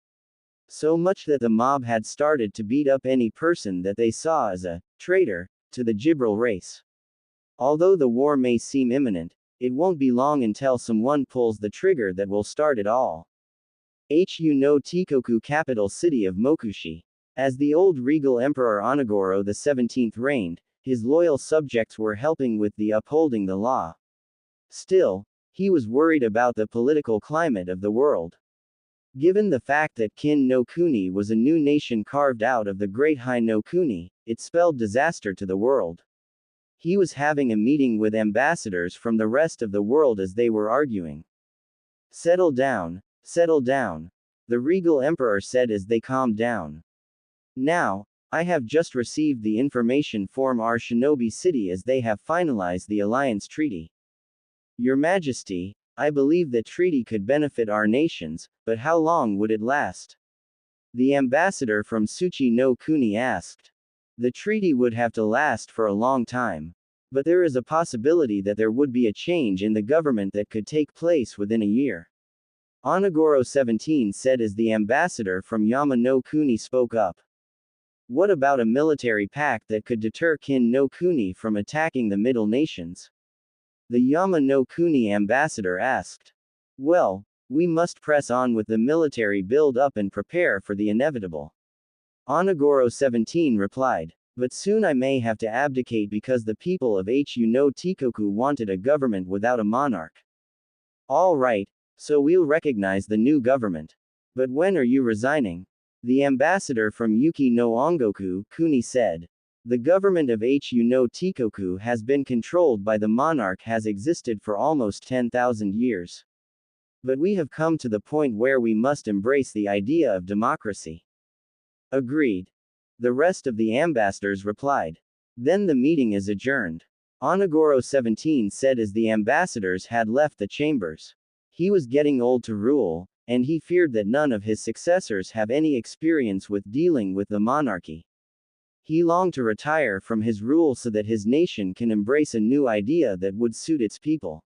So much that the mob had started to beat up any person that they saw as a traitor to the Jibril race. Although the war may seem imminent, it won't be long until someone pulls the trigger that will start it all. Hu no Tikoku, capital city of Mokushi. As the old regal emperor Onogoro XVII reigned, his loyal subjects were helping with the upholding the law. Still, he was worried about the political climate of the world. Given the fact that Kin no Kuni was a new nation carved out of the Great Hai no Kuni, it spelled disaster to the world. He was having a meeting with ambassadors from the rest of the world as they were arguing. Settle down, settle down, the regal emperor said as they calmed down. Now, I have just received the information from our shinobi city as they have finalized the alliance treaty. Your Majesty, I believe that treaty could benefit our nations, but how long would it last? The ambassador from Tsuchi no Kuni asked. The treaty would have to last for a long time. But there is a possibility that there would be a change in the government that could take place within a year. Onagoro 17 said as the ambassador from Yama no Kuni spoke up. What about a military pact that could deter Kin no Kuni from attacking the Middle Nations? The Yama no Kuni ambassador asked. Well, we must press on with the military build-up and prepare for the inevitable. Onagoro 17 replied. But soon I may have to abdicate because the people of Hu no Tikoku wanted a government without a monarch. All right, so we'll recognize the new government. But when are you resigning? The ambassador from Yuki no Ongoku, Kuni said. The government of Hu no Tikoku has been controlled by the monarch has existed for almost 10,000 years. But we have come to the point where we must embrace the idea of democracy. Agreed. The rest of the ambassadors replied. Then the meeting is adjourned. Onagoro 17 said as the ambassadors had left the chambers. He was getting old to rule, and he feared that none of his successors have any experience with dealing with the monarchy. He longed to retire from his rule so that his nation can embrace a new idea that would suit its people.